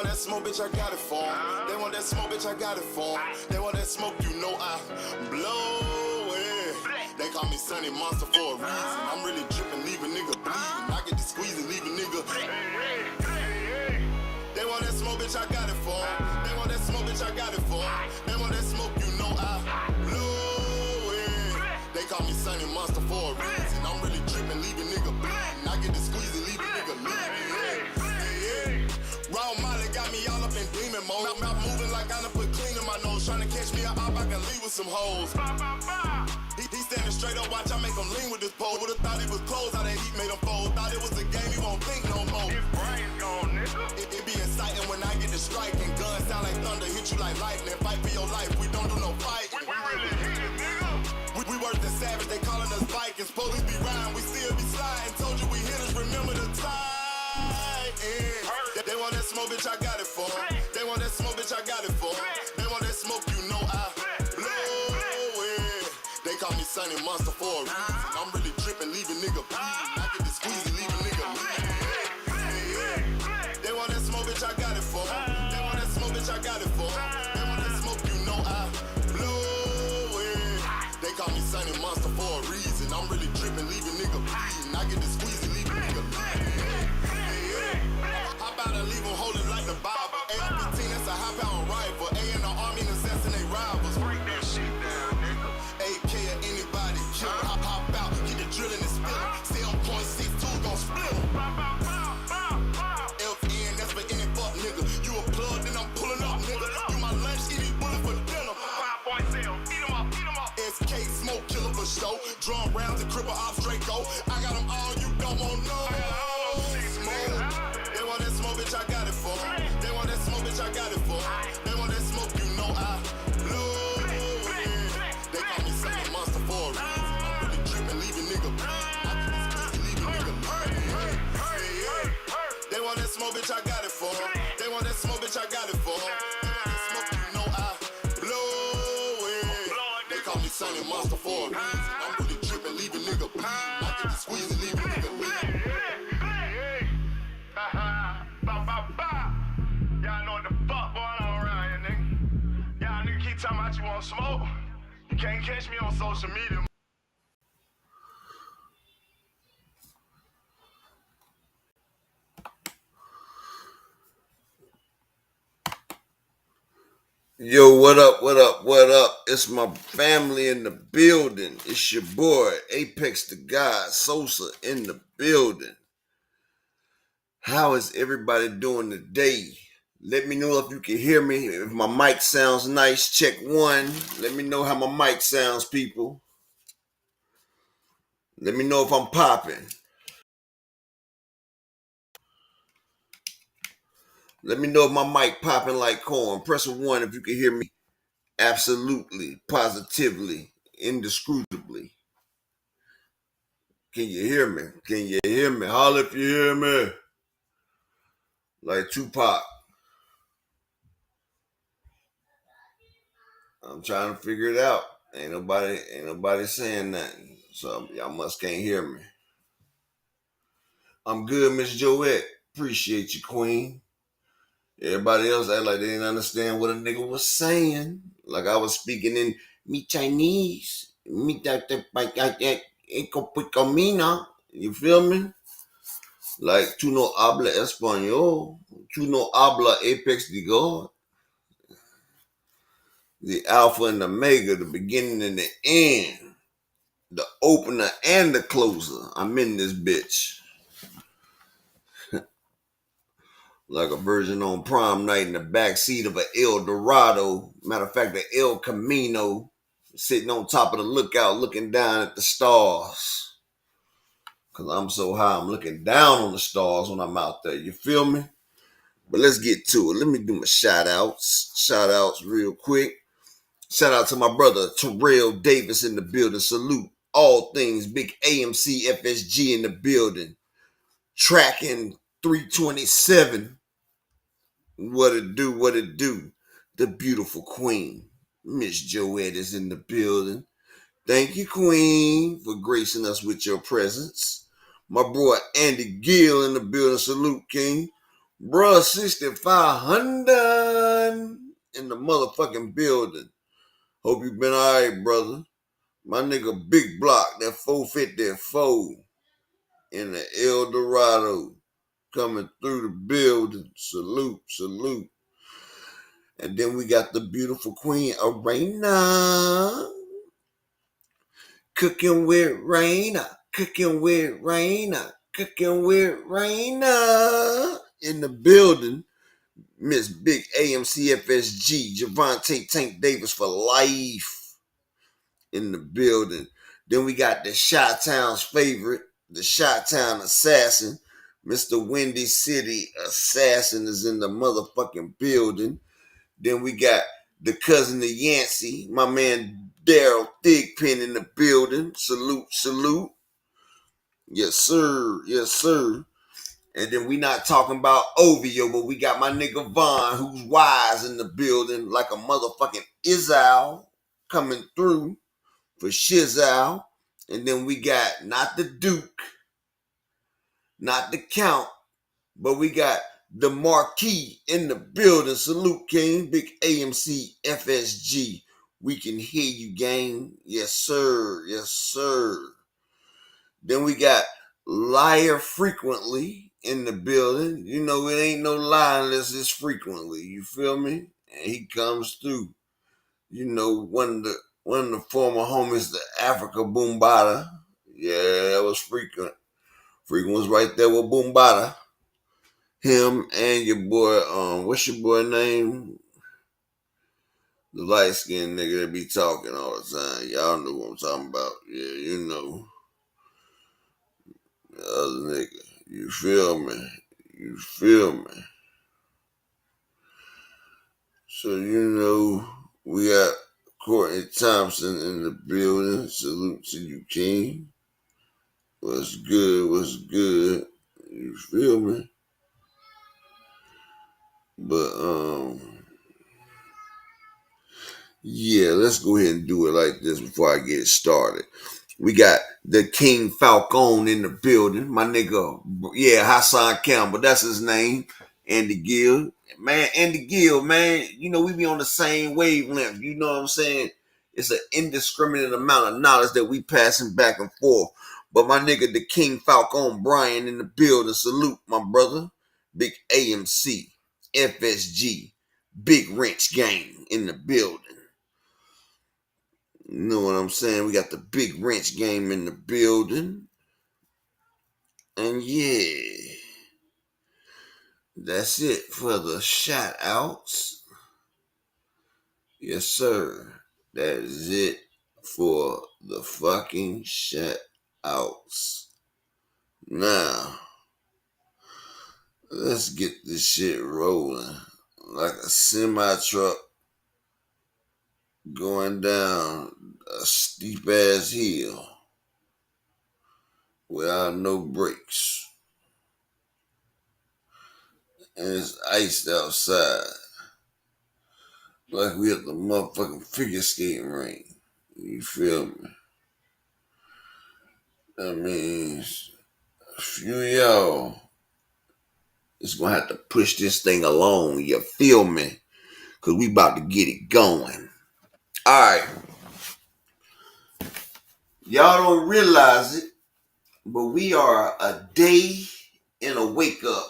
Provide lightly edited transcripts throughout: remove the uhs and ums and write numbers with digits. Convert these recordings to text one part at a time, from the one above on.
want that smoke, bitch, I got it for 'em. They want that smoke, bitch, I got it for 'em. They want that smoke, you know I blow it. They call me Sunny Monster for a reason. I'm really dripping, leave a nigga bleeding. I get to squeeze and leave a nigga. They want that smoke, bitch, I got it for 'em. They want that smoke, bitch, I got it for 'em. They want that smoke, you know I blow it. They call me Sunny Monster for a reason. I'm really dripping, leave a nigga bleeding. I get to squeeze and leave a nigga bleeding. Raw Molly got me all up in demon mode. Mouth moving like I done put clean in my nose. Trying to catch me up, I can leave with some hoes. He standing straight up, watch I make him lean with this pole. Would've thought he was closed, how that heat made him fold. Thought it was a game, he won't think no more. His brain's gone, nigga. It be exciting when I get to striking. Guns sound like thunder, hit you like lightning. Fight for your life, we don't do no fighting. We really hit it, nigga. We worse than savage, they calling us Vikings. Police be riding, we still be sliding. Told you we hit us, remember the time. They want that smoke, bitch, I got it for 'em. They want that smoke, bitch, I got it for 'em. They want that smoke, you know I blow it. They call me Sunny Monster for a reason. I'm really dripping, leave a nigga bleeding. I get to squeeze and leave a nigga bleeding. They want that smoke, bitch, I got it for 'em. They want that smoke, bitch, I got it for 'em. They want that smoke, you know I blow it. They call me Sunny Monster for a reason. I'm really dripping, leave a nigga bleeding. I get to squeeze and leave a nigga bleeding. How about I leave them holding like the Bible? AR-15, that's a high-power rifle. A in the army and assassinate rivals. Break that shit down, nigga. AK or anybody, kill him. Hop out, get the drilling and spilling. Stay on .62, gon' split him. FN, that's for any fuck nigga. You a plug, then I'm pulling up, nigga. You my lunch, eat these bullets for dinner. 5.0, eat 'em up. SK, smoke killer for show. Drum rounds and cripple off Draco. I got them all, you don't want no. They want that smoke, bitch, I got it for 'em. They want that smoke, bitch, I got it for 'em. They want that smoke, you know I blow it. They call me Sunny Monster for a reason. I'm really dripping, leave a nigga bleeding. I get this pussy, leave a nigga bleeding. They want that smoke, bitch, I got it for 'em. They want that smoke, bitch, I got it for 'em. They want that smoke, you know I blow it. They call me Sunny Monster for a reason. I'm really dripping, leave a nigga bleeding. I get to squeeze and leave a nigga bleeding. Y'all know what the fuck going on around here, nigga. Y'all nigga keep talking about you want smoke. You can't catch me on social media. Yo, what up, what up, what up? It's my family in the building. It's your boy, Apex the God, Sosa in the building. How is everybody doing today? Let me know if you can hear me. If my mic sounds nice, check one. Let me know how my mic sounds, people. Let me know if I'm popping. Let me know if my mic popping like corn. Press a 1 if you can hear me. Absolutely, positively, indisputably. Can you hear me? Can you hear me? Holler if you hear me. Like Tupac. I'm trying to figure it out. Ain't nobody saying nothing. So y'all must can't hear me. I'm good, Miss Joette. Appreciate you, Queen. Everybody else act like they didn't understand what a nigga was saying. Like I was speaking in me Chinese. Me that you feel me? Like tú no habla español. Tú no habla Apex de God. The Alpha and the Omega, the beginning and the end. The opener and the closer. I'm in this bitch. Like a virgin on prom night in the backseat of an El Dorado. Matter of fact, the El Camino. Sitting on top of the lookout looking down at the stars. Because I'm so high, I'm looking down on the stars when I'm out there. You feel me? But let's get to it. Let me do my shout outs. Shout outs real quick. Shout out to my brother Terrell Davis in the building. Salute all things Big AMC FSG in the building. Tracking 327. What it do, what it do. The beautiful queen, Miss Joette, is in the building. Thank you, Queen, for gracing us with your presence. My boy Andy Gill in the building. Salute, King. Bruh, 6500 in the motherfucking building. Hope you been alright, brother. My nigga Big Block, that 454 in the El Dorado, coming through the building. Salute, salute. And then we got the beautiful Queen Arena. Cooking with Raina. Cooking with Raina. Cooking with Raina. In the building. Miss Big AMC FSG. Javante Tank Davis for life. In the building. Then we got the Chi-Town's favorite. The Chi-Town assassin. Mr. Windy City Assassin is in the motherfucking building. Then we got the cousin of Yancey, my man Daryl Thigpen in the building. Salute, salute. Yes, sir. Yes, sir. And then we not talking about Ovio, but we got my nigga Vaughn, who's wise in the building, like a motherfucking Izal coming through for Shizal. And then we got not the Duke, not the Count, but we got the Marquis in the building. Salute, King. Big AMC FSG. We can hear you, gang. Yes, sir. Yes, sir. Then we got Liar Frequently in the building. You know, it ain't no lie unless it's frequently. You feel me? And he comes through. You know, one of the former homies, the Africa Boombada. Yeah, that was Frequent. Frequent was right there with Boombada. Him and your boy, what's your boy name? The light skinned nigga that be talking all the time. Y'all know what I'm talking about. Yeah, you know. The other nigga. You feel me? You feel me? So, you know, we got Courtney Thompson in the building. Salute to you, King. What's good? What's good? You feel me? But, yeah, let's go ahead and do it like this before I get started. We got the King Falcone in the building. My nigga, yeah, Hassan Campbell, that's his name. Andy Gill. Man, Andy Gill, man, you know, we be on the same wavelength. You know what I'm saying? It's an indiscriminate amount of knowledge that we passing back and forth. But my nigga, the King Falcone Brian in the building. Salute, my brother. Big AMC, FSG, Big Wrench Gang in the building. You know what I'm saying? We got the Big Wrench Game in the building. And yeah, that's it for the shout outs. Yes, sir. That is it for the fucking shout outs. Now, let's get this shit rolling. Like a semi truck going down a steep ass hill without no brakes. And it's iced outside. Like we at the motherfucking figure skating ring. You feel me? That means a few of y'all is gonna have to push this thing along. You feel me? Cause we about to get it going. Alright. Y'all don't realize it, but we are a day and a wake up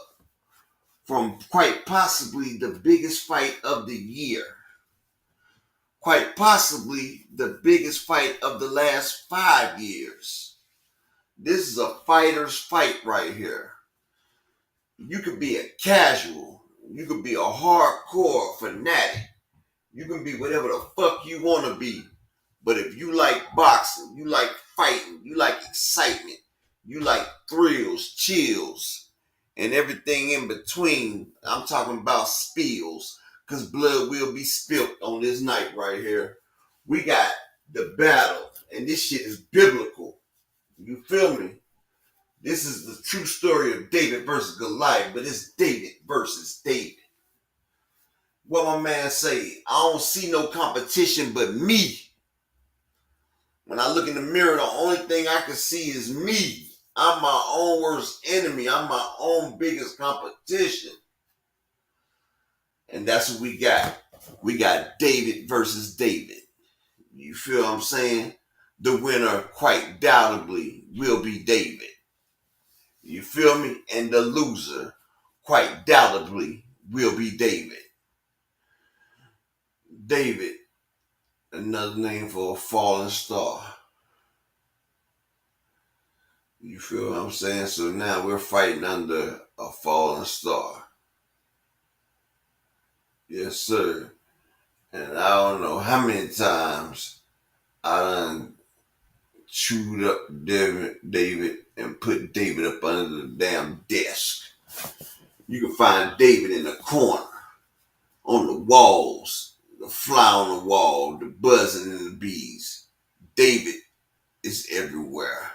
from quite possibly the biggest fight of the year. Quite possibly the biggest fight of the last 5 years. This is a fighter's fight right here. You could be a casual. You could be a hardcore fanatic. You can be whatever the fuck you want to be. But if you like boxing, you like fighting, you like excitement, you like thrills, chills, and everything in between, I'm talking about spills, because blood will be spilt on this night right here. We got the battle, and this shit is biblical. You feel me? This is the true story of David versus Goliath, but it's David versus David. What my man say, I don't see no competition but me. When I look in the mirror, the only thing I can see is me. I'm my own worst enemy. I'm my own biggest competition. And that's what we got. We got David versus David. You feel what I'm saying? The winner, quite doubtably, will be David. You feel me? And the loser, quite doubtably, will be David. David, another name for a fallen star. You feel what I'm saying? So now we're fighting under a fallen star. Yes, sir. And I don't know how many times I done chewed up David and put David up under the damn desk. You can find David in the corner, on the walls, the fly on the wall, the buzzing and the bees. David is everywhere.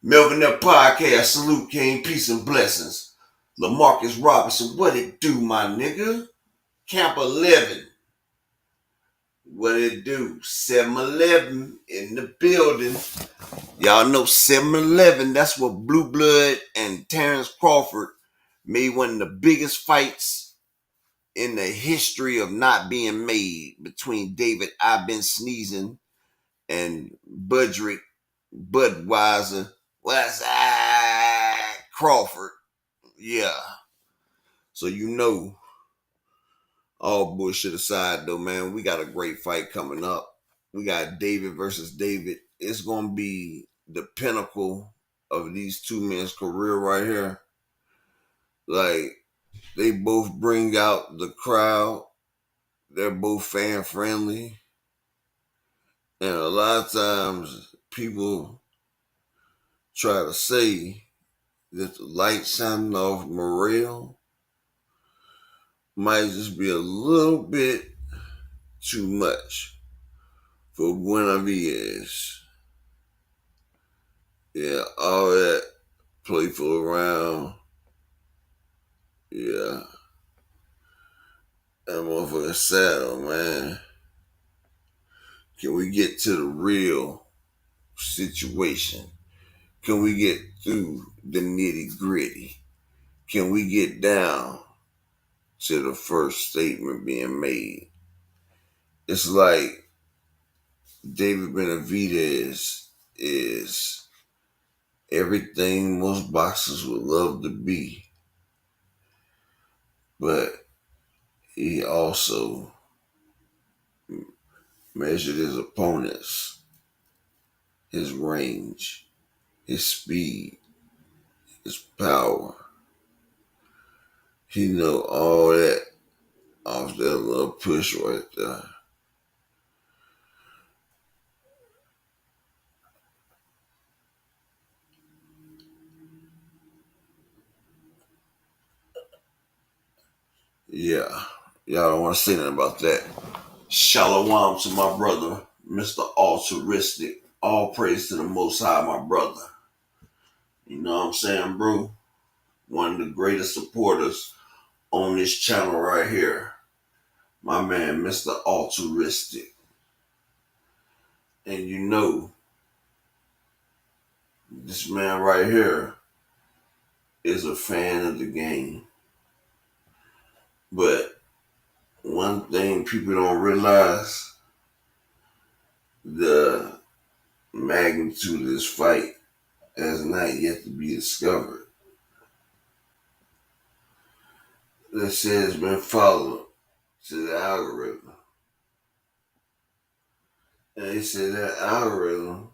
Melvin Up Podcast, salute King, peace and blessings. LaMarcus Robinson, what it do, my nigga? Camp 11. What it do? 7-Eleven in the building. Y'all know 7-Eleven, that's what Blue Blood and Terrence Crawford made one of the biggest fights in the history of not being made between David I've been sneezing and Budrick Budweiser Crawford. Yeah. So you know, all bullshit aside though, man, we got a great fight coming up. We got David versus David. It's gonna be the pinnacle of these two men's career right here. Like, they both bring out the crowd. They're both fan friendly. And a lot of times people try to say that the light shining off Morrell might just be a little bit too much for Guinevere. Yeah, all that playful around. Yeah. That motherfucker saddle, man. Can we get to the real situation? Can we get through the nitty gritty? Can we get down to the first statement being made? It's like David Benavidez is everything most boxers would love to be, but he also measured his opponents, his range, his speed, his power. He know all that off that little push right there. Yeah, y'all don't want to say nothing about that. Shalom to my brother, Mr. Altruistic. All praise to the Most High, my brother. You know what I'm saying, bro? One of the greatest supporters on this channel right here. My man, Mr. Altruistic. And you know, this man right here is a fan of the game. But one thing people don't realize, the magnitude of this fight has not yet to be discovered. They say it's been followed to the algorithm. And they say that algorithm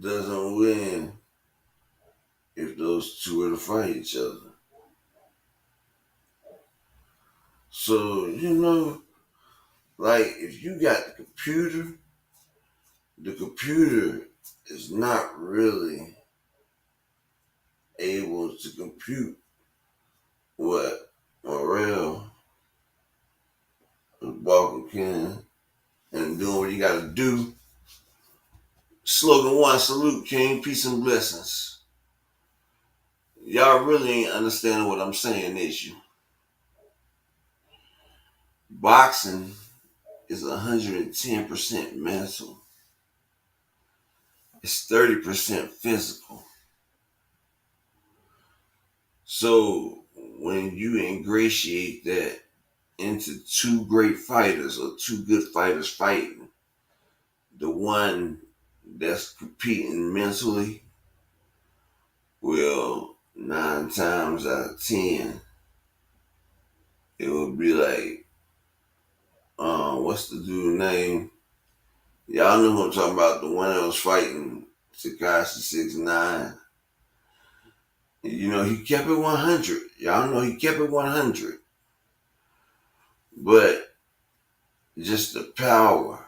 doesn't win if those two are to fight each other. So, you know, like, if you got the computer is not really able to compute what Morrell and Walker can and doing what he got to do. Slogan 1, salute King, peace and blessings. Y'all really ain't understanding what I'm saying, is you? Boxing is 110% mental. It's 30% physical. So when you ingratiate that into two great fighters or two good fighters fighting, the one that's competing mentally will 9 times out of 10 it will be like, what's the dude name? Y'all know who I'm talking about, the one that was fighting Tekashi 6ix9ine. You know, he kept it 100. Y'all know he kept it 100. But just the power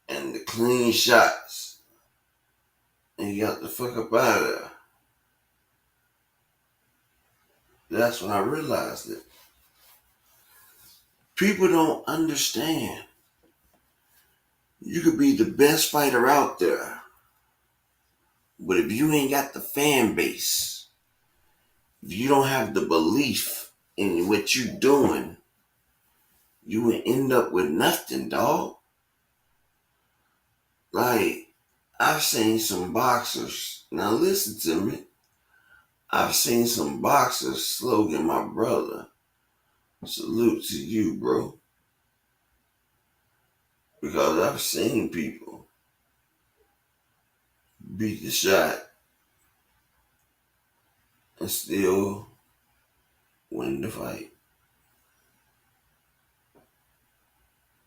and the clean shots, and he got the fuck up out of there. That's when I realized it. People don't understand. You could be the best fighter out there, but if you ain't got the fan base, if you don't have the belief in what you're doing, you will end up with nothing, dog. Like, I've seen some boxers. Now listen to me. I've seen some boxers, Slogan, my brother. Salute to you, bro. Because I've seen people beat the shot and still win the fight.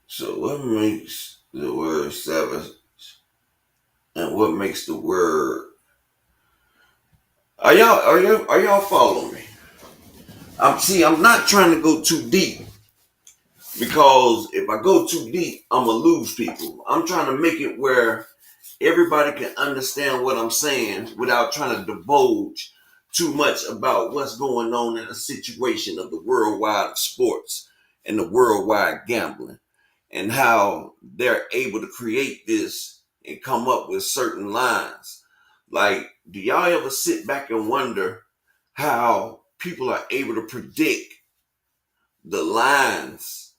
So what makes the word savage and what makes the word... Are y'all following me? I'm not trying to go too deep, because if I go too deep, I'm gonna lose people. I'm trying to make it where everybody can understand what I'm saying without trying to divulge too much about what's going on in the situation of the worldwide sports and the worldwide gambling, and how they're able to create this and come up with certain lines. Like, do y'all ever sit back and wonder how people are able to predict the lines?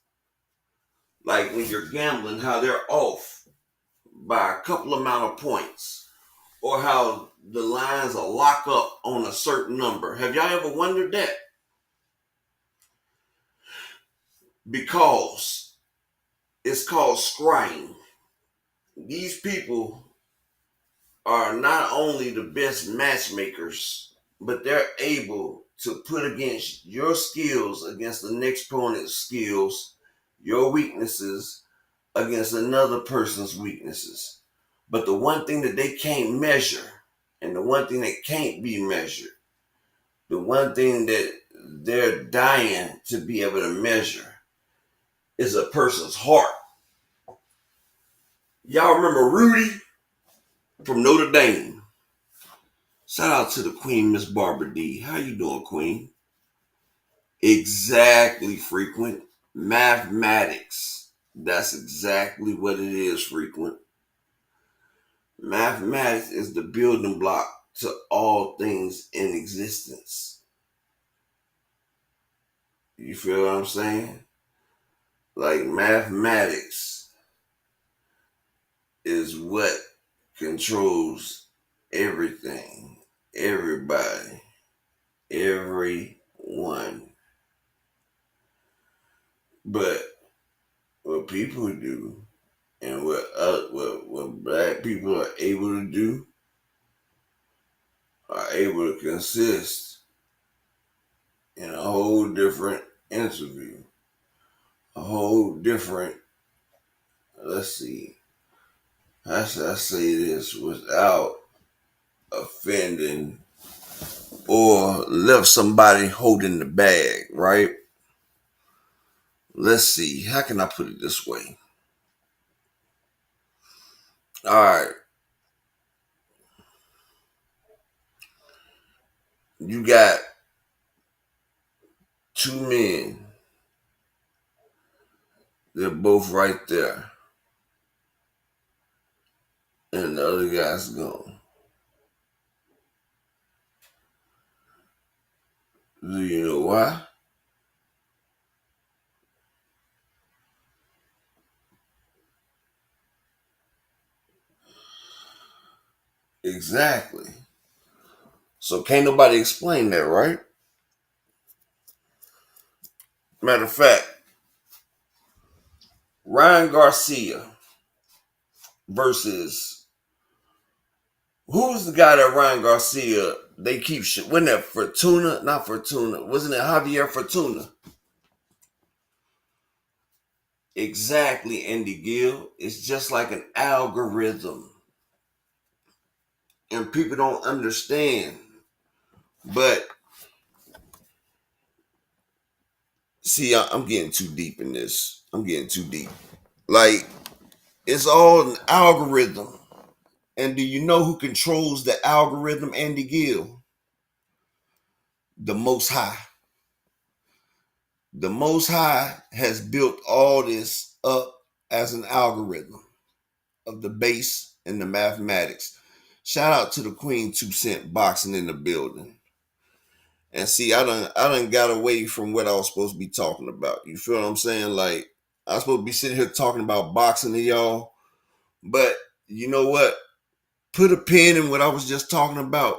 Like when you're gambling, how they're off by a couple amount of points, or how the lines are locked up on a certain number. Have y'all ever wondered that? Because it's called scrying. These people are not only the best matchmakers, but they're able to put against your skills, against the next opponent's skills, your weaknesses against another person's weaknesses. But the one thing that they can't measure, and the one thing that can't be measured, the one thing that they're dying to be able to measure, is a person's heart. Y'all remember Rudy from Notre Dame? Shout out to the Queen, Miss Barbara D. How you doing, Queen? Exactly, Frequent. Mathematics. That's exactly what it is, Frequent. Mathematics is the building block to all things in existence. You feel what I'm saying? Like, mathematics is what controls everything, everybody, everyone. But what people do, and what black people are able to do, are able to consist in a whole different interview, a whole different, let's see, how should I say this without offending or left somebody holding the bag, right? Let's see, how can I put it this way? All right. You got two men. They're both right there. And the other guy's gone. Do you know why? Exactly. So can't nobody explain that, right? Matter of fact, Ryan Garcia versus who's the guy that Ryan Garcia they keep shit. Wasn't that Fortuna? Not Fortuna. Wasn't it Javier Fortuna? Exactly, Andy Gill. It's just like an algorithm. And people don't understand. But see, I'm getting too deep in this. I'm getting too deep. Like, it's all an algorithm. And do you know who controls the algorithm, Andy Gill? The Most High. The Most High has built all this up as an algorithm of the base and the mathematics. Shout out to the Queen 2 Cent boxing in the building. And see, I done got away from what I was supposed to be talking about. You feel what I'm saying? Like, I was supposed to be sitting here talking about boxing to y'all. But you know what? Put a pin in what I was just talking about.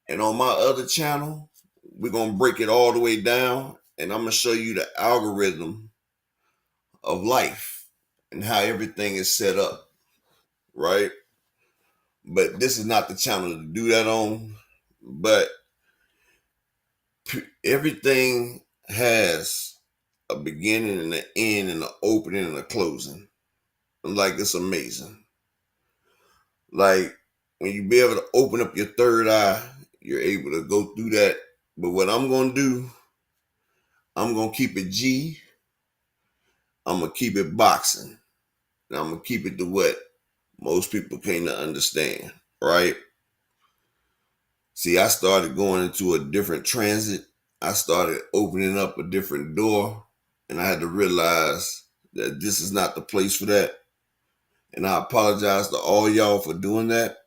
And on my other channel, we're going to break it all the way down. And I'm going to show you the algorithm of life and how everything is set up, right? But this is not the channel to do that on. But everything has a beginning and an end and an opening and a closing. Like, it's amazing. Like, when you be able to open up your third eye, you're able to go through that. But what I'm going to do, I'm going to keep it G. I'm going to keep it boxing. And I'm going to keep it to what most people can't understand, right? See, I started going into a different transit. I started opening up a different door. And I had to realize that this is not the place for that. And I apologize to all y'all for doing that.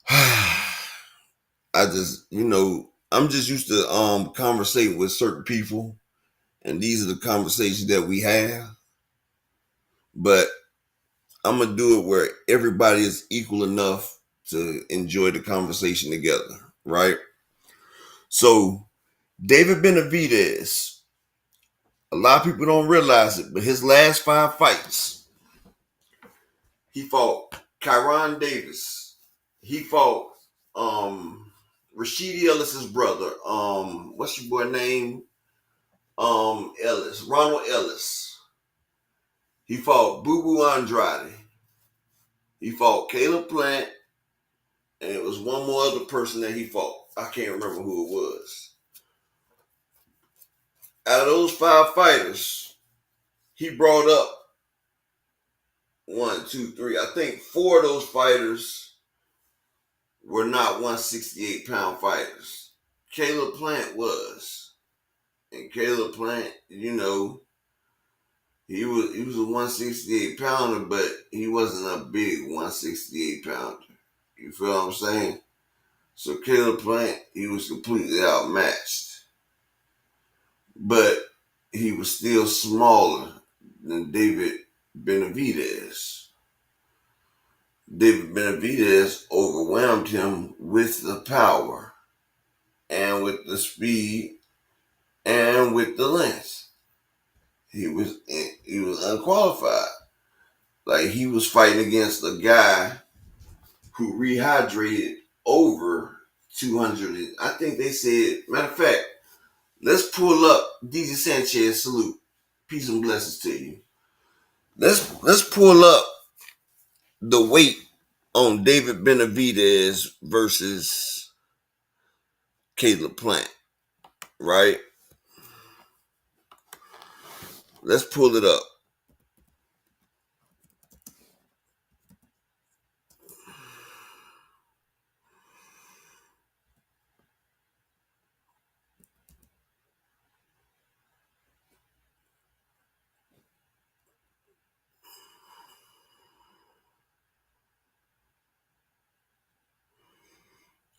I just, I'm just used to conversating with certain people. And these are the conversations that we have. But I'm going to do it where everybody is equal enough to enjoy the conversation together, right? So, David Benavidez, a lot of people don't realize it, but his last 5 fights, he fought Kyron Davis. He fought Rashidi Ellis's brother. What's your boy name? Ellis, Ronald Ellis. He fought Boo Boo Andrade. He fought Caleb Plant, and it was one more other person that he fought. I can't remember who it was. Out of those 5 fighters, he brought up 1, 2, 3. I think 4 of those fighters were not 168-pound fighters. Caleb Plant was. And Caleb Plant, he was a 168-pounder, but he wasn't a big 168-pounder. You feel what I'm saying? So Caleb Plant, he was completely outmatched. But he was still smaller than David Benavidez. David Benavidez overwhelmed him with the power and with the speed and with the length. He was unqualified. Like, he was fighting against a guy who rehydrated over 200. I think they said, matter of fact, let's pull up DJ Sanchez. Salute. Peace and blessings to you. Let's pull up the weight on David Benavidez versus Caleb Plant, right? Let's pull it up.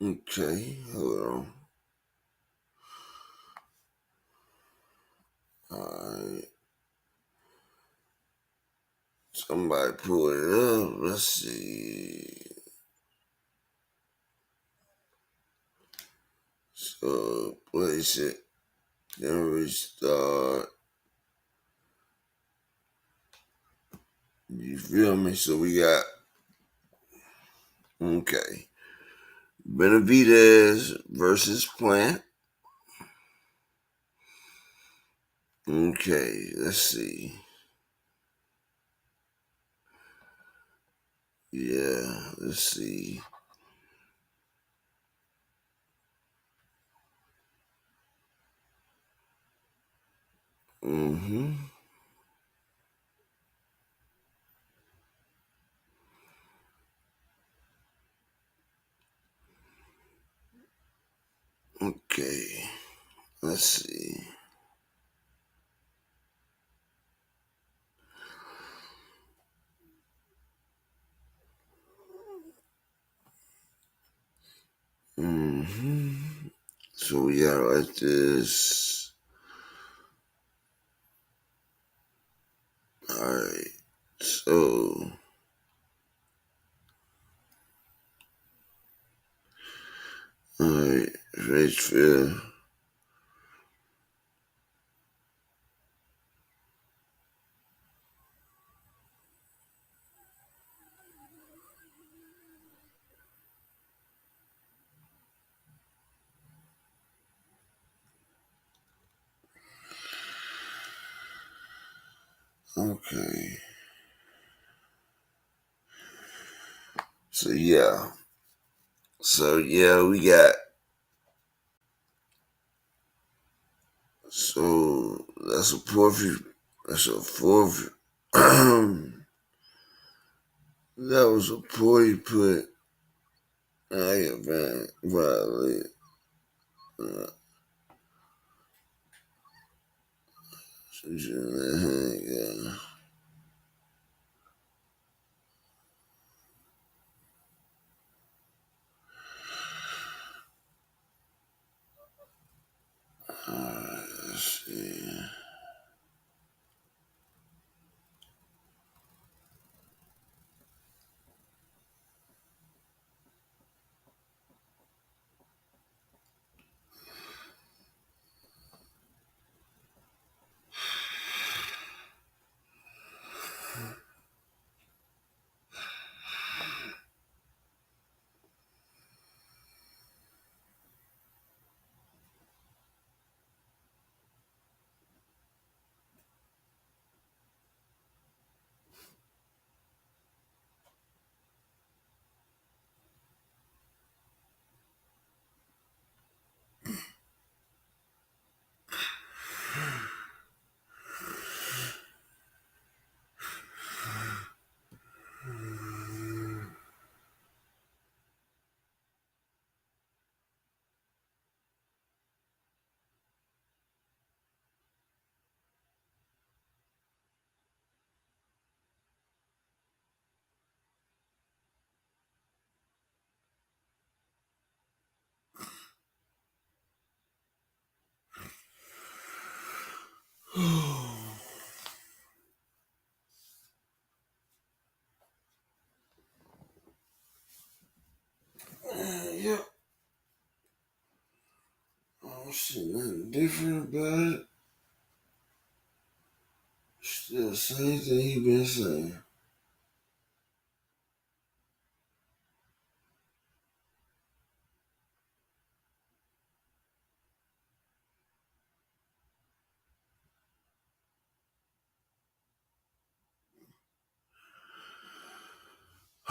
Okay, hold on. Alright. Somebody pull it up. Let's see. So, what is it? Then we start. You feel me? So we got, okay, Benavidez versus Plant. Okay, let's see. Yeah, let's see. Mm-hmm. Okay, let's see. Mm-hmm. So we got like this. Alright. So alright, Richfield. Okay. So yeah. So yeah, we got, so that's a fourth. That's a fourth. That was a poor put. I get violate. Uh, yeah. Alright, let's see. Yeah. Oh shit, nothing different about it. Still the same thing he been saying.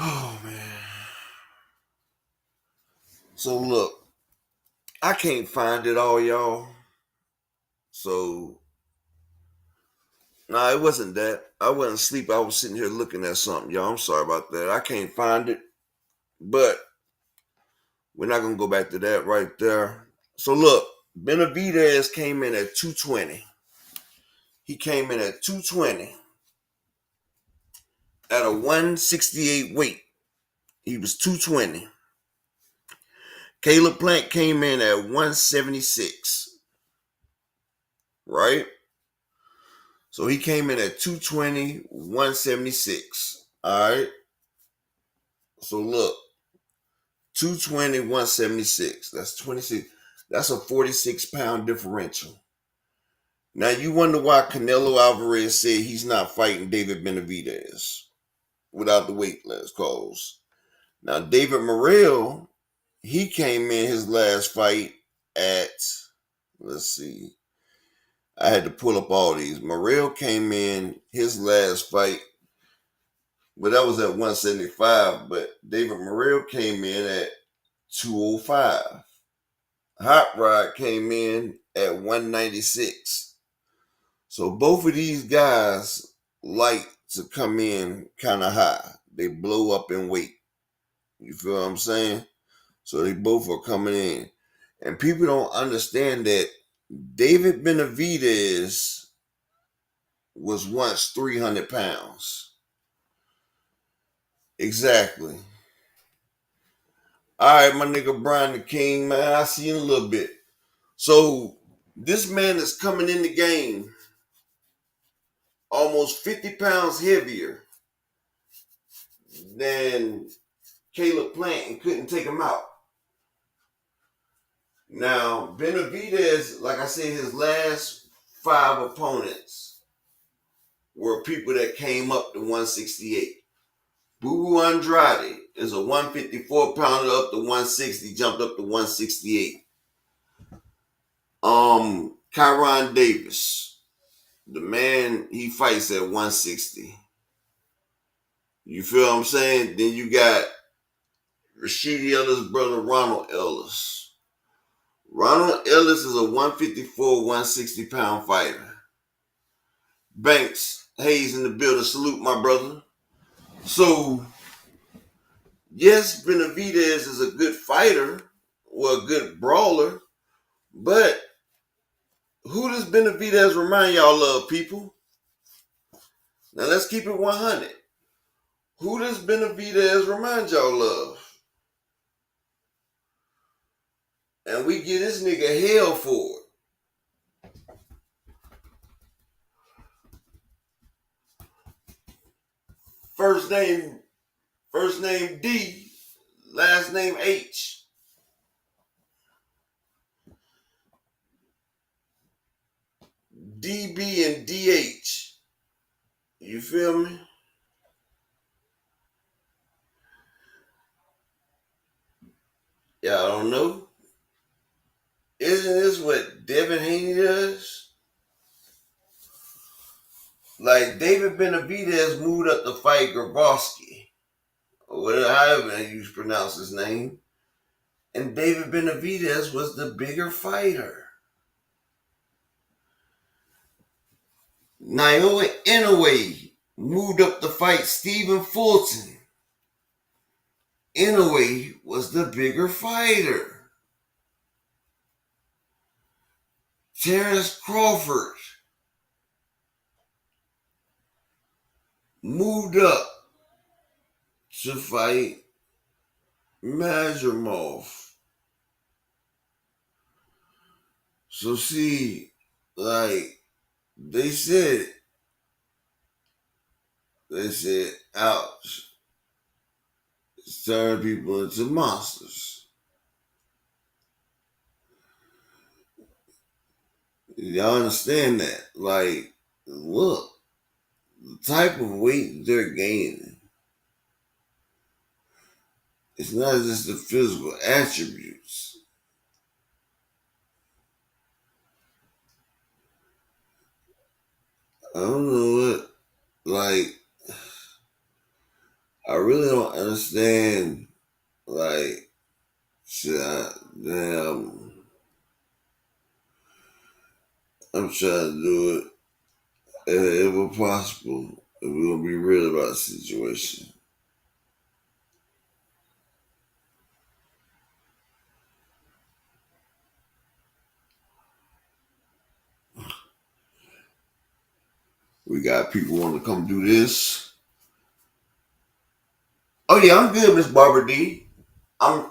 Oh man. So look, I can't find it all, y'all. So nah, it wasn't that. I wasn't asleep. I was sitting here looking at something, y'all. I'm sorry about that. I can't find it. But we're not gonna go back to that right there. So look, Benavidez came in at 220. He came in at 220 at a 168 weight. He was 220. Caleb Plant came in at 176. Right? So he came in at 220, 176. All right. So look, 220, 176. That's 26. That's a 46-pound differential. Now you wonder why Canelo Alvarez said he's not fighting David Benavidez without the weight class calls. Now David Morrell, he came in his last fight at, let's see, I had to pull up all these. Morrell came in his last fight, but that was at 175. But David Morrell came in at 205. Hot Rod came in at 196. So both of these guys like to come in kind of high. They blow up in weight. You feel what I'm saying? So they both are coming in. And people don't understand that David Benavidez was once 300 pounds. Exactly. All right, my nigga Brian the King, man, I'll see you in a little bit. So this man is coming in the game almost 50 pounds heavier than Caleb Plant and couldn't take him out. Now, Benavidez, like I said, his last 5 opponents were people that came up to 168. Boo Andrade is a 154 pounder up to 160, jumped up to 168. Kyron Davis, the man, he fights at 160. You feel what I'm saying? Then you got Rashidi Ellis' brother, Ronald Ellis. Ronald Ellis is a 154, 160 pound fighter. Banks Hayes in the building. Salute, my brother. So, yes, Benavidez is a good fighter or a good brawler, but who does Benavidez remind y'all of, people? Now, let's keep it 100. Who does Benavidez remind y'all of? And we give this nigga hell for it. First name D, last name H. DB and DH. You feel me? Y'all don't know? Isn't this what Devin Haney does? Like David Benavidez moved up to fight Grabowski, or whatever, however you pronounce his name. And David Benavidez was the bigger fighter. Naoya Inoue moved up to fight Stephen Fulton. Inoue was the bigger fighter. Terrence Crawford moved up to fight Majumov. So see, like they said, ouch, it's turning people into monsters. Y'all understand that? Like, look, the type of weight they're gaining, it's not just the physical attributes. I don't know what, like, I really don't understand, like, I'm trying to do it if possible, if we're going to be real about the situation. We got people wanting to come do this. Oh yeah, I'm good, Miss Barbara D. I'm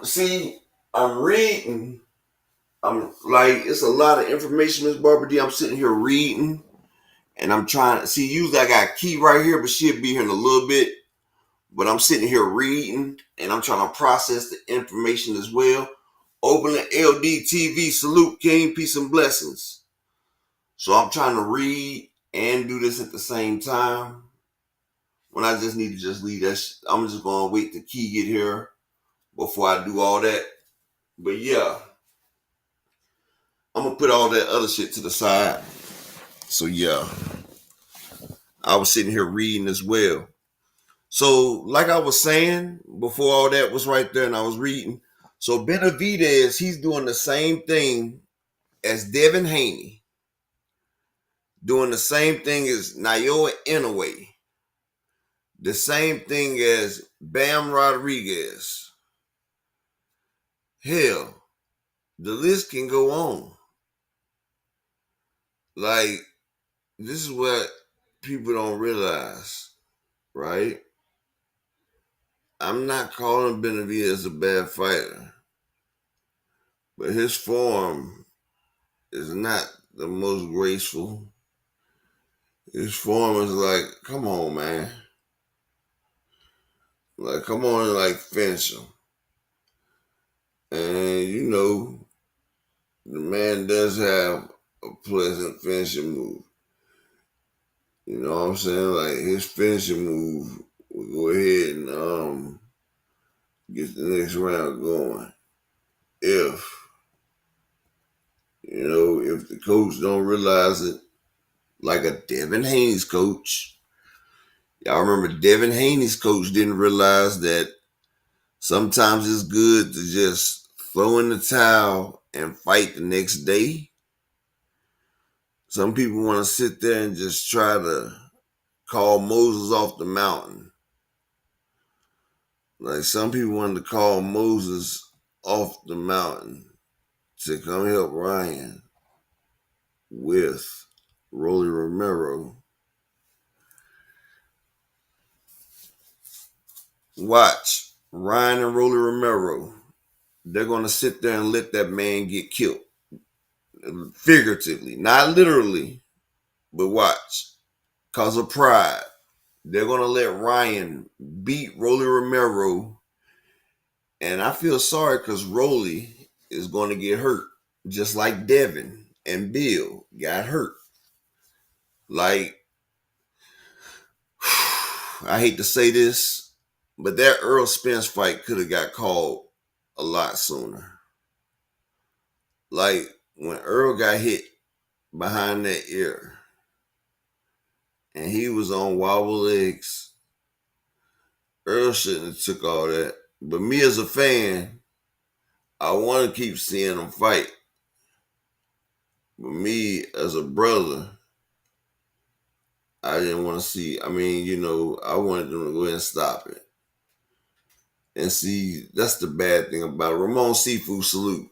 reading. I'm like, it's a lot of information, Miss Barbara D. I'm sitting here reading, and I'm trying to see. Usually I got a key right here, but she'll be here in a little bit. But I'm sitting here reading, and I'm trying to process the information as well. Open the LD TV. Salute, King. Peace and blessings. So I'm trying to read and do this at the same time. When I just need to just leave that. I'm just gonna wait till Key get here before I do all that. But yeah, I'm gonna put all that other shit to the side. So yeah, I was sitting here reading as well. So like I was saying before all that was right there, and I was reading. So Benavidez, he's doing the same thing as Devin Haney, doing the same thing as Naoya Inoue, the same thing as Bam Rodriguez. Hell, the list can go on. Like, this is what people don't realize, right? I'm not calling Benavidez a bad fighter, but his form is not the most graceful. His form is like, come on, man. Like, come on and like finish him. And you know, the man does have a pleasant finishing move. You know what I'm saying? Like his finishing move will go ahead and get the next round going. If the coach don't realize it, like a Devin Haney's coach. Y'all remember Devin Haney's coach didn't realize that sometimes it's good to just throw in the towel and fight the next day. Some people want to sit there and just try to call Moses off the mountain. Like some people wanted to call Moses off the mountain to come help Ryan with Rolly Romero. Watch Ryan and Rolly Romero. They're going to sit there and let that man get killed. Figuratively, not literally, but watch. Because of pride. They're going to let Ryan beat Rolly Romero. And I feel sorry because Rolly is going to get hurt. Just like Devin and Bill got hurt. Like, I hate to say this, but that Earl Spence fight could have got called a lot sooner. Like, when Earl got hit behind that ear and he was on wobble legs, Earl shouldn't have took all that. But me as a fan, I want to keep seeing him fight. But me as a brother, I didn't want to see. I wanted them to go ahead and stop it. And see, that's the bad thing about it. Ramon Sifu, salute.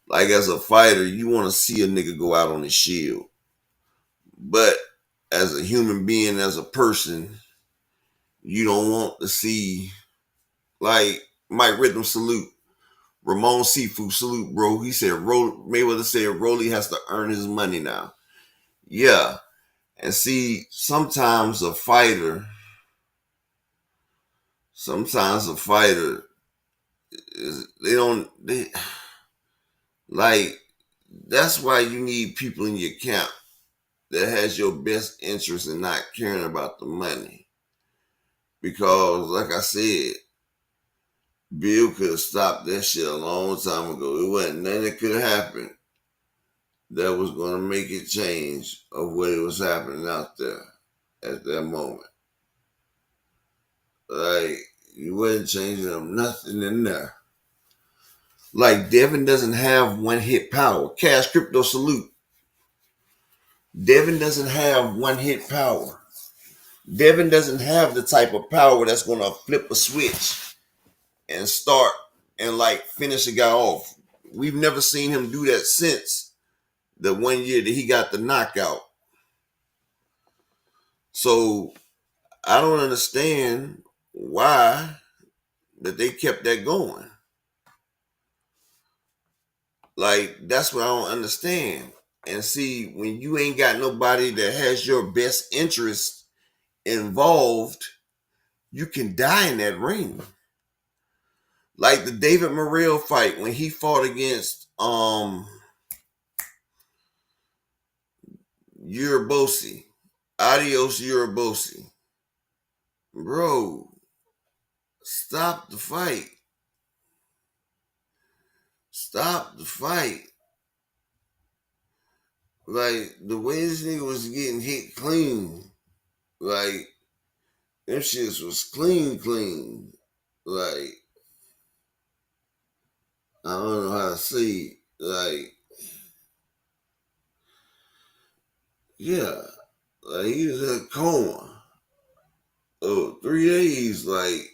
Like as a fighter, you want to see a nigga go out on his shield. But as a human being, as a person, you don't want to see, like Mike Rhythm, salute. Ramon Sifu, salute, bro. He said, Mayweather said Rolly has to earn his money now. Yeah. And see, sometimes a fighter, that's why you need people in your camp that has your best interest in not caring about the money. Because, like I said, Bill could have stopped that shit a long time ago. It wasn't nothing that could have happened that was going to make it change of what it was happening out there at that moment. Like, you wasn't changing up nothing in there. Like, Devin doesn't have one-hit power. Cash Crypto, salute. Devin doesn't have one-hit power. Devin doesn't have the type of power that's going to flip a switch and start and like finish a guy off. We've never seen him do that since the 1 year that he got the knockout. So I don't understand why that they kept that going. Like, that's what I don't understand. And see, when you ain't got nobody that has your best interest involved, you can die in that ring. Like the David Morrell fight when he fought against Urabosi. Adios Urabosi. Bro, stop the fight. Stop the fight. Like, the way this nigga was getting hit clean, like, them shits was clean. Like, I don't know how to say it. Like, yeah. Like, he was in a coma. Oh, 3 days. Like,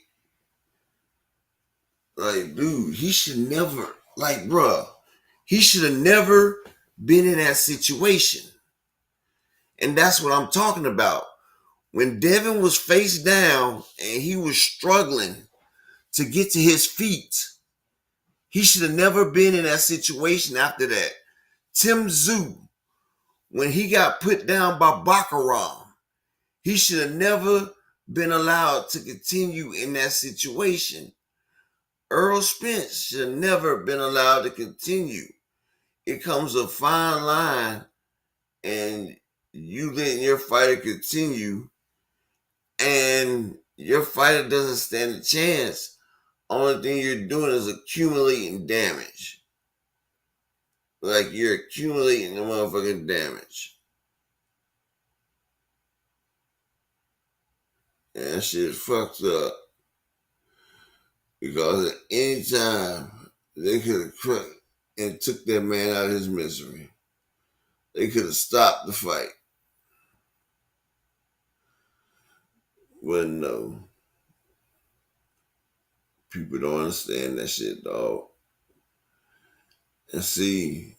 dude, he should never, like, bruh, he should have never been in that situation. And that's what I'm talking about. When Devin was face down and he was struggling to get to his feet, he should have never been in that situation after that. Tim Tszyu, when he got put down by Baccarat, he should have never been allowed to continue in that situation. Earl Spence should have never been allowed to continue. It comes a fine line, and you letting your fighter continue, and your fighter doesn't stand a chance. Only thing you're doing is accumulating damage. Like, you're accumulating the motherfucking damage. And that shit is fucked up. Because at any time, they could have cut and took that man out of his misery. They could have stopped the fight. But no. People don't understand that shit, dog. And see,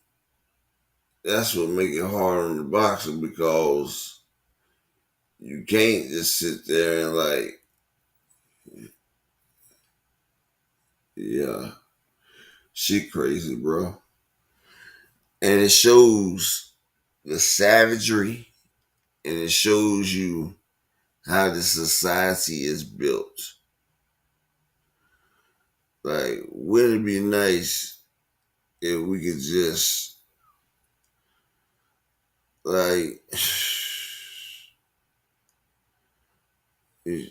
that's what make it hard on the boxer, because you can't just sit there and like, yeah, shit crazy, bro. And it shows the savagery, and it shows you how the society is built. Like, wouldn't it be nice if we could just, like, you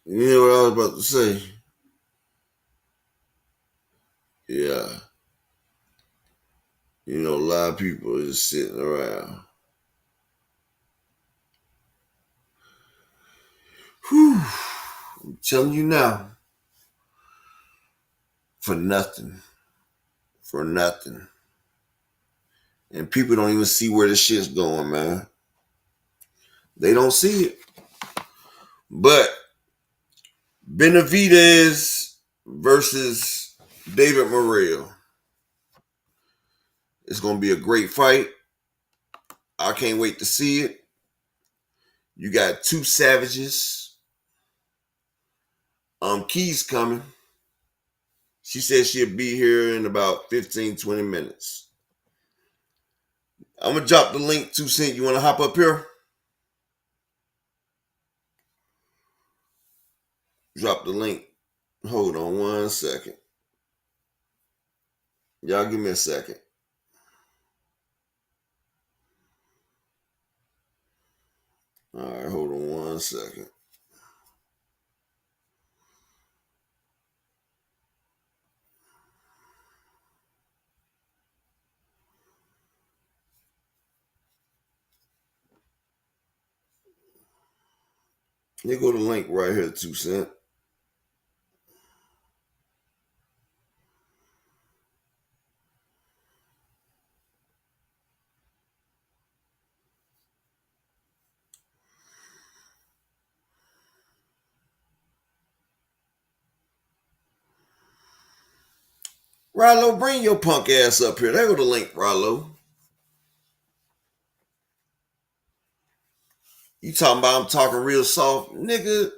know what I was about to say? Yeah. You know, a lot of people are just sitting around. Whew. I'm telling you now. For nothing. And people don't even see where this shit's going, man. They don't see it. But Benavidez versus David Morrell. It's going to be a great fight. I can't wait to see it. You got two savages. Key's coming. She said she'll be here in about 15, 20 minutes. I'm going to drop the link, 2 Cent. You want to hop up here? Drop the link. Hold on 1 second. Y'all give me a second. All right, hold on 1 second. Here go the link right here, 2 Cent. Rollo, bring your punk ass up here. There go the link, Rollo. You talking about I'm talking real soft? Nigga,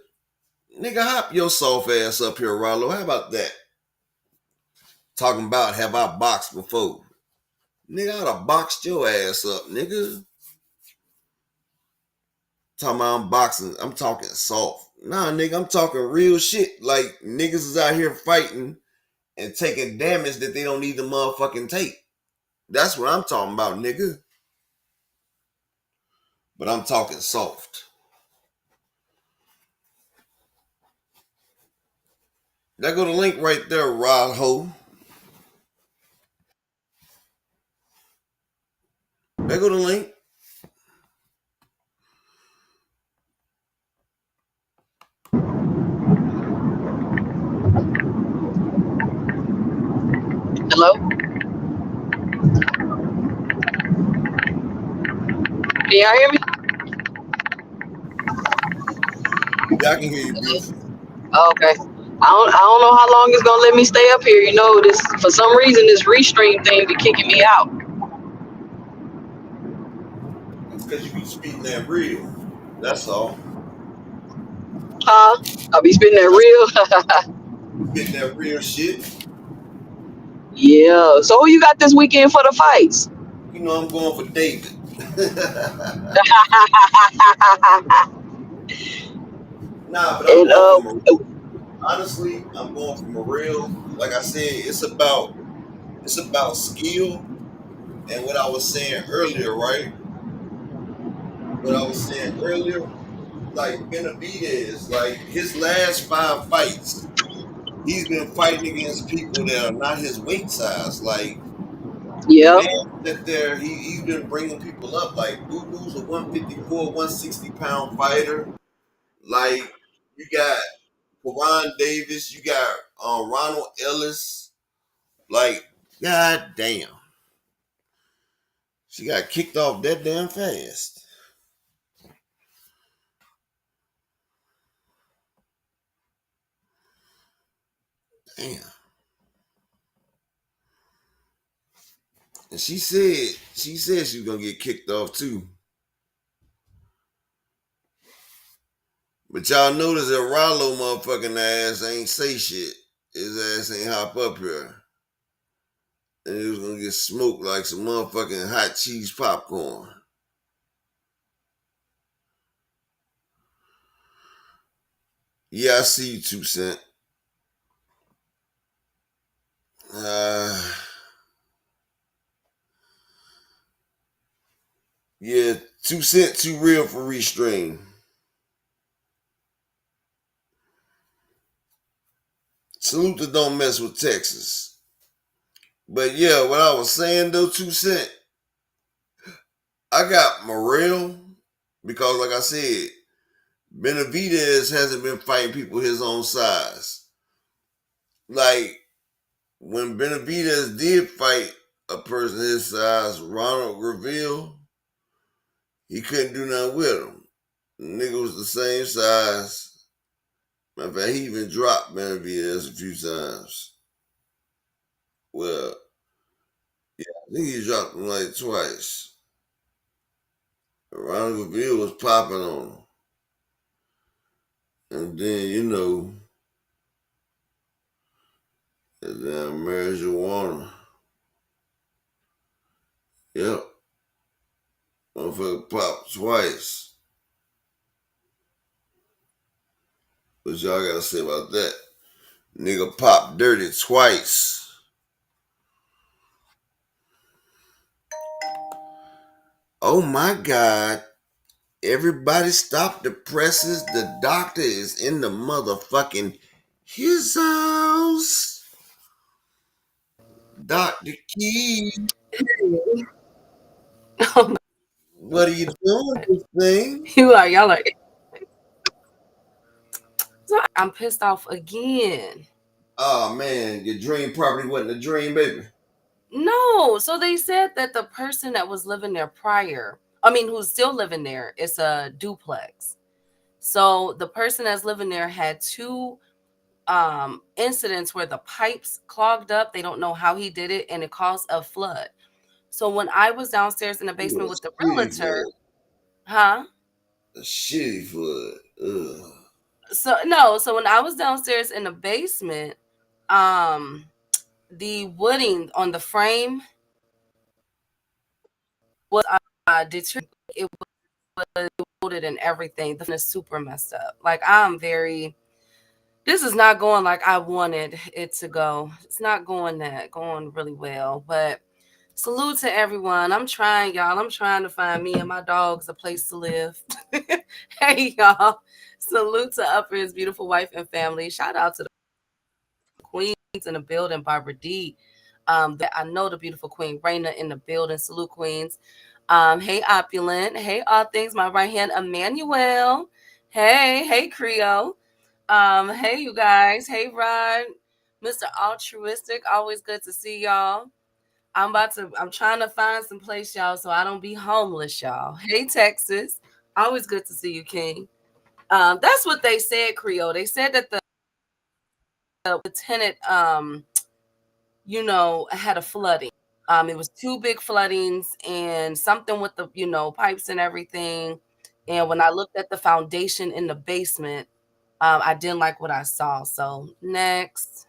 hop your soft ass up here, Rollo. How about that? Talking about have I boxed before? Nigga, I'd have boxed your ass up, nigga. Talking about I'm boxing, I'm talking soft. Nah, nigga, I'm talking real shit. Like, niggas is out here fighting and taking damage that they don't need to motherfucking take. That's what I'm talking about, nigga. but I'm talking soft. There go the link right there, Rod Ho. There go the link. Hello? Can y'all hear me? Yeah, I can hear you, beautiful. Oh, okay. I don't know how long it's gonna let me stay up here. You know, this for some reason this restream thing be kicking me out. It's because you be speaking that real. That's all. Huh? I'll be spitting that That's real. spitting that real shit. Yeah. So who you got this weekend for the fights? You know I'm going for David. Nah, but I'm And going from a honestly, I'm going from a real. Like I said, it's about skill and what I was saying earlier, right? What I was saying earlier, like Benavidez, like his last 5 fights, he's been fighting against people that are not his weight size. Like the yep. man that there, he's been bringing people up. Like Boo Boo's a 154, 160 pound fighter. Like you got Quran Davis, you got Ronald Ellis. Like, god damn, she got kicked off that damn fast. Damn. And she said she was gonna get kicked off too. But y'all notice that Rollo motherfucking ass ain't say shit. His ass ain't hop up here. And he was gonna get smoked like some motherfucking hot cheese popcorn. Yeah, I see you, 2 Cent. Uh, yeah, 2 Cent too real for Restream. Salute to Don't Mess with Texas. But yeah, what I was saying though, 2 Cent, I got Morrell because, like I said, Benavidez hasn't been fighting people his own size. Like when Benavidez did fight a person his size, Ronald Reveal, he couldn't do nothing with him. The nigga was the same size. Matter of fact, he even dropped Benavidez a few times. Well, I think he dropped him like twice. Ronald Reveal was popping on him. And then, that damn marijuana. Yep. Motherfucker popped twice. What y'all gotta say about that? Nigga popped dirty twice. Oh my God. Everybody stop the presses. The doctor is in the motherfucking his house. Dr. Key, what are you doing this thing? Y'all are. I'm pissed off again. Oh man, your dream property wasn't a dream, baby. No, so they said that the person that was living there prior, I mean, who's still living there, it's a duplex. So the person that's living there had two incidents where the pipes clogged up. They don't know how he did it, and it caused a flood. So when I was downstairs in the Ooh, basement a with the shitty realtor, flood. huh? A shitty flood. Ugh. So no, so when I was downstairs in the basement, um, the wooding on the frame was deteriorated. It was loaded and everything. The phone is super messed up. Like I'm very. This is not going like I wanted it to go. It's not going really well, but Salute to everyone. I'm trying, y'all. I'm trying to find me and my dogs a place to live. Hey, y'all. Salute to Upper's beautiful wife and family. Shout out to the queens in the building, Barbara D. I know the beautiful Queen Raina in the building. Salute, queens. Hey, Opulent. Hey, all things. My right hand, Emmanuel. Hey, Creole. Hey, you guys. Hey, Rod. Mr. Altruistic. Always good to see y'all. I'm trying to find some place, y'all, so I don't be homeless, y'all. Hey, Texas. Always good to see you, King. That's what they said, Creole. They said that the lieutenant, had a flooding. It was two big floodings and something with the, pipes and everything. And when I looked at the foundation in the basement, I didn't like what I saw. So next.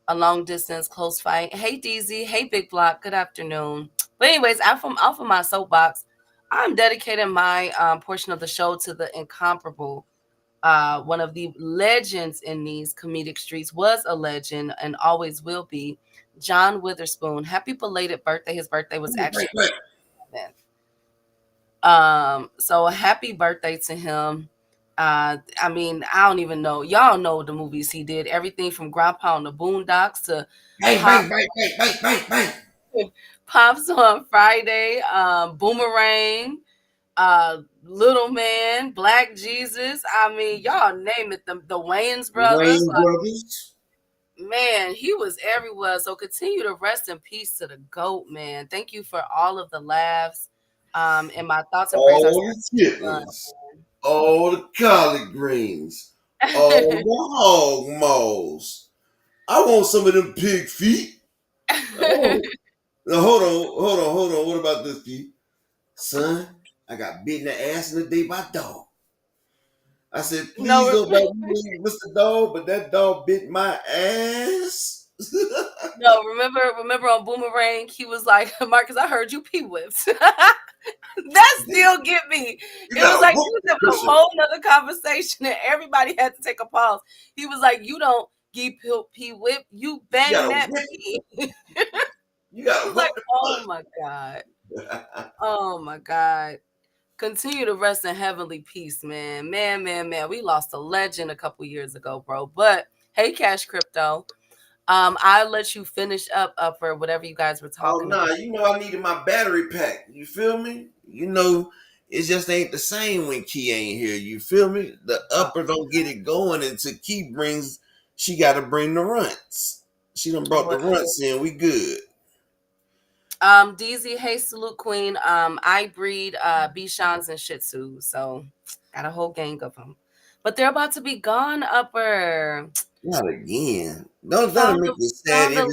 A long distance close fight. Hey DZ, hey Big Block, good afternoon. But anyways, off of my soapbox, I'm dedicating my portion of the show to the incomparable. One of the legends in these comedic streets, was a legend and always will be, John Witherspoon. Happy belated birthday. His birthday was actually so happy birthday to him. I don't even know. Y'all know the movies he did. Everything from Grandpa on the Boondocks to Pops on Friday, Boomerang, Little Man, Black Jesus. I mean, y'all name it. The Wayans brothers. Man, he was everywhere. So continue to rest in peace to the GOAT, man. Thank you for all of the laughs. And my thoughts and prayers are all the collard greens, all the hog maws. I want some of them pig feet. Oh. Now, hold on. What about this, Pete? Son, I got bit in the ass in the day by a dog. I said, please don't bite me, Mr. Dog, but that dog bit my ass. No, remember on Boomerang, he was like, Marcus, I heard you pee whipped. That still get me. It was like he was having a whole nother conversation and everybody had to take a pause. He was like, you don't get pee whipped, you bang that pee. You got like, oh my God. Oh my God. Continue to rest in heavenly peace, man. Man. We lost a legend a couple years ago, bro. But hey, Cash Crypto. I'll let you finish up for whatever you guys were talking about. I needed my battery pack. You feel me? It just ain't the same when Key ain't here. You feel me? The upper don't get it going until Key she got to bring the runts. She done brought the runts in. We good. DZ, hey, salute queen. I breed Bichons and Shih Tzus, so got a whole gang of them. But they're about to be gone, Upper. Not again. Don't make me sad.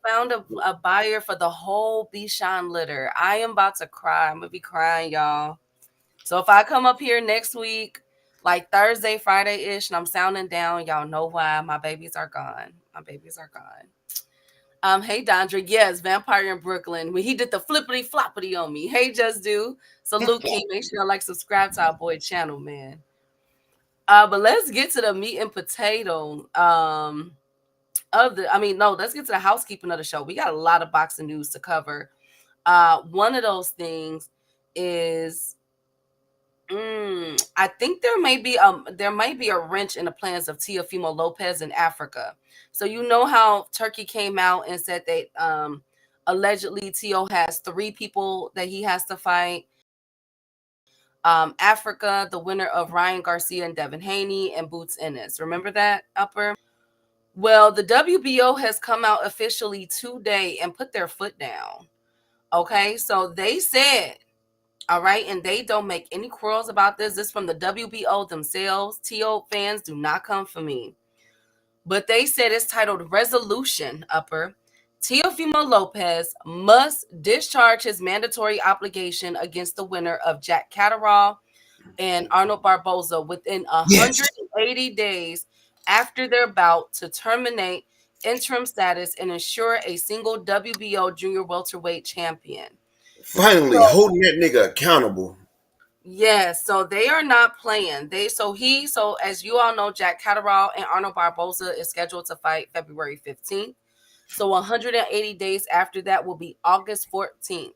Found a buyer for the whole Bichon litter. I am about to cry. I'm gonna be crying, y'all. So if I come up here next week, like Thursday, Friday-ish, and I'm sounding down, y'all know why. My babies are gone. Hey Dondra, yes, Vampire in Brooklyn. When he did the flippity floppity on me. Hey, Just Do. Salute King. Make sure y'all subscribe to our boy channel, man. But let's get to the meat and potato. Let's get to the housekeeping of the show. We got a lot of boxing news to cover. One of those things is I think there might be a wrench in the plans of Teofimo Lopez in Africa. So you know how Turkey came out and said that allegedly Teo has 3 people that he has to fight. Africa, the winner of Ryan Garcia and Devin Haney and Boots Ennis. Remember that, Upper? Well, the WBO has come out officially today and put their foot down. Okay, so they said, all right, and they don't make any quarrels about this. This is from the WBO themselves. TO fans, do not come for me. But they said it's titled Resolution, Upper. Teofimo Lopez must discharge his mandatory obligation against the winner of Jack Catterall and Arnold Barboza within 180 days after their bout to terminate interim status and ensure a single WBO junior welterweight champion. Finally, holding that nigga accountable. Yes, so they are not playing. So as you all know, Jack Catterall and Arnold Barboza is scheduled to fight February 15th. So 180 days after that will be August 14th.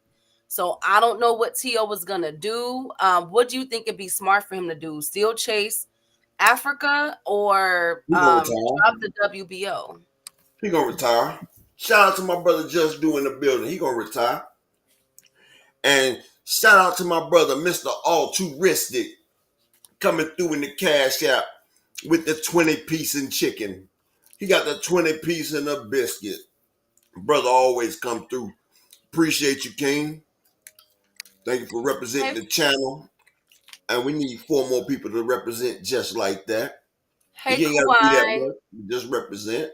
So I don't know what T.O. was gonna do. What do you think it'd be smart for him to do? Still chase Africa or He gonna retire. drop the WBO? He gonna retire. Shout out to my brother Just doing the building. He gonna retire. And shout out to my brother Mr. Altruistic coming through in the cash app with the 20-piece in chicken. He got the 20-piece in a biscuit. Brother always come through. Appreciate you, King. Thank you for representing the channel. And we need 4 more people to represent just like that. Hey, You ain't gotta be that Kawhi. much. Just represent.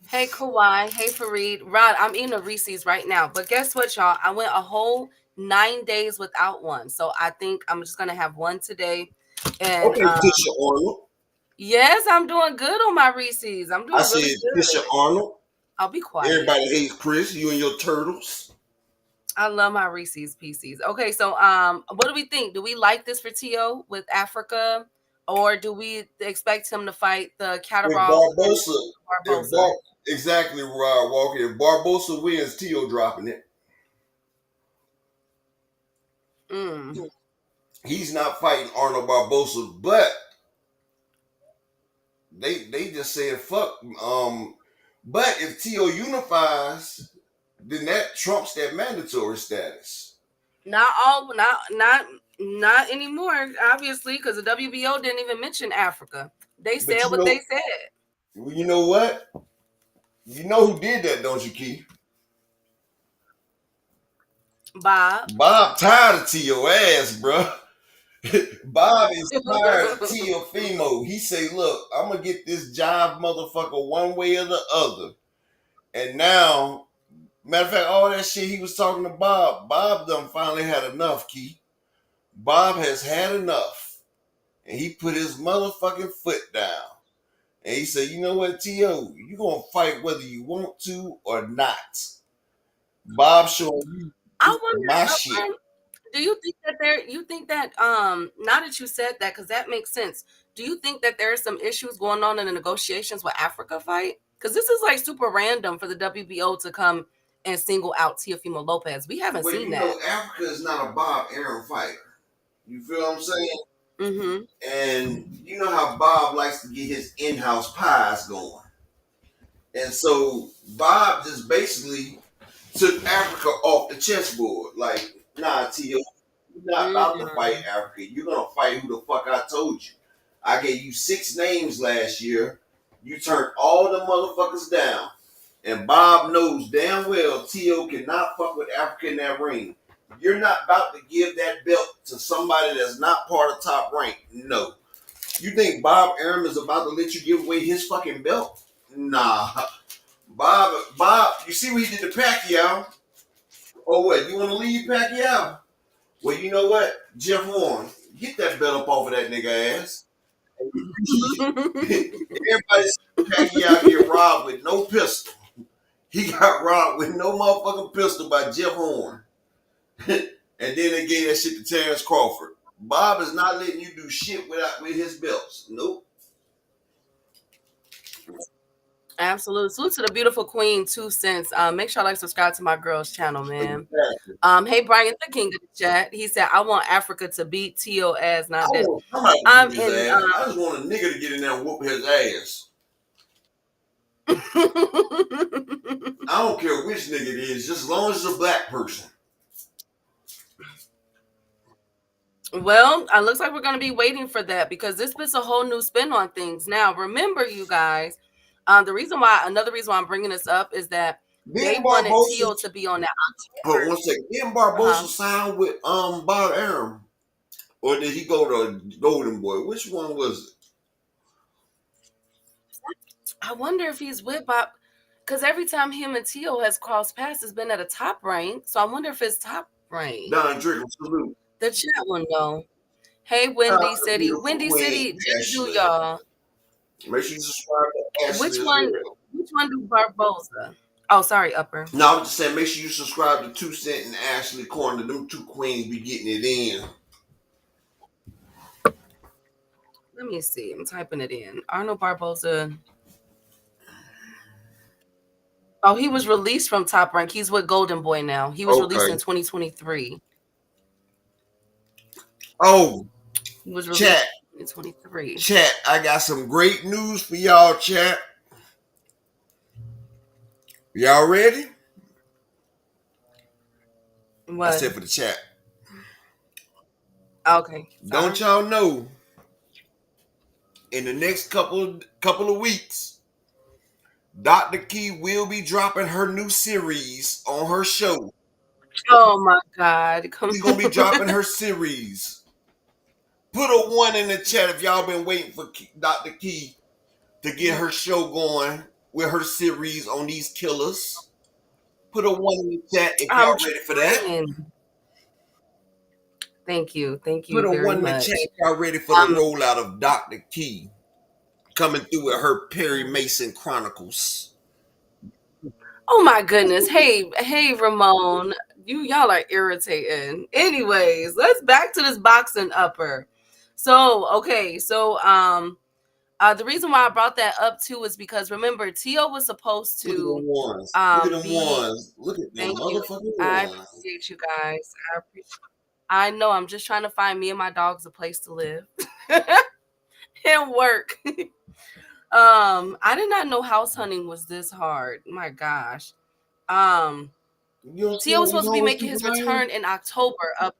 Hey, Kawhi. Hey, Fareed. Rod, I'm eating a Reese's right now. But guess what, y'all? I went a whole 9 days without one. So I think I'm just going to have one today. And Okay, Fisher Arnold. yes, I'm doing good on my Reese's. I'm doing really good. Fisher Arnold. I'll be quiet. Everybody hates Chris. You and your turtles. I love my Reese's Pieces. Okay, so what do we think? Do we like this for T.O. with Africa? Or do we expect him to fight the Catterall? Barbosa. Exactly, Rod Walker. If Barbosa wins, T.O. dropping it. He's not fighting Arnold Barbosa, but they just said fuck. But if T.O. unifies, then that trumps that mandatory status. Not anymore, obviously, because the WBO didn't even mention Africa. They said what they said. Well, you know what? You know who did that, don't you, Keith? Bob. Bob tired of T.O. ass, bro. Bob is tired of Teofimo. He say, look, I'm going to get this job motherfucker one way or the other. And now, matter of fact, all that shit he was talking to Bob done finally had enough, Key. Bob has had enough. And he put his motherfucking foot down. And he said, you know what, T.O., you going to fight whether you want to or not. Bob showing you my shit. Do you think that now that you said that, because that makes sense, do you think that there are some issues going on in the negotiations with Africa fight? Because this is like super random for the WBO to come and single out Teofimo Lopez. We haven't seen that. Know, Africa is not a Bob Arum fighter. You feel what I'm saying? Mm-hmm. And you know how Bob likes to get his in-house pies going. And so Bob just basically took Africa off the chessboard. Like, nah, T.O., you're not about to fight Africa. You're going to fight who the fuck I told you. I gave you 6 names last year. You turned all the motherfuckers down. And Bob knows damn well T.O. cannot fuck with Africa in that ring. You're not about to give that belt to somebody that's not part of Top Rank. No. You think Bob Arum is about to let you give away his fucking belt? Nah. Bob, you see what he did to Pacquiao? Oh, what? You want to leave Pacquiao? Well, you know what? Jeff Horn, get that belt up off of that nigga ass. Everybody see Pacquiao get robbed with no pistol. He got robbed with no motherfucking pistol by Jeff Horn. And then they gave that shit to Terrence Crawford. Bob is not letting you do shit with his belts. Nope. Absolutely. Salute to the beautiful queen, 2 cents. Make sure I subscribe to my girl's channel, man. Exactly. Hey, Brian, the king of the chat. He said, I want Africa to beat T.O. ass, not that. I just want a nigga to get in there and whoop his ass. I don't care which nigga it is, just as long as it's a black person. Well, it looks like we're going to be waiting for that because this puts a whole new spin on things. Now, remember, you guys, another reason why I'm bringing this up is that they wanted T.O. to be on that. Hold one second. Didn't Barbosa sign with Bob Arum? Or did he go to Golden Boy? Which one was it? I wonder if he's with Bob, because every time him and T.O. has crossed paths, has been at a Top Rank. So I wonder if it's Top Rank. Don Draper, salute. The chat one though. Hey, Windy City. Windy City, do y'all. Make sure you subscribe to Ashley. Which one do Barbosa? Oh, sorry, Upper. No, I'm just saying make sure you subscribe to 2 Cent and Ashley Corner. Them 2 queens be getting it in. Let me see. I'm typing it in. Arnold Barbosa. Oh, he was released from Top Rank. He's with Golden Boy now. He was released Okay. in 2023. Oh, He was released chat, in 2023. chat. I got some great news for y'all, chat. Y'all ready? What? That's it for the chat. Okay. Don't y'all know? In the next couple of weeks, Dr. Key will be dropping her new series on her show. Oh my God! She's gonna be dropping her series. Put a 1 in the chat if y'all been waiting for Dr. Key to get her show going with her series on these killers. Put a 1 in the chat if y'all ready for that. Thank you. Thank you Put a very 1 in the much. chat if y'all ready for the rollout of Dr. Key coming through with her Perry Mason Chronicles. Oh my goodness. Hey, Ramon. Y'all are irritating. Anyways, let's back to this boxing upper. So, okay, so the reason why I brought that up too is because remember Tio was supposed to Look at them ones. Look at them ones. Look at them thank motherfucking you. ones. I appreciate you guys. I know I'm just trying to find me and my dogs a place to live and work. I did not know house hunting was this hard. My gosh. Tio was supposed to be making his return in October, upper.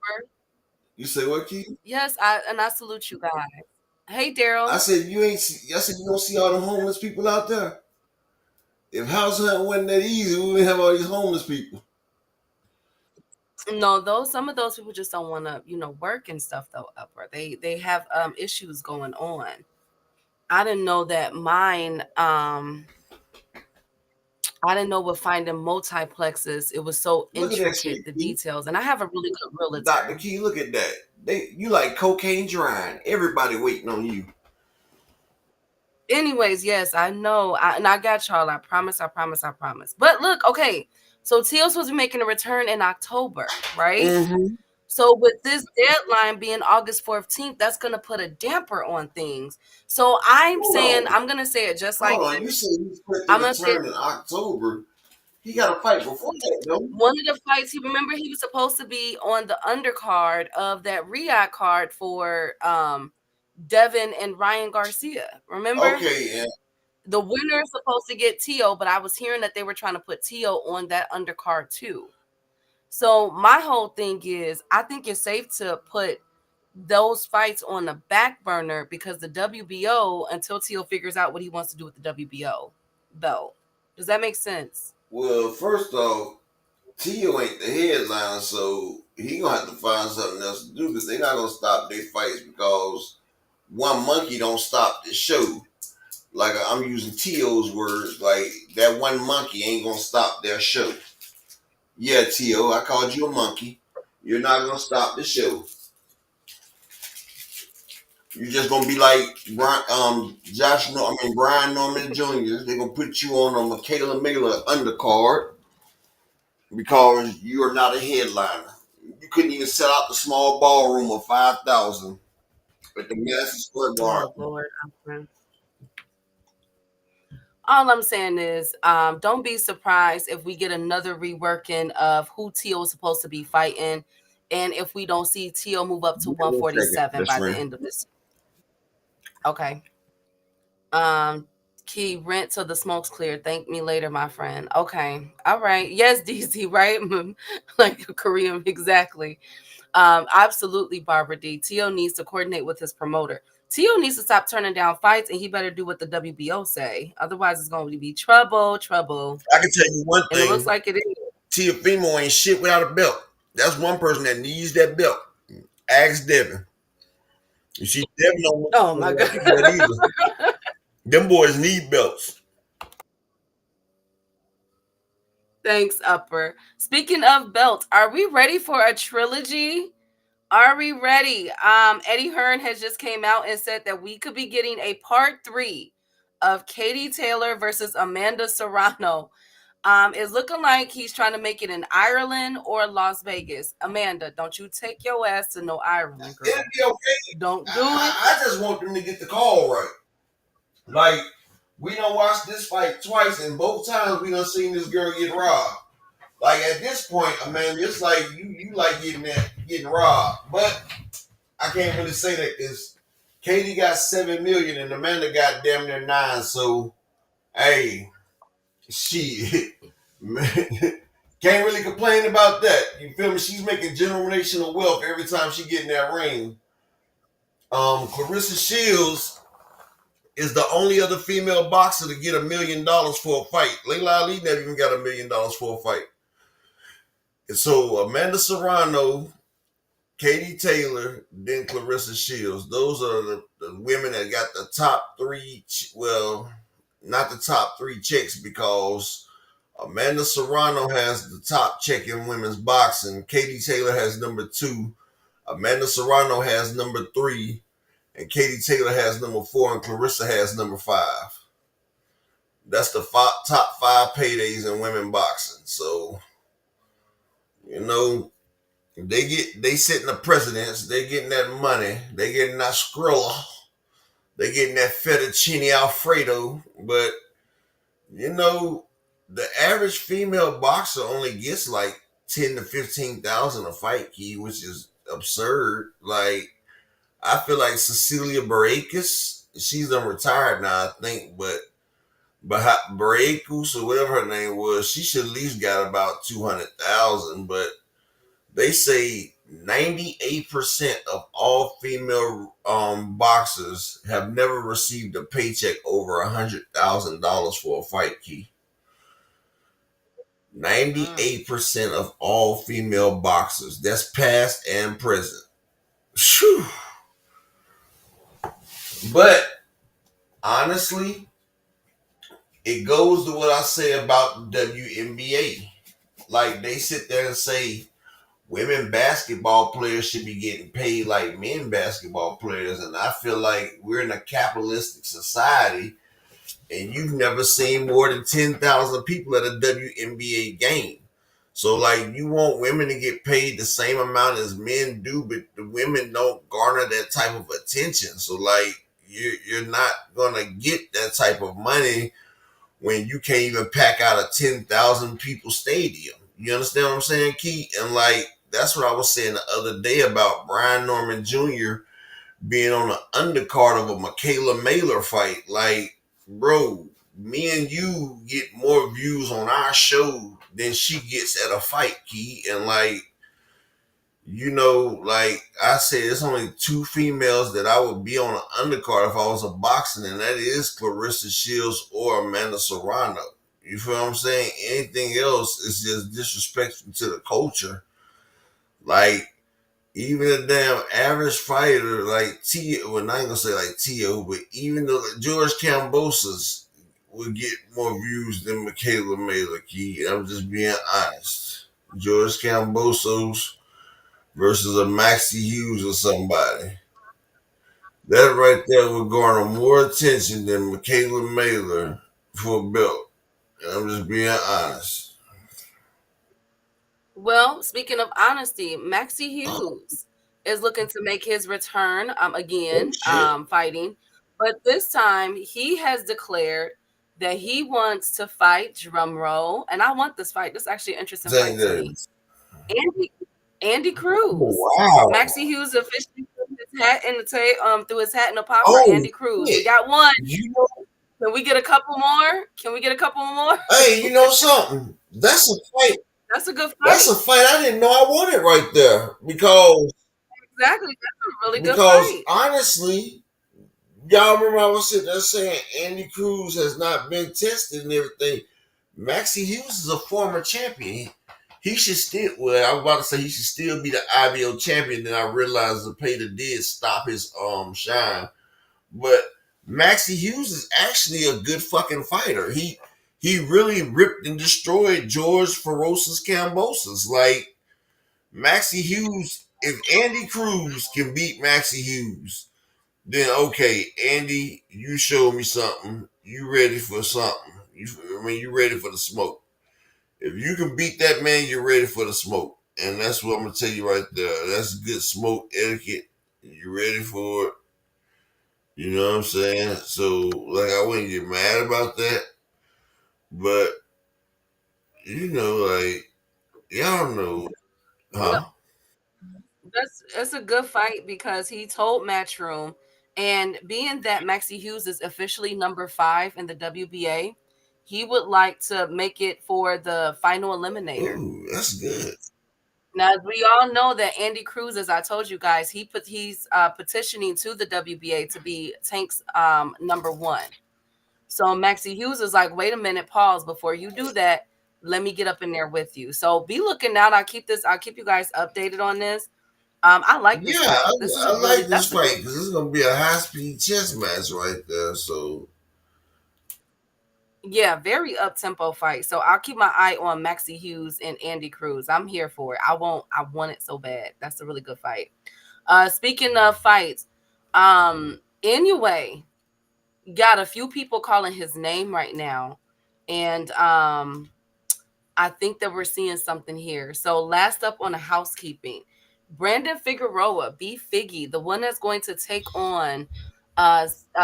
You say what, Keith? Yes, I salute you guys. Hey, Daryl. I said you don't see all them homeless people out there. If house hunting wasn't that easy, we wouldn't have all these homeless people. No, some of those people just don't want to, work and stuff though, upper. They have issues going on. I didn't know that mine. I didn't know with finding multiplexes, it was so intricate, the details. And I have a really good realtor. Dr. Key, look at that. You like cocaine drying. Everybody waiting on you. Anyways, yes, I know. And I got y'all. I promise. But look, okay. So Teal's supposed to be making a return in October, right? Mm-hmm. So with this deadline being August 14th, that's going to put a damper on things. So I'm going to say it just like this. You said he's put the return in October. He got a fight before that, though. One of the fights, he was supposed to be on the undercard of that Riyadh card for Devin and Ryan Garcia. Remember? Okay, yeah. The winner is supposed to get Tio, but I was hearing that they were trying to put Tio on that undercard too. So my whole thing is, I think it's safe to put those fights on the back burner because the WBO, until Tio figures out what he wants to do with the WBO belt. Does that make sense? Well, first off, Tio ain't the headliner, so he gonna have to find something else to do because they're not gonna stop their fights because one monkey don't stop the show. Like I'm using Tio's words, like that one monkey ain't gonna stop their show. Yeah, Tio, I called you a monkey. You're not gonna stop the show. You're just gonna be like Brian Norman Jr. They're gonna put you on a Michaela Miller undercard because you are not a headliner. You couldn't even set out the small ballroom of 5,000 at the Madison Square Garden. Oh, Lord. All I'm saying is, don't be surprised if we get another reworking of who Tio is supposed to be fighting, and if we don't see Tio move up to 147 by the end of this. Okay. Key, rent till the smoke's clear. Thank me later, my friend. Okay. All right. Yes, DC, right? Like Korean, exactly. Absolutely, Barbara D. Tio needs to coordinate with his promoter. Tio needs to stop turning down fights, and he better do what the WBO say. Otherwise, it's going to be trouble. I can tell you one thing. And it looks like it is. Teofimo ain't shit without a belt. That's one person that needs that belt. Ask Devin. You see, Devin don't. Oh my God. That either. Them boys need belts. Thanks, Upper. Speaking of belts, are we ready for a trilogy? Are we ready? Eddie Hearn has just came out and said that we could be getting a part 3 of Katie Taylor versus Amanda Serrano. It's looking like he's trying to make it in Ireland or Las Vegas. Amanda, don't you take your ass to no Ireland, girl. It'll be okay. Don't do it. I just want them to get the call right. Like, We done watched this fight twice, and both times we done seen this girl get robbed. Like at this point, man, it's like you like getting robbed. But I can't really say that because Katie got 7 million and Amanda got damn near 9. So hey, she can't really complain about that. You feel me? She's making generational wealth every time she get in that ring. Clarissa Shields is the only other female boxer to get $1 million for a fight. Layla Ali never even got $1 million for a fight. And so Amanda Serrano, Katie Taylor, then Clarissa Shields. Those are the women that got the top three. Well, not the top three checks because Amanda Serrano has the top check in women's boxing. Katie Taylor has number 2. Amanda Serrano has number 3. And Katie Taylor has number 4. And Clarissa has number 5. That's the top 5 paydays in women boxing. So, you know, they sitting the presidents, they getting that money, they getting that Skrilla, they getting that fettuccine Alfredo, but you know, the average female boxer only gets like 10 to 15,000 a fight, key, which is absurd. Like I feel like Cecilia Baracus, she's retired now, I think, but Baracus or whatever her name was, she should at least got about 200,000, but they say 98% of all female boxers have never received a paycheck over $100,000 for a fight, Key. 98% of all female boxers. That's past and present. Whew. But honestly, it goes to what I say about the WNBA. Like they sit there and say women basketball players should be getting paid like men basketball players. And I feel like we're in a capitalistic society and you've never seen more than 10,000 people at a WNBA game. So like you want women to get paid the same amount as men do, but the women don't garner that type of attention. So like you're not gonna get that type of money when you can't even pack out a 10,000 people stadium. You understand what I'm saying, Keith? And like that's what I was saying the other day about Brian Norman Jr. being on the undercard of a Michaela Mailer fight. Like, bro, me and you get more views on our show than she gets at a fight, Key. And like, you know, like I said, it's only 2 females that I would be on an undercard if I was a boxing, and that is Clarissa Shields or Amanda Serrano. You feel what I'm saying? Anything else is just disrespectful to the culture. Like, even a damn average fighter like Tio, well, I ain't gonna say like Tio, but even though George Kambosos would get more views than Michaela Mailer, Key. I'm just being honest. George Kambosos versus a Maxie Hughes or somebody. That right there would garner more attention than Michaela Mailer for a belt. And I'm just being honest. Well, speaking of honesty, Maxie Hughes is looking to make his return again, fighting. But this time he has declared that he wants to fight, drum roll, and I want this fight. This is actually an interesting fight to me. Andy Cruz. Wow. Maxie Hughes officially threw his hat in the pot for Andy Cruz. We got one. You know, can we get a couple more? Hey, you know something? That's a fight. That's a good fight. That's a fight I didn't know I wanted right there because exactly, that's a really good because fight. Honestly, y'all remember I was sitting there saying Andy Cruz has not been tested and everything. Maxie Hughes is a former champion. He should still. Well, I was about to say he should still be the IBO champion. Then I realized the Zapata did stop his shine, but Maxie Hughes is actually a good fucking fighter. He really ripped and destroyed George Ferocious Kambosos. Like, Maxie Hughes, if Andy Cruz can beat Maxie Hughes, then okay, Andy, you showed me something. You ready for something. You ready for the smoke. If you can beat that man, you're ready for the smoke. And that's what I'm going to tell you right there. That's good smoke etiquette. You ready for it? You know what I'm saying? So like I wouldn't get mad about that, but like y'all know, No, huh? that's a good fight because he told Matchroom, and being that Maxie Hughes is officially number 5 in the WBA, he would like to make it for the final eliminator. Ooh, that's good. Now we all know that Andy Cruz, as I told you guys, he's petitioning to the WBA to be Tank's number 1. So Maxie Hughes is like, wait a minute, pause before you do that. Let me get up in there with you. So be looking out. I'll keep you guys updated on this. I like Yeah, this I, fight. This is a I really like this that's a good fight because it's gonna be a high speed chess match right there. So yeah, very up tempo fight. So I'll keep my eye on Maxie Hughes and Andy Cruz. I'm here for it. I want it so bad. That's a really good fight. Speaking of fights, anyway, got a few people calling his name right now. And I think that we're seeing something here. So last up on the housekeeping, Brandon Figueroa, B Figgy, the one that's going to take on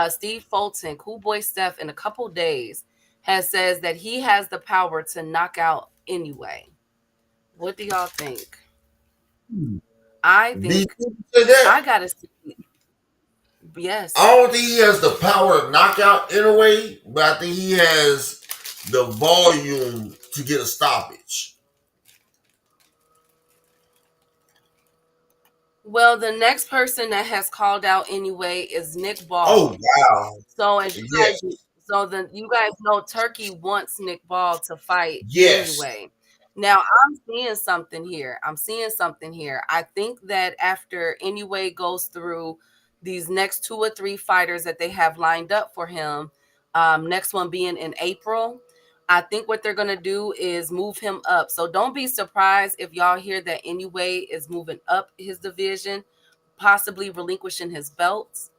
Steve Fulton, Cool Boy Steph in a couple days, says that he has the power to knock out anyway. What do y'all think? I B think said that. I gotta see. Yes. I don't think he has the power of knockout in a way, but I think he has the volume to get a stoppage. Well, the next person that has called out anyway is Nick Oh Ball. wow! So Yes, you guys know Turkey wants Nick Ball to fight yes. anyway. Now I'm seeing something here. I think that after anyway goes through these next 2 or 3 fighters that they have lined up for him, next one being in April, I think what they're gonna do is move him up. So don't be surprised if y'all hear that anyway is moving up his division, possibly relinquishing his belts,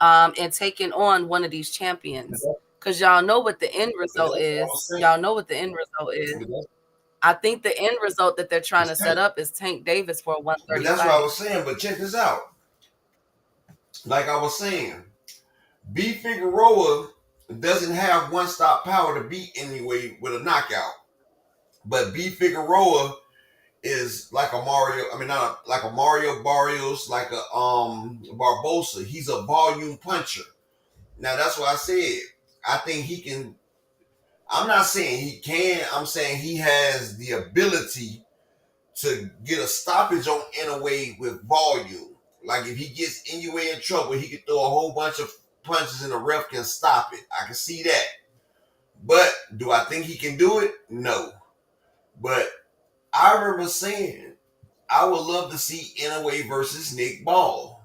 and taking on one of these champions. Because y'all know what the end But result that's what I is. was saying. Y'all know what the end result is. But that's, I think the end result that they're trying to set up is Tank Davis for a but 130 that's what I fight. was saying. But check this out. Like I was saying, B Figueroa doesn't have one stop power to beat anyway with a knockout. But B Figueroa is like a Mario. I mean, not like a Mario Barrios, like a Barbosa. He's a volume puncher. Now that's what I said. I think he can. I'm not saying he can. I'm saying he has the ability to get a stoppage on Inoue with volume. Like if he gets Inoue in trouble, he can throw a whole bunch of punches and the ref can stop it. I can see that. But do I think he can do it? No. But I remember saying I would love to see Inoue versus Nick Ball.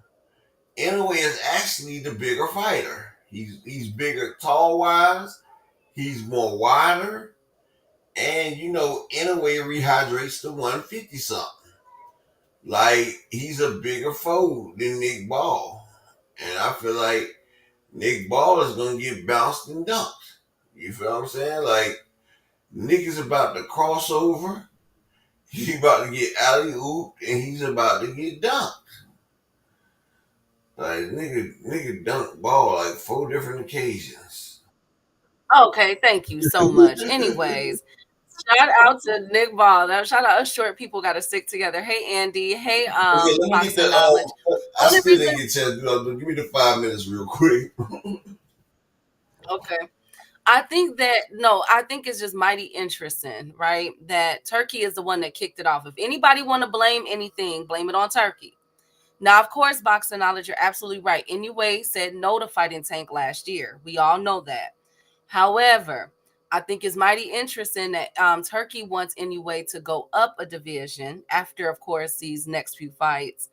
Inoue is actually the bigger fighter. He's bigger tall wise. He's more wider. And Inoue rehydrates to 150 something. Like he's a bigger foe than Nick Ball. And I feel like Nick Ball is gonna get bounced and dunked. You feel what I'm saying? Like Nick is about to cross over. He's about to get alley oop and he's about to get dunked. Like nigga dunked Ball like 4 different occasions. Okay, thank you so much. Anyways, shout out to Nick Ball. Now, shout out us short people got to stick together. Hey Andy. Hey Okay, let me get Boxing the. Knowledge. I Only still reason didn't get a chance to do that, but give me the 5 minutes real quick. okay. I think it's just mighty interesting, right? That Turkey is the one that kicked it off. If anybody want to blame anything, blame it on Turkey. Now, of course, Boxing Knowledge, you're absolutely right. Anyway, said no to fighting Tank last year. We all know that. However, I think it's mighty interesting that Turkey wants anyway to go up a division after, of course, these next few fights.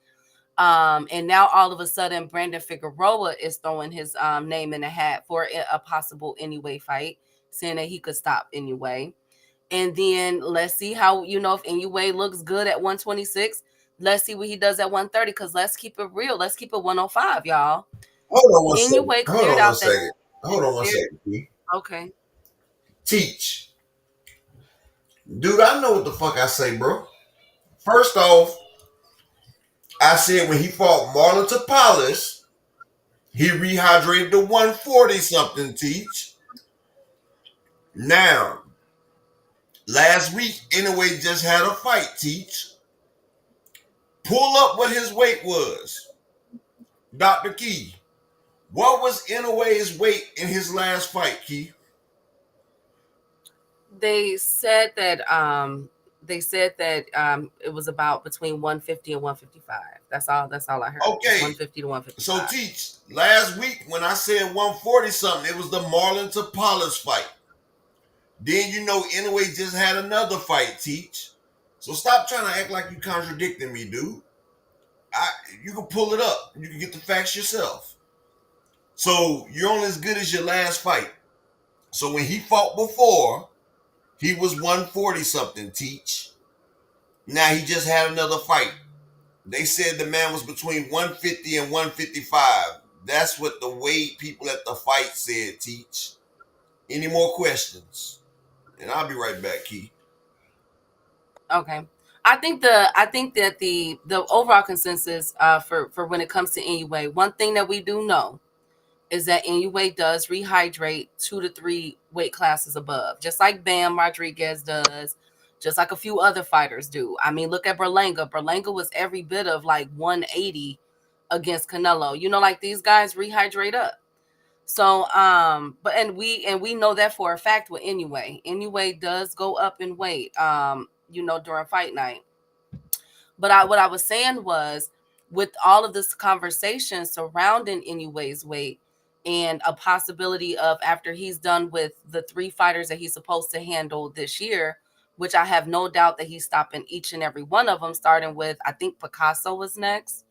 And now all of a sudden, Brandon Figueroa is throwing his name in the hat for a possible anyway fight, saying that he could stop anyway. And then let's see how, if anyway looks good at 126. Let's see what he does at 130. Because let's keep it real. Let's keep it 105, y'all. Hold on one second. Anyway cleared out that. Hold on one second, P. Okay. Teach. Dude, I know what the fuck I say, bro. First off, I said when he fought Marlon Tapales, He rehydrated to 140 something, Teach. Now, last week, Inoue just had a fight, Teach. Pull up what his weight was. Dr. Key, what was Inoue's weight in his last fight, Key? They said that it was about between 150 and 155. That's all I heard. Okay. 150 to 155. So, Teach, last week when I said 140 something, it was the Marlon Tapales fight. Then you know Inoue just had another fight, Teach. So stop trying to act like you contradicting me, dude. You can pull it up. You can get the facts yourself. So you're only as good as your last fight. So when he fought before, he was 140 something, Teach. Now he just had another fight. They said the man was between 150 and 155. That's what the weight people at the fight said, Teach. Any more questions? And I'll be right back, Key. Okay. I think that the overall consensus for when it comes to Inoue, one thing that we do know is that Inoue does rehydrate 2 to 3 weight classes above, just like Bam Rodriguez does, just like a few other fighters do. I mean, look at Berlanga. Berlanga was every bit of like 180 against Canelo. You know, like these guys rehydrate up. So, but we know that for a fact with Inoue. Inoue does go up in weight, during fight night. But what I was saying was, with all of this conversation surrounding Inoue's weight and a possibility of after he's done with the 3 fighters that he's supposed to handle this year, which I have no doubt that he's stopping each and every one of them, starting with, I think Picasso was next.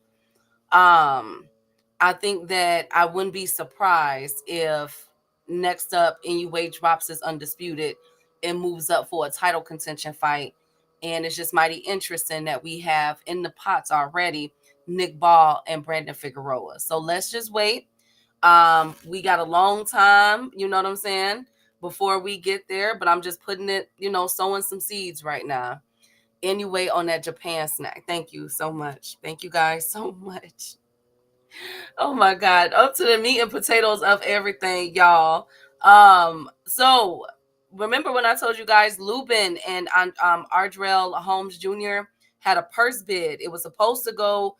I think that I wouldn't be surprised if next up Inoue drops his undisputed and moves up for a title contention fight. And it's just mighty interesting that we have in the pots already Nick Ball and Brandon Figueroa. So let's just wait. We got a long time, you know what I'm saying, before we get there. But I'm just putting it, sowing some seeds right now. Anyway, on that Japan snack. Thank you so much. Thank you guys so much. Oh my God. Up to the meat and potatoes of everything, y'all. So remember when I told you guys Lubin and Ardrell Holmes Jr. had a purse bid. It was supposed to go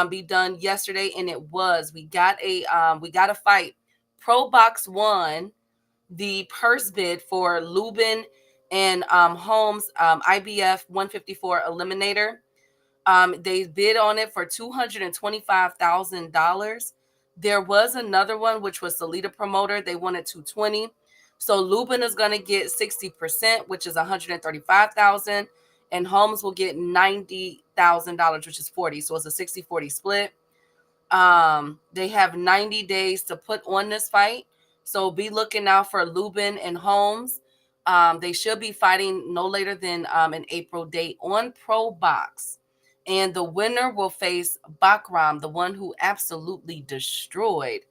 be done yesterday, and it was. We got a fight. Pro Box won the purse bid for Lubin and Holmes IBF 154 Eliminator. They bid on it for $225,000. There was another one, which was Salida Promoter. They wanted $220,000. So Lubin is going to get 60%, which is $135,000, and Holmes will get $90,000, which is $40,000. So it's a 60-40 split. They have 90 days to put on this fight. So be looking out for Lubin and Holmes. They should be fighting no later than an April date on Pro Box. And the winner will face Bakram, the one who absolutely destroyed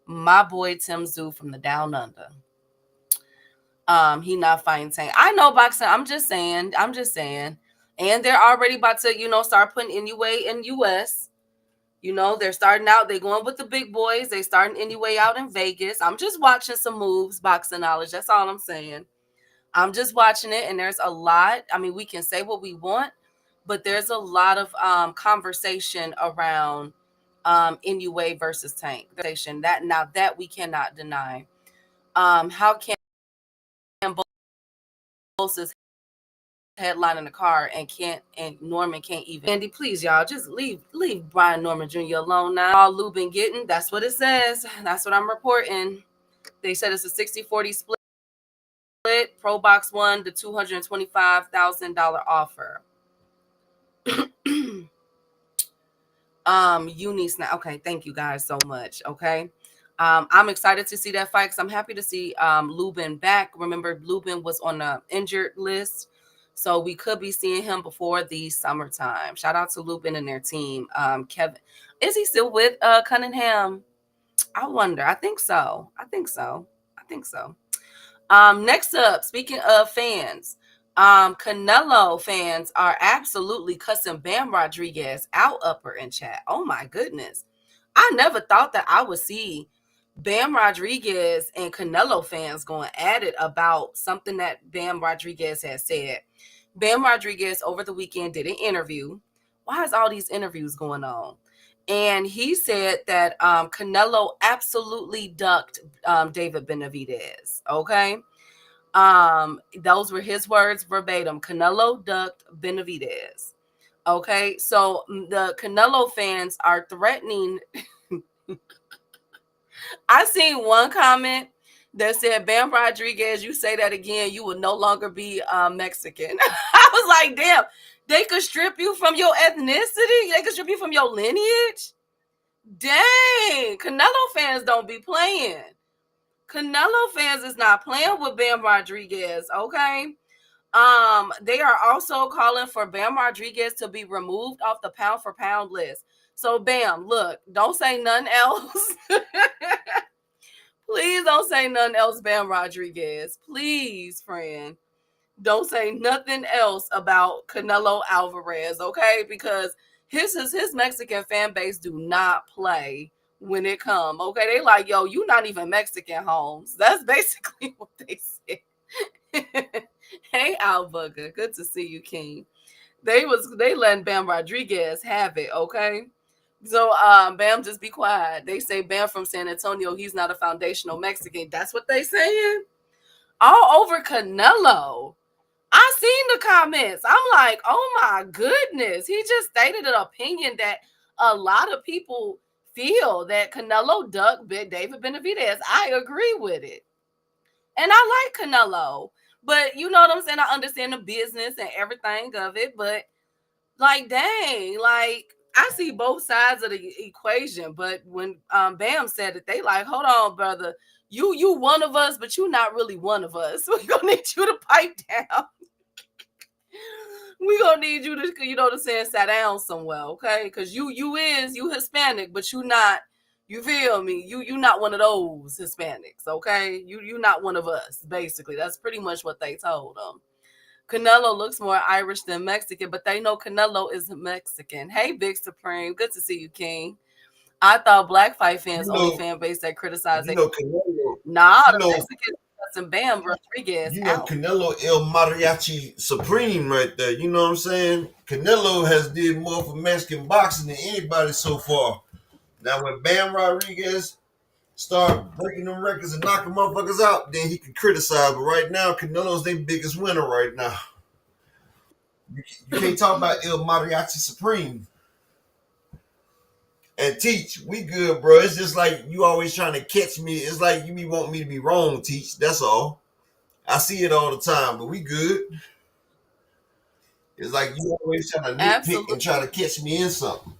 my boy Tim Tszyu from the Down Under. He not fighting Tank. I know boxing. I'm just saying. And they're already about to, start putting Inoue in US. They're starting out. They're going with the big boys. They starting Inoue out in Vegas. I'm just watching some moves, boxing knowledge. That's all I'm saying. I'm just watching it, and there's a lot. I mean, we can say what we want, but there's a lot of conversation around Inoue versus Tank. That we cannot deny. How can Bosa's headline in the car and Norman can't even. Andy, please, y'all, just leave Brian Norman Jr. alone now. All Lubin getting, that's what it says. That's what I'm reporting. They said it's a 60-40 split. Pro Box won the $225,000 offer. Eunice now. Okay, thank you guys so much. Okay. I'm excited to see that fight because I'm happy to see Lubin back. Remember, Lubin was on the injured list, so we could be seeing him before the summertime. Shout out to Lubin and their team. Kevin, is he still with Cunningham? I wonder. I think so. Next up, speaking of fans, Canelo fans are absolutely cussing Bam Rodriguez out upper in chat. Oh my goodness. I never thought that I would see Bam Rodriguez and Canelo fans going at it about something that Bam Rodriguez has said. Bam Rodriguez over the weekend did an interview. Why is all these interviews going on? And he said that Canelo absolutely ducked David Benavidez. Okay. Those were his words verbatim. Canelo ducked Benavidez. Okay. So the Canelo fans are threatening. I seen one comment that said, Bam Rodriguez, you say that again, you will no longer be Mexican. I was like, damn, they could strip you from your ethnicity? They could strip you from your lineage? Dang, Canelo fans don't be playing. Canelo fans is not playing with Bam Rodriguez, okay? They are also calling for Bam Rodriguez to be removed off the pound for pound list. So, Bam, look, don't say nothing else. Please don't say nothing else, Bam Rodriguez. Please, friend. Don't say nothing else about Canelo Alvarez, okay? Because his Mexican fan base do not play when it come, okay? They like, yo, you not even Mexican, Holmes. That's basically what they said. Hey, Al Booger, good to see you, King. They letting Bam Rodriguez have it, okay? So Bam, just be quiet. They say Bam from San Antonio, he's not a foundational Mexican. That's what they saying? All over Canelo. I seen the comments. I'm like, oh my goodness. He just stated an opinion that a lot of people feel that Canelo ducked David Benavidez. I agree with it. And I like Canelo. But you know what I'm saying? I understand the business and everything of it. But like, dang, like, I see both sides of the equation. But when Bam said it, they like, hold on, brother. You one of us, but you not really one of us. We're going to need you to pipe down. We're going to need you to, you know what I'm saying, sit down somewhere, okay? Because you Hispanic, but you not, you feel me? You not one of those Hispanics, okay? You not one of us, basically. That's pretty much what they told them. Canelo looks more Irish than Mexican, but they know Canelo is Mexican. Hey, Big Supreme. Good to see you, King. I thought black fight fans only fan base that criticize. Canelo. Nah, the Mexicans and Bam Rodriguez. Canelo El Mariachi Supreme right there. You know what I'm saying? Canelo has did more for Mexican boxing than anybody so far. Now, when Bam Rodriguez start breaking them records and knocking motherfuckers out, then he can criticize. But right now, Canelo's their biggest winner right now. You can't talk about El Mariachi Supreme. And Teach, we good, bro. It's just like you always trying to catch me. It's like you be wanting me to be wrong, Teach. That's all. I see it all the time, but we good. It's like you always trying to nitpick and try to catch me in something.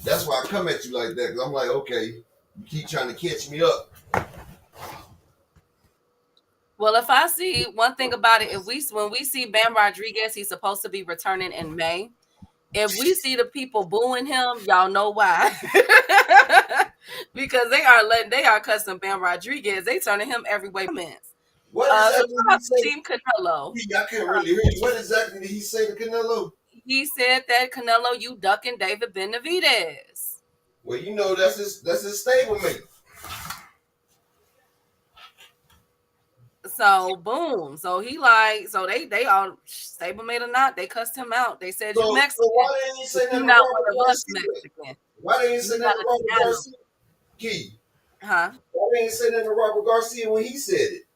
That's why I come at you like that, because I'm like, okay, you keep trying to catch me up. Well, if I see one thing about it, when we see Bam Rodriguez, he's supposed to be returning in May. If we see the people booing him, y'all know why. Because they are cussing Bam Rodriguez. They turning him every way. What exactly did he say? Team Canelo. I can't really hear you. What exactly did he say to Canelo? He said that Canelo, you ducking David Benavidez. Well, you know that's his stablemate. So boom. So he like, so they all stablemate or not, they cussed him out. They said you Mexican. So why didn't he say that? Not one of us Mexican. Why didn't he say that to Robert Garcia? Key. Huh? Why didn't he say that to Robert Garcia when he said it?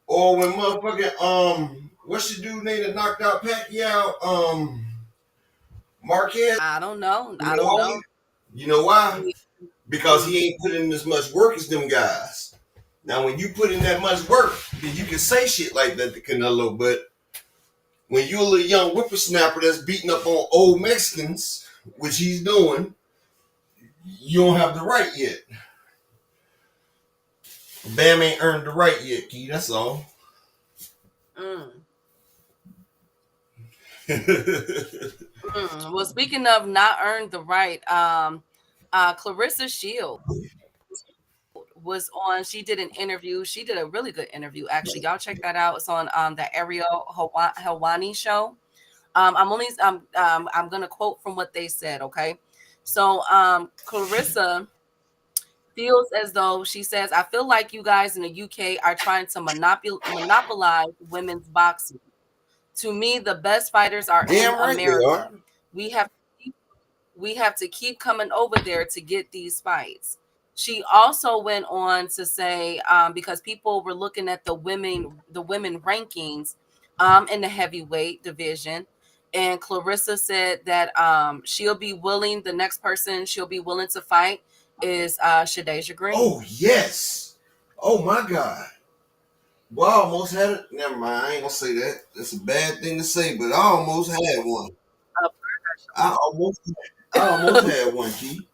Or when motherfucking what's your dude name that knocked out Pacquiao? Marquez. I don't know. I don't know. You know why? Because he ain't put in as much work as them guys. Now, when you put in that much work, then you can say shit like that to Canelo. But when you're a little young whippersnapper that's beating up on old Mexicans, which he's doing, you don't have the right yet. Bam ain't earned the right yet, Key. That's all. Well, speaking of not earned the right, Clarissa Shields was on. She did an interview. She did a really good interview, actually. Y'all check that out. It's on the Ariel Helwani show. I'm gonna quote from what they said. Okay, So Clarissa feels as though she says, I feel like you guys in the UK are trying to monopolize women's boxing. To me, the best fighters are in Damn right they America. are. We have we have to keep coming over there to get these fights. She also went on to say, because people were looking at the women rankings in the heavyweight division, and Clarissa said that she'll be willing. The next person she'll be willing to fight is Shadasia Green. Oh yes. Oh my God. Well, I almost had it. Never mind. I ain't gonna say that. That's a bad thing to say, but I almost had one. I almost had one, Key.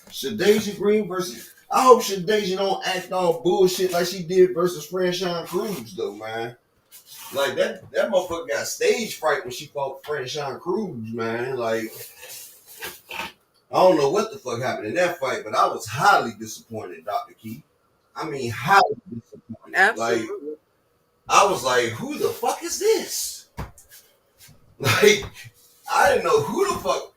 Shadasia Green versus. I hope Shadasia don't act all bullshit like she did versus Franchon Cruz, though, man. Like that motherfucker got stage fright when she fought Franchon Cruz, man. Like, I don't know what the fuck happened in that fight, but I was highly disappointed, Dr. Key. I mean, highly disappointed. Absolutely. Like, I was like, who the fuck is this? Like, I didn't know who the fuck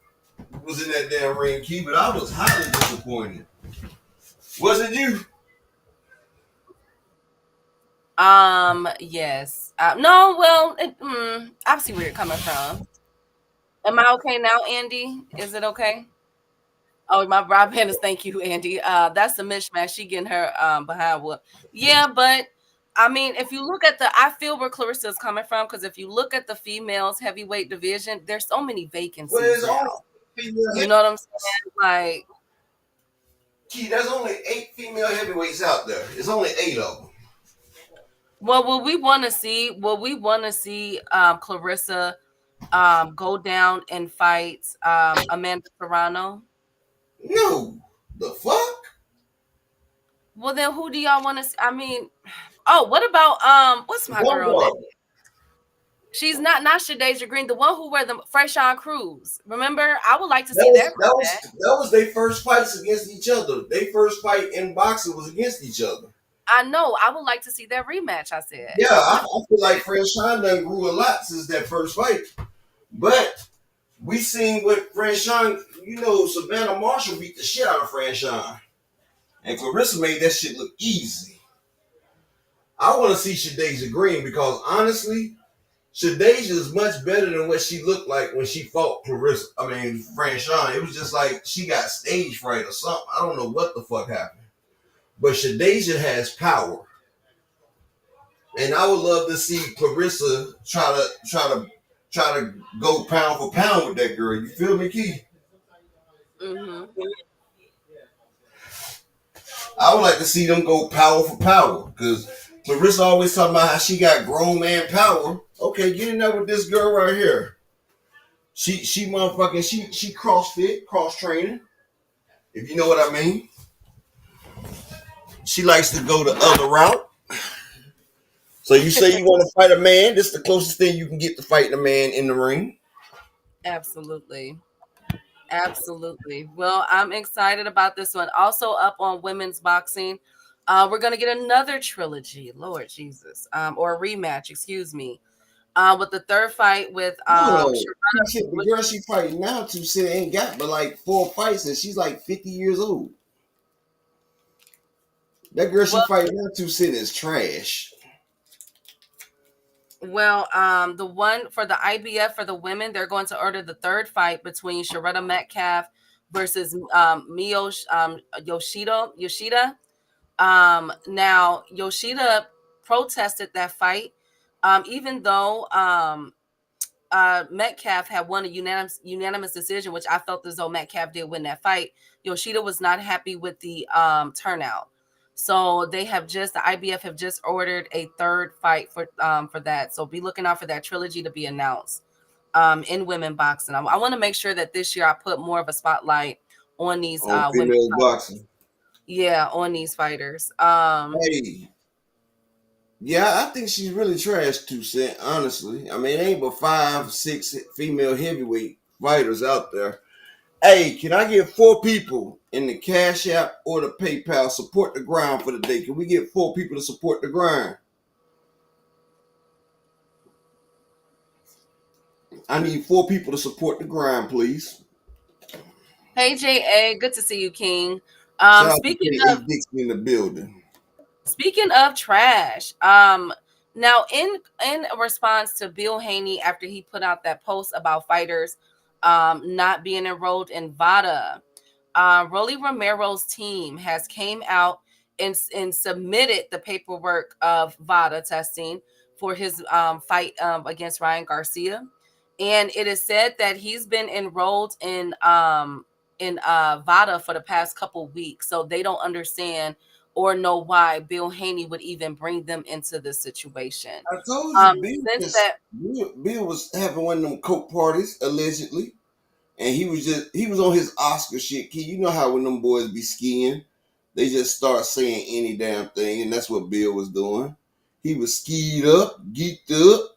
was in that damn ring, Key, but I was highly disappointed. Was it you? Yes. No, well, I see where you're coming from. Am I okay now, Andy? Is it okay? Oh, my broadband is, thank you, Andy. That's a mishmash. She getting her behind what? Yeah, but I mean, if you look at I feel where Clarissa is coming from, because if you look at the females heavyweight division, there's so many Well, vacancies there's only now. female You know what I'm saying? Like, Key, there's only 8 female heavyweights out there. It's only 8 of them. well, what we want to see, Clarissa go down and fight Amanda Serrano. No. The fuck? Well, then who do y'all want to see? I mean, oh, what about what's my One girl more. name? She's not Shadasia Green, the one who wear the Franchon Cruz. Remember, I would like to see that. That was their first fights against each other. Their first fight in boxing was against each other. I know. I would like to see that rematch. I said. Yeah, I feel like Franchon done grew a lot since that first fight. But we seen what Franchon, Savannah Marshall beat the shit out of Franchon. And Clarissa made that shit look easy. I want to see Shadasia Green because honestly, Shadasia is much better than what she looked like when she fought Franchon. It was just like she got stage fright or something. I don't know what the fuck happened. But Shadasia has power. And I would love to see Clarissa try to go pound for pound with that girl. You feel me, Key? Mm-hmm. I would like to see them go power for power because Clarissa always talking about how she got grown man power. Okay, get in there with this girl right here. She motherfucking she CrossFit, cross training. If you know what I mean. She likes to go the other route. So you say you want to fight a man? This is the closest thing you can get to fighting a man in the ring. Absolutely. Absolutely. Well, I'm excited about this one. Also up on women's boxing, we're gonna get another trilogy, Lord Jesus, or a rematch, excuse me, with the third fight with the girl she fighting now to say ain't got but like 4 fights and she's like 50 years old. That girl she fighting now to sit is trash. Well, the one for the IBF for the women, they're going to order the third fight between Sharetta Metcalf versus Yoshida. Now Yoshida protested that fight, even though Metcalf had won a unanimous decision, which I felt as though Metcalf did win that fight. Yoshida was not happy with the turnout. So the IBF have just ordered a third fight for that. So be looking out for that trilogy to be announced in women boxing. I want to make sure that this year I put more of a spotlight on these women boxing. Yeah, on these fighters. Hey, yeah, I think she's really trash, 2 Cent. Honestly, I mean, it ain't but 5, 6 female heavyweight fighters out there. Hey, can I get 4 people in the Cash App or the PayPal support the grind for the day? Can we get 4 people to support the grind? I need 4 people to support the grind, please. Hey JA, good to see you, King. Shout out to Speaking K.A. of Dixon in the building. trash, now in response to Bill Haney after he put out that post about fighters not being enrolled in VADA, Rolly Romero's team has came out and submitted the paperwork of VADA testing for his fight against Ryan Garcia, and it is said that he's been enrolled in VADA for the past couple weeks, so they don't understand or know why Bill Haney would even bring them into this situation. I told you, Since that, Bill was having one of them coke parties allegedly, and he was on his Oscar shit. Key, you know how when them boys be skiing, they just start saying any damn thing, and that's what Bill was doing. He was skied up, geeked up.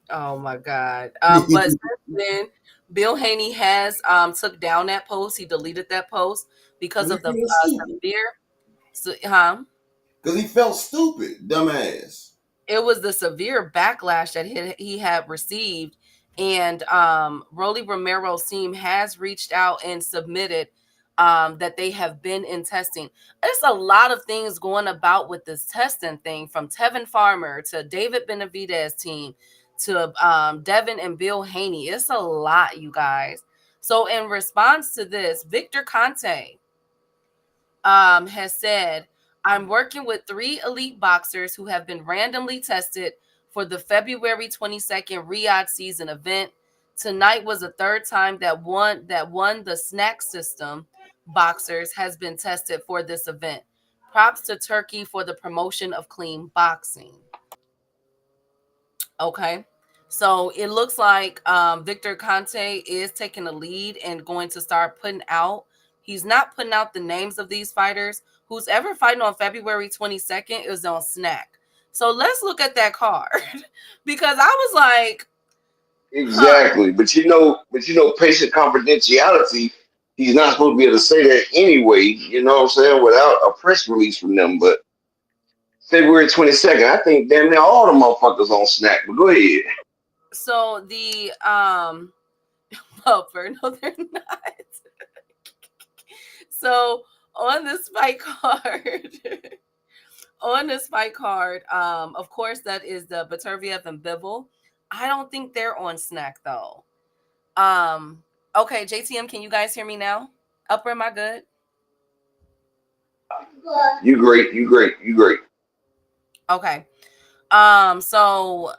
oh my God. But since then, Bill Haney has took down that post. He deleted that post because He of the felt stupid. severe. Because he felt stupid, dumbass. It was the severe backlash that he had received, and Rolly Romero's team has reached out and submitted that they have been in testing. There's a lot of things going about with this testing thing, from Tevin Farmer to David Benavidez team to Devin and Bill Haney. It's a lot, you guys. So in response to this, Victor Conte has said, I'm working with 3 elite boxers who have been randomly tested for the February 22nd Riyadh season event. Tonight was the third time that one the snack system boxers has been tested for this event. Props to Turkey for the promotion of clean boxing. Okay. So it looks like Victor Conte is taking the lead and going to start putting out. He's not putting out the names of these fighters. Who's ever fighting on February 22nd is on Snack. So let's look at that card because I was like, huh. Exactly. But patient confidentiality, he's not supposed to be able to say that anyway, you know what I'm saying, without a press release from them. But February 22nd, I think damn near all the motherfuckers on Snack. But go ahead. So the Buffer, no, they're not. So on this fight card, of course, that is the Baturviev and Bivol. I don't think they're on Snack though. Okay, JTM, can you guys hear me now? Upper, am I good? You great, you great, you great. Okay. So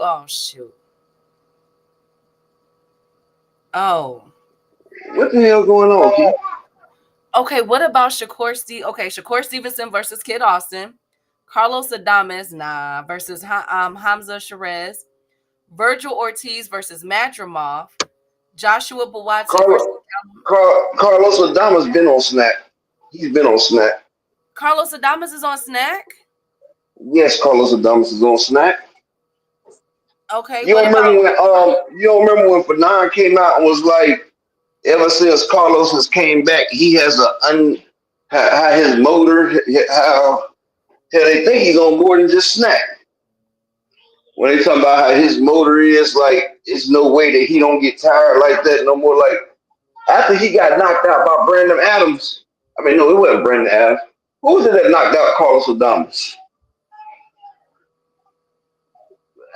oh shoot. Oh. What the hell going on, Keith? Okay, what about Shakur Okay, Shakur Stevenson versus Kid Austin. Carlos Adames, versus Hamza Sherez. Virgil Ortiz versus Madrimov. Joshua Buatsi versus Carlos Adama's been on Snack. He's been on Snack. Carlos Adames is on Snack. Yes, Carlos Adamas is on Snack. Okay, You what don't about remember when Fanon came out and was like, ever since Carlos has came back, he has how his motor, how they think he's on more than just Snack. When they talk about how his motor is, like, it's no way that he don't get tired like that no more. Like, after he got knocked out by Brandon Adams, I mean, no, it wasn't Brandon Adams. Who was it that knocked out Carlos Adames?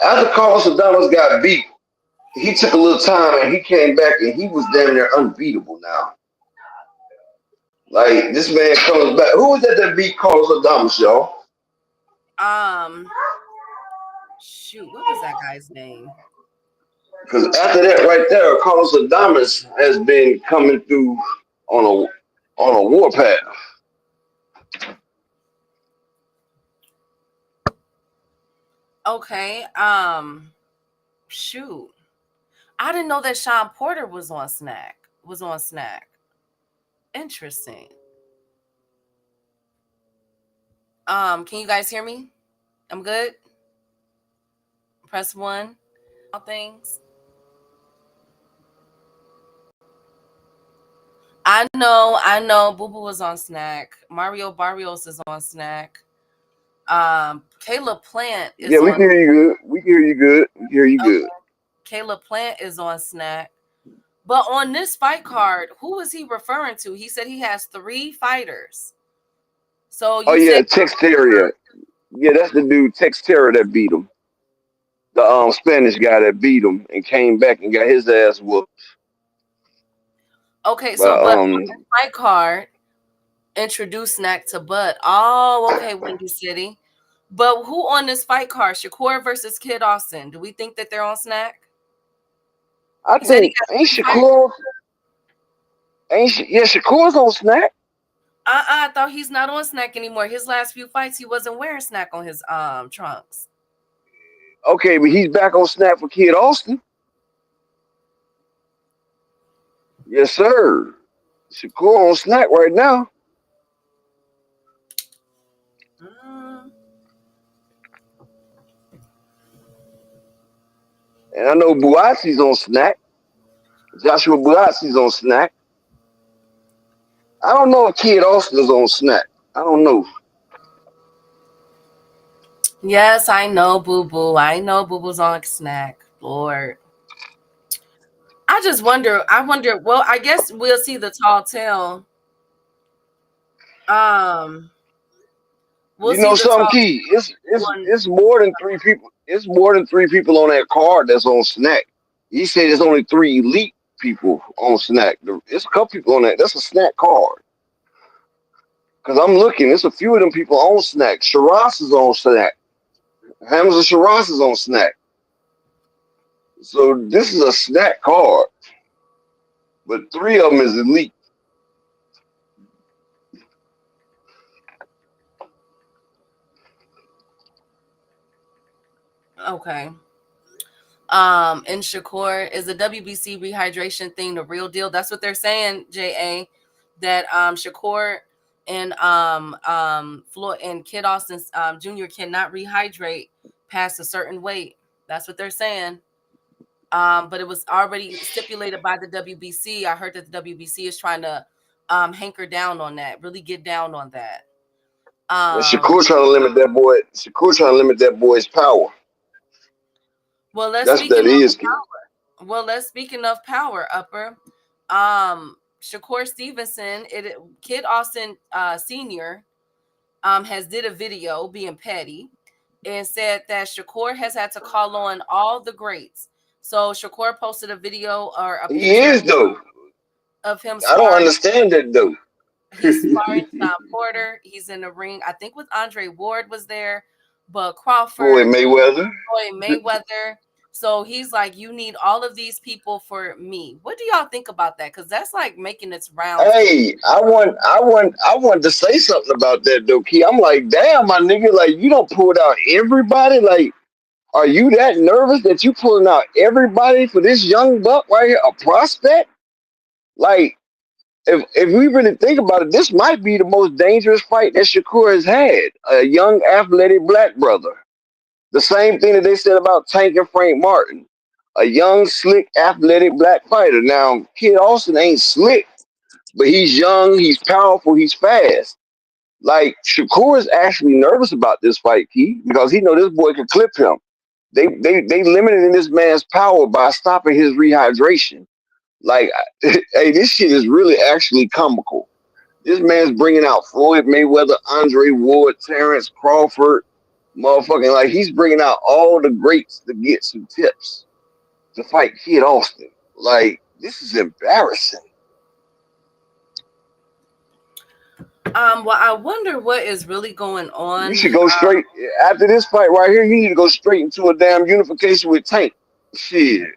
After Carlos Adames got beat, he took a little time and he came back and he was damn near unbeatable now. Like, this man comes back. Who was that beat Carlos Adames, y'all? shoot, what was that guy's name? Because after that, right there, Carlos Adames has been coming through on a warpath. Okay, shoot. I didn't know that Sean Porter was on Snack. Interesting. Can you guys hear me? I'm good. Press 1. All things. I know. Boo Boo was on Snack. Mario Barrios is on Snack. Caleb Plant Yeah, is we on. can hear you good. We can hear you good. We can hear you Okay, good. Caleb Plant is on Snack. But on this fight card, who was he referring to? He said he has 3 fighters. So Oh you yeah, said Texteria. Yeah, that's the dude Texteria that beat him. The Spanish guy that beat him and came back and got his ass whooped. okay. So, But but on this fight card, introduce Snack to Bud. Oh, okay, Windy City. But who on this fight card? Shakur versus Kid Austin. Do we think that they're on Snack? I He said he think got ain't 3 fighters. Shakur yeah, Shakur's on Snack. I thought he's not on Snack anymore. His last few fights, he wasn't wearing Snack on his trunks. Okay, but he's back on Snack for Kid Austin. Yes, sir. Shakur on Snack right now. Mm. And I know Buatsi's on Snack. Joshua Buatsi's on Snack. I don't know if Kid Austin is on Snack. I don't know. Yes, I know, Boo Boo. I know Boo Boo's on Snack. Lord. I just wonder. I wonder. Well, I guess we'll see the tall tale. Um, we'll You see know the something tall key? one. It's more than 3 people. It's more than 3 people on that card that's on Snack. He said there's only 3 elite people on Snack. It's a couple people on that. That's a Snack card. Cause I'm looking, there's a few of them people on Snack. Shiraz is on Snack. Hamza Shiraz is on Snack. So this is a Snack card, but 3 of them is elite. Okay. And Shakur, is the WBC rehydration thing the real deal? That's what they're saying, JA, that Shakur and Floyd and Kid Austin Jr. cannot rehydrate past a certain weight. That's what they're saying. But it was already stipulated by the WBC. I heard that the WBC is trying to hanker down on that, really get down on that. And Shakur trying to limit that boy. Shakur trying to limit that boy's power. Well, let's That's speak that of is key. power. Well, let's speaking of power, Upper. Shakur Stevenson, Kid Austin Sr. Has did a video being petty and said that Shakur has had to call on all the greats. So Shakur posted a video or a He picture is though. of him I don't sparring. understand that though. He's sparring Sean Porter. He's in the ring. I think with Andre Ward was there, but Floyd Crawford, Mayweather. Floyd Mayweather. So he's like, you need all of these people for me. What do y'all think about that? Because that's like making its rounds. Hey, I want to say something about that though, Key. I'm like, damn, my nigga, like you don't pull out everybody. Like, are you that nervous that you pulling out everybody for this young buck right here, a prospect? Like, if we really think about it, this might be the most dangerous fight that Shakur has had. A young athletic black brother. The same thing that they said about Tank and Frank Martin. A young, slick, athletic black fighter. Now, Kid Austin ain't slick, but he's young, he's powerful, he's fast. Like Shakur is actually nervous about this fight, Key, because he know this boy can clip him. They limited in this man's power by stopping his rehydration. Like, hey, this shit is really actually comical. This man's bringing out Floyd Mayweather, Andre Ward, Terrence Crawford, motherfucking like he's bringing out all the greats to get some tips to fight Kid Austin. Like, this is embarrassing. Well, I wonder what is really going on. You should go straight after this fight right here. You need to go straight into a damn unification with Tank. Shit,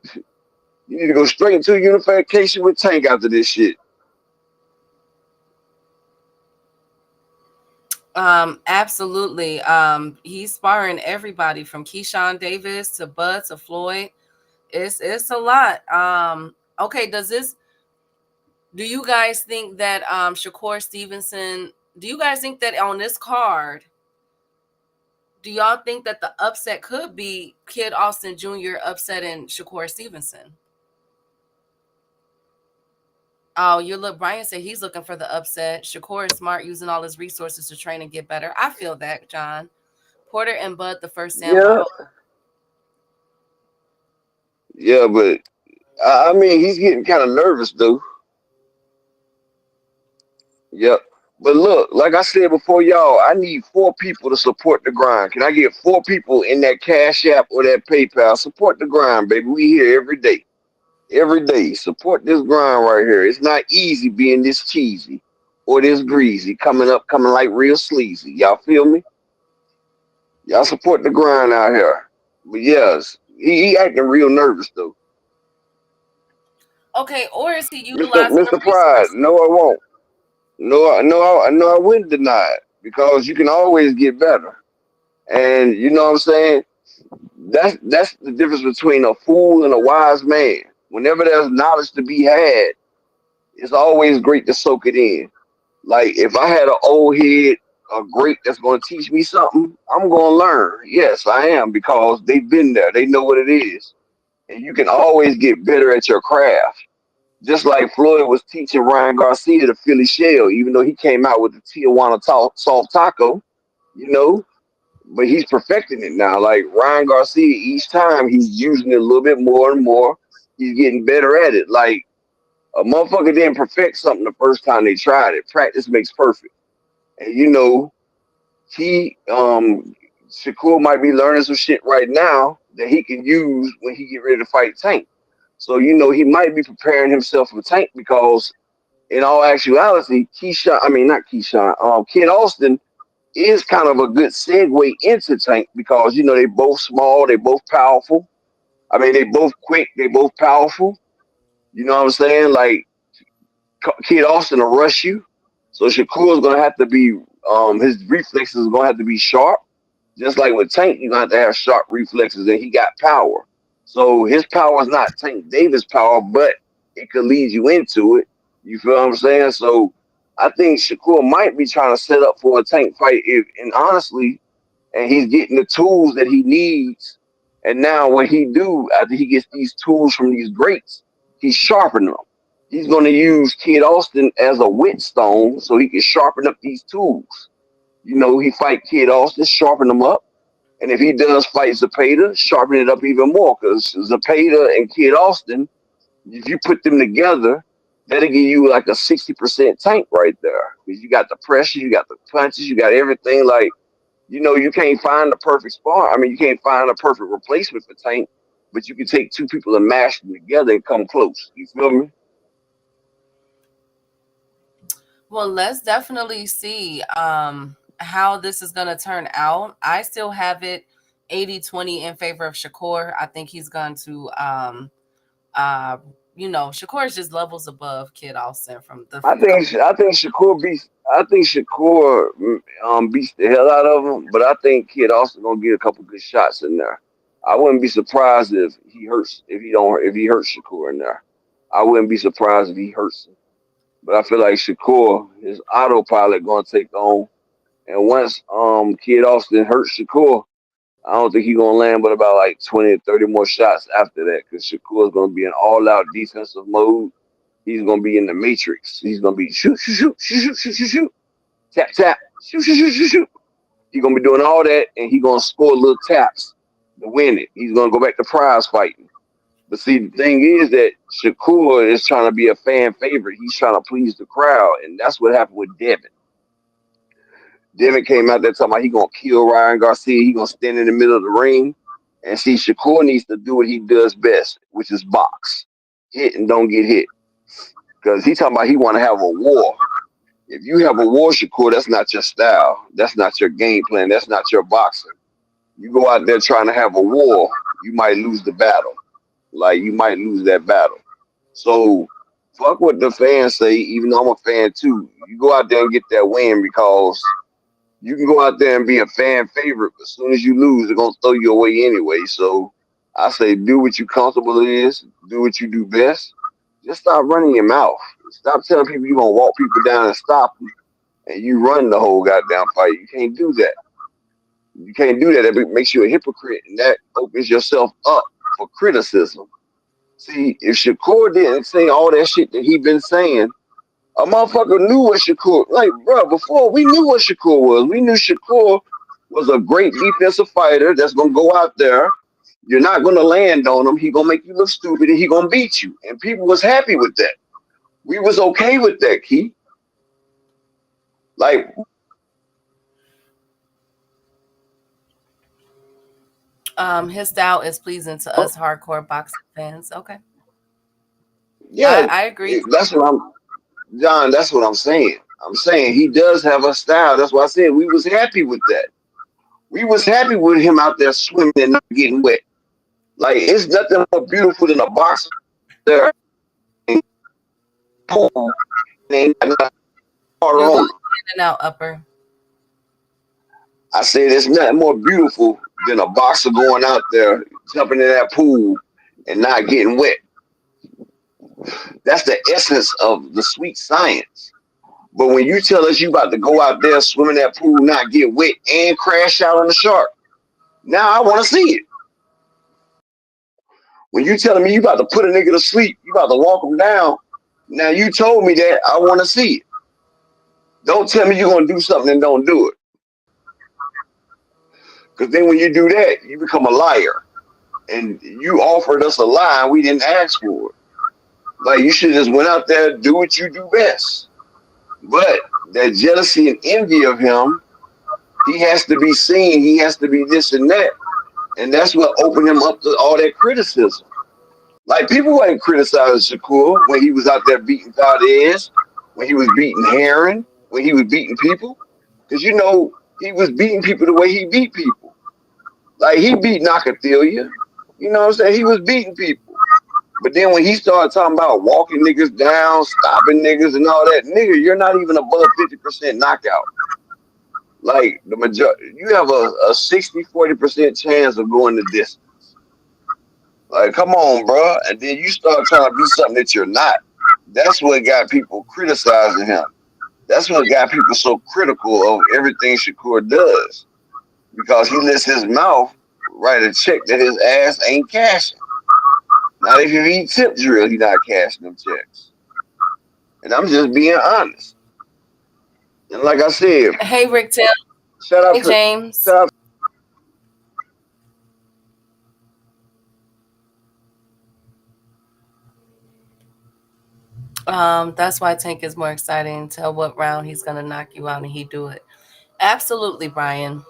you need to go straight into a unification with Tank after this shit. Absolutely. He's sparring everybody from Keyshawn Davis to Bud to Floyd. It's a lot. Okay, do you guys think that Shakur Stevenson, do you guys think that on this card, do y'all think that the upset could be Kid Austin Jr. upsetting Shakur Stevenson? Oh, you look. Brian said he's looking for the upset. Shakur is smart, using all his resources to train and get better. I feel that, John. Porter and Bud, the first sample. Yeah, yeah, but I mean, he's getting kind of nervous though. Yep. But look, like I said before, y'all, I need 4 people to support the grind. Can I get 4 people in that Cash App or that PayPal? Support the grind, baby. We here every day. Every day. Support this grind right here. It's not easy being this cheesy or this greasy, coming like real sleazy. Y'all feel me? Y'all support the grind out here. But yes, he acting real nervous though. Okay, or is he Mr. utilizing the Mr. Pride, resources? no, I won't. No, I wouldn't deny it because you can always get better. And you know what I'm saying? That's the difference between a fool and a wise man. Whenever there's knowledge to be had, it's always great to soak it in. Like if I had an old head, a great that's going to teach me something, I'm going to learn. Yes, I am because they've been there. They know what it is, and you can always get better at your craft. Just like Floyd was teaching Ryan Garcia the Philly Shell, even though he came out with the Tijuana soft taco, you know, but he's perfecting it now. Like Ryan Garcia, each time he's using it a little bit more and more. He's getting better at it. Like a motherfucker didn't perfect something the first time they tried it. Practice makes perfect. And you know, he Shakur might be learning some shit right now that he can use when he get ready to fight Tank. So you know he might be preparing himself for Tank because in all actuality, I mean not Keyshawn, Kid Austin is kind of a good segue into Tank because you know they both small, they both powerful. I mean they both quick, they both powerful. You know what I'm saying? Like Kid Austin will rush you, so Shakur's gonna have to be his reflexes are gonna have to be sharp. Just like with Tank, you're gonna have to have sharp reflexes, and he got power. So his power is not Tank Davis' power, but it could lead you into it. You feel what I'm saying? So I think Shakur might be trying to set up for a Tank fight, and honestly, and he's getting the tools that he needs. And now what he do after he gets these tools from these greats, he's sharpening them. He's going to use Kid Austin as a whetstone so he can sharpen up these tools. You know, he fight Kid Austin, sharpen them up. And if he does fight Zapata, sharpen it up even more because Zapata and Kid Austin, if you put them together, that'll give you like a 60% Tank right there. Because you got the pressure, you got the punches, you got everything. Like, you know, you can't find the perfect spar. I mean, you can't find a perfect replacement for Tank, but you can take 2 people and mash them together and come close. You feel me? Well, let's definitely see how this is going to turn out. I still have it 80-20 in favor of Shakur. I think he's going to uh Shakur is just levels above Kid Austin from the I think Shakur beats the hell out of him, but I think Kid also gonna get a couple good shots in there. I wouldn't be surprised if he hurts Shakur in there. I wouldn't be surprised if he hurts him. But I feel like Shakur, his autopilot gonna take on, and once Kid Austin hurts Shakur, I don't think he's gonna land but about like 20 or 30 more shots after that because Shakur is gonna be in all out defensive mode. He's gonna be in the matrix. He's gonna be shoot, shoot, shoot, shoot, shoot, shoot, shoot, shoot, tap, tap, shoot, shoot, shoot, shoot, shoot. He's gonna be doing all that and he's gonna score little taps to win it. He's gonna go back to prize fighting. But see, the thing is that Shakur is trying to be a fan favorite. He's trying to please the crowd, and that's what happened with Devin. Devin came out there talking about he gonna kill Ryan Garcia. He gonna stand in the middle of the ring. And see, Shakur needs to do what he does best, which is box, hit and don't get hit. Because he talking about he want to have a war. If you have a war, Shakur, that's not your style. That's not your game plan. That's not your boxing. You go out there trying to have a war, you might lose the battle. Like you might lose that battle. So fuck what the fans say, even though I'm a fan too. You go out there and get that win because you can go out there and be a fan favorite, but as soon as you lose, they're gonna throw you away anyway. So I say do what you comfortable is, do what you do best. Just stop running your mouth. Stop telling people you're gonna walk people down and stop them, and you run the whole goddamn fight. You can't do that. You can't do that. That makes you a hypocrite, and that opens yourself up for criticism. See, if Shakur didn't say all that shit that he been saying, a motherfucker knew what Shakur, like, bro, before we knew what Shakur was. We knew Shakur was a great defensive fighter that's going to go out there. You're not going to land on him. He going to make you look stupid and he going to beat you. And people was happy with that. We was okay with that, Key. Like, His style is pleasing to us hardcore boxing fans. Okay. yeah, I agree. that's what I'm, John, that's what I'm saying. I'm saying he does have a style. That's why I said we was happy with that. We was happy with him out there swimming and not getting wet. Like, it's nothing more beautiful than a boxer there. Pool, and ain't got nothing water You're on going it. in and out, Upper. I said it's nothing more beautiful than a boxer going out there, jumping in that pool and not getting wet. That's the essence of the sweet science. But when you tell us you about to go out there, swim in that pool, not get wet, and crash out on the shark, now I want to see it. When you telling me you about to put a nigga to sleep, you about to walk him down, now you told me that, I want to see it. Don't tell me you're going to do something and don't do it. Because then when you do that, you become a liar. And you offered us a lie and we didn't ask for it. Like, you should just went out there, do what you do best. But that jealousy and envy of him, he has to be seen, he has to be this and that. And that's what opened him up to all that criticism. Like, people ain't criticizing Shakur when he was out there beating Valdez, when he was beating Heron, when he was beating people. Because, you know, he was beating people the way he beat people. Like, he beat Nakathila. You know what I'm saying? He was beating people. But then when he started talking about walking niggas down, stopping niggas and all that, nigga, you're not even above 50% knockout. Like, the majority, you have a 60-40% chance of going the distance. Like, come on, bro. And then you start trying to be something that you're not. That's what got people criticizing him. That's what got people so critical of everything Shakur does. Because he lets his mouth write a check that his ass ain't cashing. Not if he tip drill, he not cashing them checks. And I'm just being honest. And like I said, Hey, Rick Tim. shout out Hey, to James. shout out That's why Tank is more exciting. Tell what round he's gonna knock you out and he do it. Absolutely, Brian.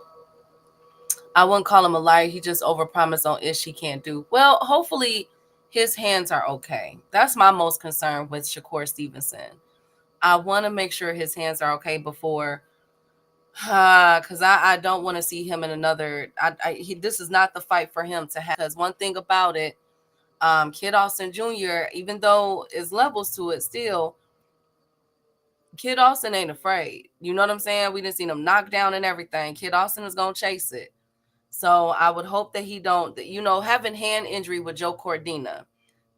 I wouldn't call him a liar. He just overpromised on ish he can't do. Well, hopefully his hands are okay. That's my most concern with Shakur Stevenson. I want to make sure his hands are okay before, because I don't want to see him in another. This is not the fight for him to have. Because one thing about it, Kid Austin Jr., even though there's levels to it, still, Kid Austin ain't afraid. You know what I'm saying? We didn't see him knock down and everything. Kid Austin is gonna chase it. So I would hope that he don't, having hand injury with Joe Cordina,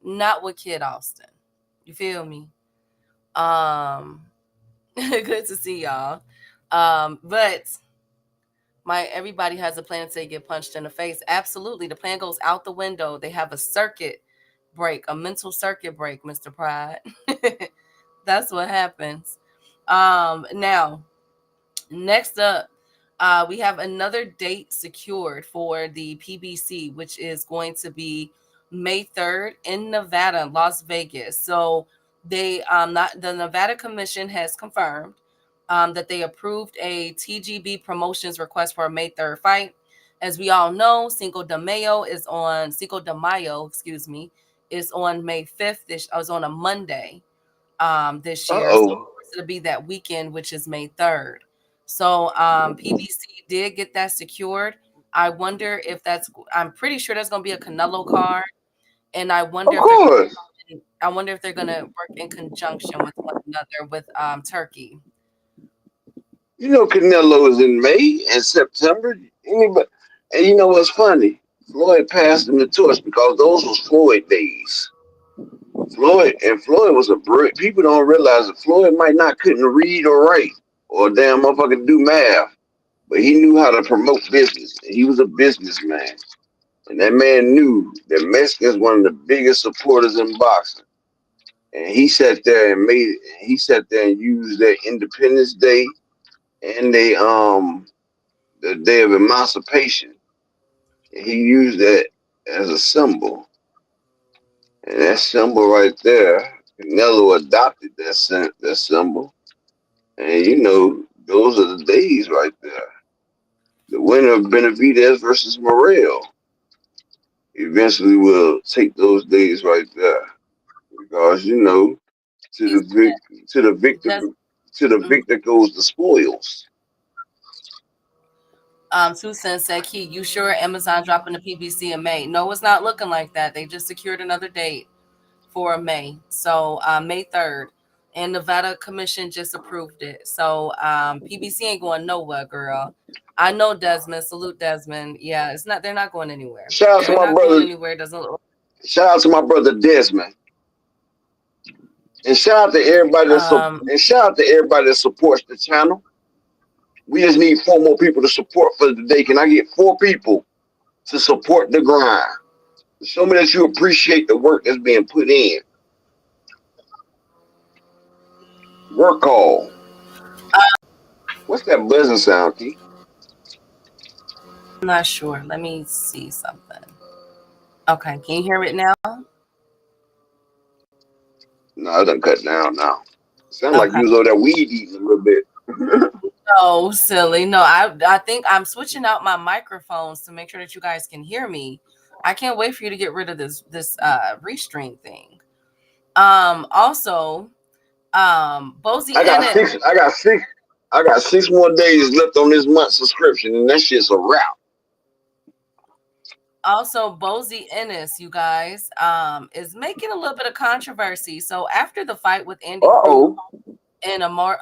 not with Kid Austin. You feel me? Good to see y'all. But everybody has a plan until they get punched in the face. Absolutely. The plan goes out the window. They have a circuit break, a mental circuit break, Mr. Pride. That's what happens. Now, next up, we have another date secured for the PBC, which is going to be May 3rd in Nevada, Las Vegas. So the Nevada Commission has confirmed that they approved a TGB Promotions request for a May 3rd fight. As we all know, Cinco de Mayo, is on May 5th. This was on a Monday this year. So it'll be that weekend, which is May 3rd. So PBC did get that secured. I wonder if I'm pretty sure there's going to be a Canelo card. And I wonder if they're going to work in conjunction with one another with Turkey. You know, Canelo is in May and September. And you know what's funny? Floyd passed him the torch because those was Floyd days. Floyd was a brilliant. People don't realize that Floyd couldn't read or write or damn motherfucker do math, but he knew how to promote business. He was a businessman. And that man knew that Mexican's one of the biggest supporters in boxing. And he sat there and used their Independence Day and the Day of Emancipation. And he used that as a symbol. And that symbol right there, Canelo adopted that symbol. And those are the days right there. The winner of Benavidez versus Morrell eventually will take those days right there. Because to the victor goes the spoils. 2 Cents said, Key, you sure Amazon dropping the PBC in May? No, it's not looking like that. They just secured another date for May. So May 3rd. And Nevada Commission just approved it. So PBC ain't going nowhere, girl. I know Desmond. Salute Desmond. Yeah, they're not going anywhere. Shout out to my brother. Shout out to my brother Desmond. And shout out to everybody that supports the channel. We just need 4 more people to support for today. Can I get 4 people to support the grind? Show me that you appreciate the work that's being put in. Work call. What's that buzzing sound, Key? I'm not sure. Let me see something. Okay, can you hear it now? No, it doesn't cut down now. Sound like you was over there weed eating a little bit. No, silly. No, I think I'm switching out my microphones to make sure that you guys can hear me. I can't wait for you to get rid of this restream thing. Also, Bozy I got 6 more days left on this month's subscription, and that shit's a wrap. Also, Bozy Ennis, you guys, is making a little bit of controversy. So after the fight with Andy Cruz and Omar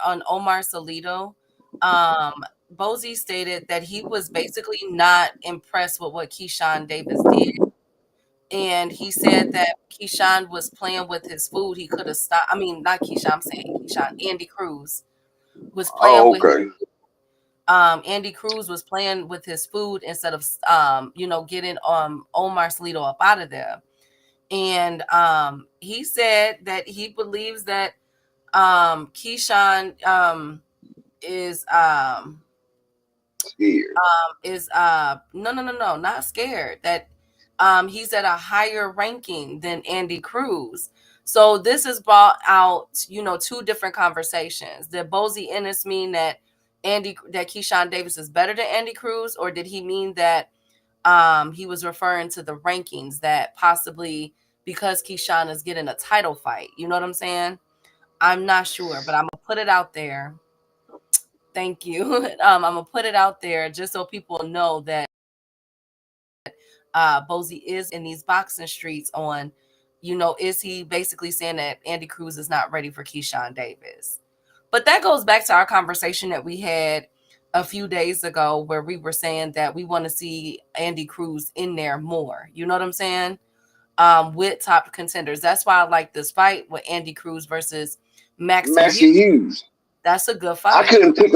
Salido, Bozy stated that he was basically not impressed with what Keyshawn Davis did. And he said that Keyshawn was playing with his food. He could have stopped. I mean, not Keyshawn, I'm saying Keyshawn. Andy Cruz was playing with Andy Cruz was playing with his food instead of getting Omar Salido up out of there. And he said that he believes that Keyshawn is scared. No, not scared. That he's at a higher ranking than Andy Cruz. So this has brought out, 2 different conversations. Did Bozy Ennis mean that Keyshawn Davis is better than Andy Cruz, or did he mean that he was referring to the rankings, that possibly because Keyshawn is getting a title fight? You know what I'm saying? I'm not sure, but I'm gonna put it out there. Thank you. I'm gonna put it out there just so people know that Bozy is in these boxing streets on, is he basically saying that Andy Cruz is not ready for Keyshawn Davis? But that goes back to our conversation that we had a few days ago where we were saying that we want to see Andy Cruz in there more. You know what I'm saying? With top contenders. That's why I like this fight with Andy Cruz versus Maxie Hughes. That's a good fight. I couldn't pick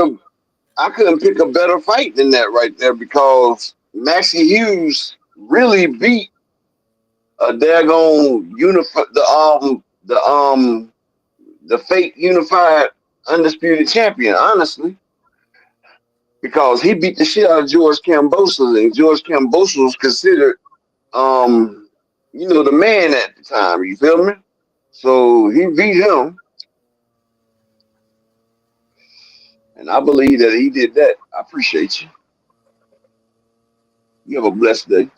a better fight than that right there, because Maxie Hughes really beat a daggone the fake unified undisputed champion, honestly, because he beat the shit out of George Kambosos, and George Kambosos was considered the man at the time. You feel me? So he beat him, and I believe that he did that. I appreciate you. You have a blessed day.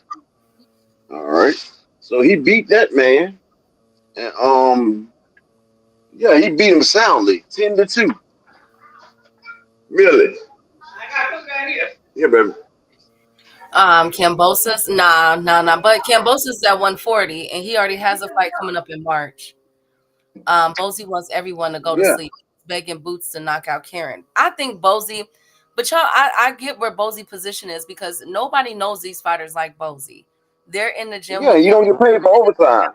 All right. So he beat that man, and he beat him soundly, 10-2. Really? I got that here. Yeah, baby. Kambosos, nah. But Kambosos is at 140, and he already has a fight coming up in March. Bozy wants everyone to go to sleep, begging Boots to knock out Karen. I think Bozy, but y'all, I get where Bozy's position is, because nobody knows these fighters like Bozy. They're in the gym. Yeah, you don't get paid for overtime.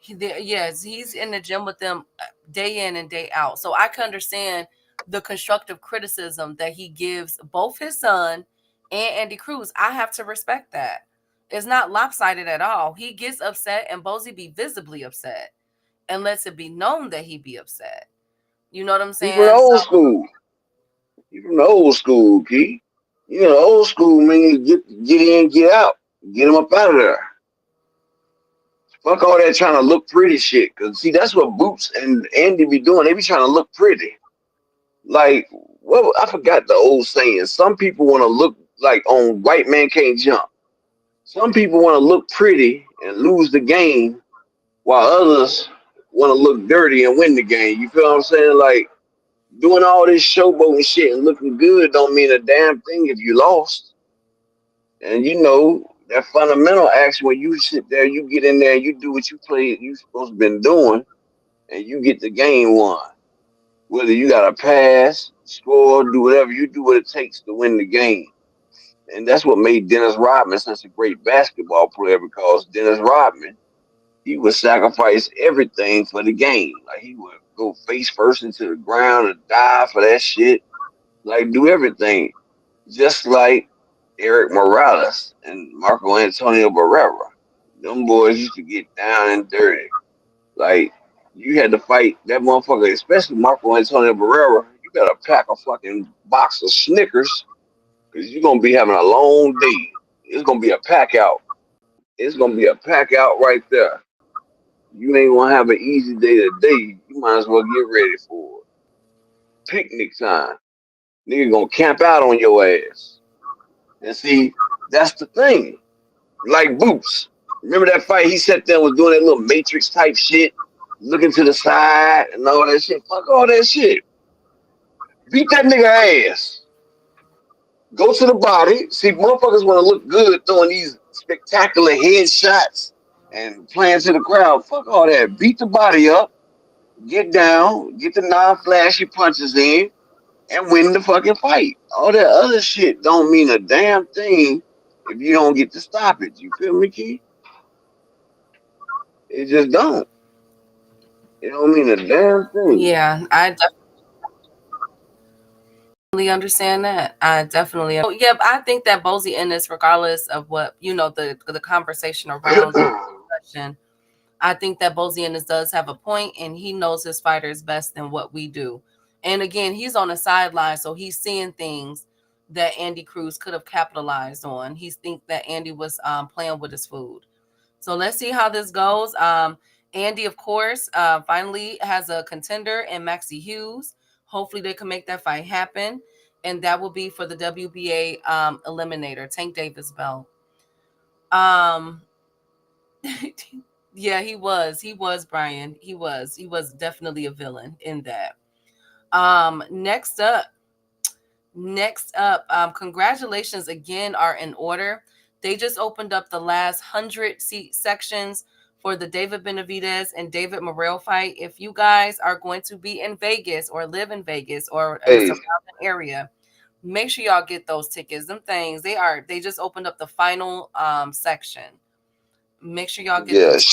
Yes, he's in the gym with them day in and day out. So I can understand the constructive criticism that he gives both his son and Andy Cruz. I have to respect that. It's not lopsided at all. He gets upset and Bozy be visibly upset and lets it be known that he be upset. You know what I'm He from the saying? old school. He from the old school, Key. You know, old school means get in, get out, get him up out of there. Fuck all that trying to look pretty shit. Cause see, that's what Boots and Andy be doing. They be trying to look pretty. Like, well, I forgot the old saying. Some people want to look like on White Man Can't Jump. Some people want to look pretty and lose the game, while others want to look dirty and win the game. You feel what I'm saying? Like, doing all this showboating shit and looking good don't mean a damn thing if you lost. And you know that fundamental action when you sit there, you get in there, you do what you supposed to been doing, and you get the game won. Whether you got to pass, score, do whatever, you do what it takes to win the game. And that's what made Dennis Rodman such a great basketball player, because Dennis Rodman, he would sacrifice everything for the game. Like, he would go face first into the ground and die for that shit. Like, do everything. Just like Eric Morales and Marco Antonio Barrera. Them boys used to get down and dirty. Like, you had to fight that motherfucker, especially Marco Antonio Barrera. You gotta pack a fucking box of Snickers, because you're gonna be having a long day. It's gonna be a pack out. It's gonna be a pack out right there. You ain't gonna have an easy day today. You might as well get ready for it. Picnic time. Nigga gonna camp out on your ass. And see, that's the thing. Like Boots. Remember that fight he sat there and was doing that little Matrix type shit? Looking to the side and all that shit. Fuck all that shit. Beat that nigga ass. Go to the body. See, motherfuckers want to look good throwing these spectacular headshots and playing to the crowd. Fuck all that. Beat the body up. Get down. Get the non-flashy punches in. And win the fucking fight. All that other shit don't mean a damn thing if you don't get to stop it. You feel me, Key? It just don't. It don't mean a damn thing. Yeah, I definitely understand that. I definitely, yeah. I think that Bozy Ennis, regardless of what the conversation around the discussion, I think that Bozy Ennis does have a point, and he knows his fighters best than what we do. And again, he's on the sideline, so he's seeing things that Andy Cruz could have capitalized on. He think that Andy was playing with his food. So let's see how this goes. Andy, of course, finally has a contender in Maxie Hughes. Hopefully they can make that fight happen. And that will be for the WBA eliminator, Tank Davis belt. Yeah, he was, Brian. He was definitely a villain in that. Next up, congratulations again are in order. They just opened up the last 100-seat sections for the David Benavidez and David Morrell fight. If you guys are going to be in Vegas or live in Vegas or in the surrounding area, make sure y'all get those tickets. Them things, they just opened up the final section. Make sure y'all get those.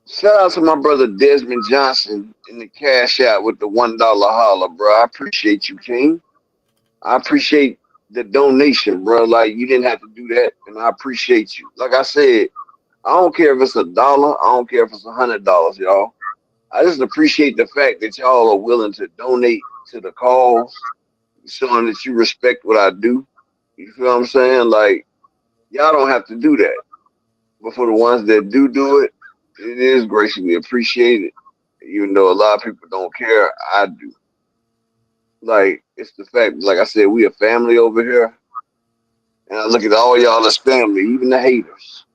Shout out to my brother Desmond Johnson in the cash out with the $1 holler, bro. I appreciate you, King. I appreciate the donation, bro. Like, you didn't have to do that, and I appreciate you. Like I said, I don't care if it's $1. I don't care if it's $100, y'all. I just appreciate the fact that y'all are willing to donate to the cause, showing that you respect what I do. You feel what I'm saying? Like, y'all don't have to do that. But for the ones that do it, it is graciously appreciated. Even though a lot of people don't care, I do. Like, it's the fact, like I said, we a family over here. And I look at all y'all as family, even the haters.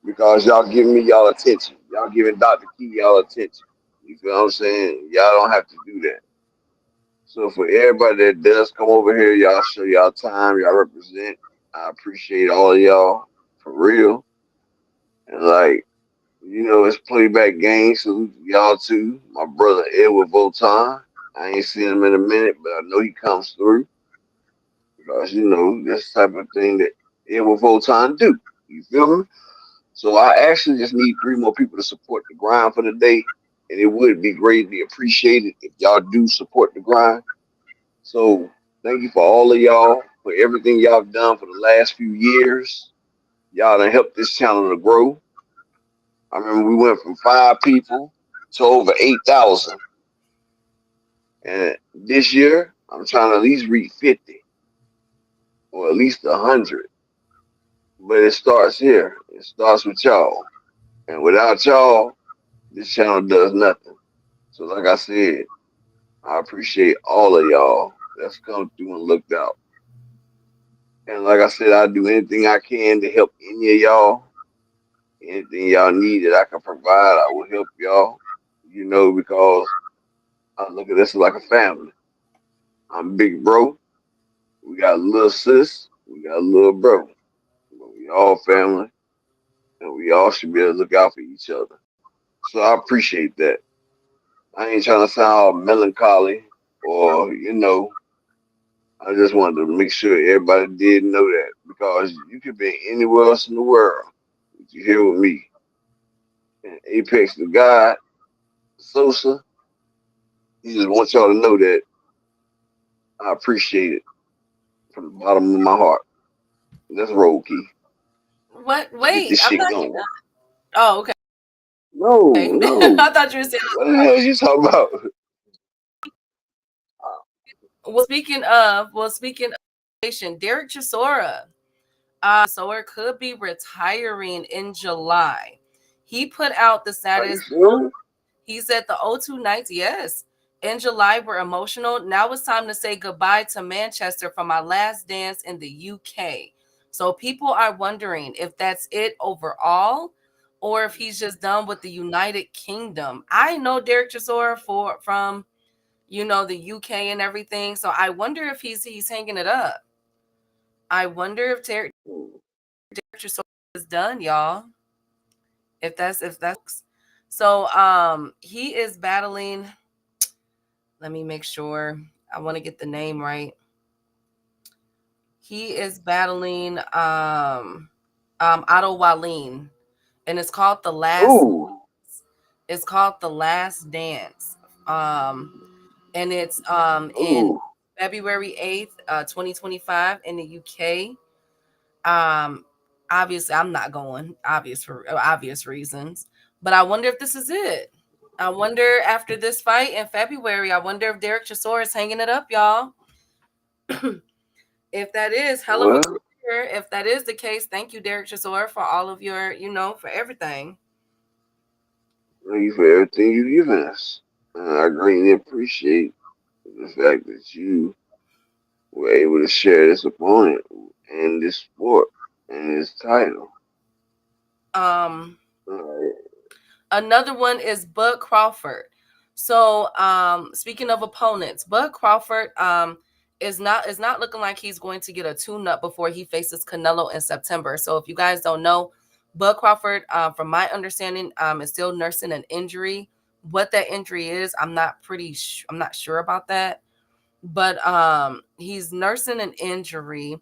Because y'all giving me y'all attention. Y'all giving Dr. Key y'all attention. You feel what I'm saying? Y'all don't have to do that. So for everybody that does come over here, y'all show y'all time, y'all represent. I appreciate all of y'all, for real. And like, it's playback game, so y'all too. My brother Edward Votan. I ain't seen him in a minute, but I know he comes through. Because, that's the type of thing that Edward Votan do. You feel me? So I actually just need 3 more people to support the grind for the day. And it would be greatly appreciated if y'all do support the grind. So thank you for all of y'all, for everything y'all have done for the last few years. Y'all done helped this channel to grow. I remember we went from 5 people to over 8,000. And this year, I'm trying to at least reach 50 or at least 100. But it starts here. It starts with y'all. And without y'all, this channel does nothing. So like I said, I appreciate all of y'all that's come through and looked out. And like I said, I do anything I can to help any of y'all. Anything y'all need that I can provide, I will help y'all. Because I look at this like a family. I'm big bro. We got a little sis. We got a little bro. But we all family. And we all should be able to look out for each other. So I appreciate that. I ain't trying to sound all melancholy or, I just wanted to make sure everybody did know that because you could be anywhere else in the world. But you here with me. And Apex the God, Sosa, he just wants y'all to know that I appreciate it from the bottom of my heart. Let's roll, Key. What? Let's get Wait, this I'm shit not. going. Oh, okay. No, no. I thought you were saying. What the hell is you talking about? Speaking of, Derek Chisora. Chisora could be retiring in July. He put out the Are you status. sure? He said the O2 nights, yes, in July were emotional. Now it's time to say goodbye to Manchester for my last dance in the UK. So people are wondering if that's it overall or if he's just done with the United Kingdom. I know Derek Chisora from the UK and everything. So I wonder if he's hanging it up. I wonder if Derek Chisora is done, y'all. If that's so he is battling. Let me make sure. I want to get the name right. He is battling Otto Wallin, and it's called the last. Ooh, It's called the Last Dance, and it's in ooh. February 8th, 2025 in the UK. Um, Obviously, I'm not going, for obvious reasons. But I wonder if this is it. I wonder after this fight in February. I wonder if Derek Chisora is hanging it up, y'all. If that is hell of a Well, career, if that is the case, thank you, Derek Chisora, for all of your, for everything. thank you for everything you've given us. And I greatly appreciate the fact that you were able to share this opponent and this sport and this title. Um, Alright. Another one is Bud Crawford. So, speaking of opponents, Bud Crawford is not looking like he's going to get a tune-up before he faces Canelo in September. So, if you guys don't know, Bud Crawford, from my understanding, is still nursing an injury. What that injury is, I'm not sure about that. But he's nursing an injury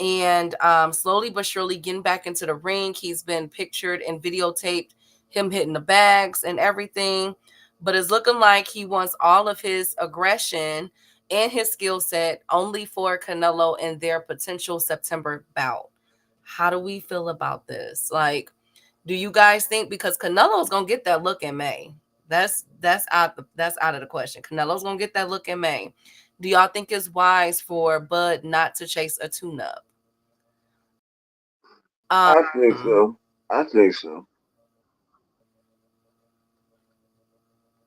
and slowly but surely getting back into the ring. He's been pictured and videotaped him hitting the bags and everything, but it's looking like he wants all of his aggression and his skill set only for Canelo and their potential September bout. How do we feel about this? Like, do you guys think, because Canelo's gonna get that look in May? That's out of the question. Canelo's gonna get that look in May. Do y'all think it's wise for Bud not to chase a tune-up? I think Um, so. I think so.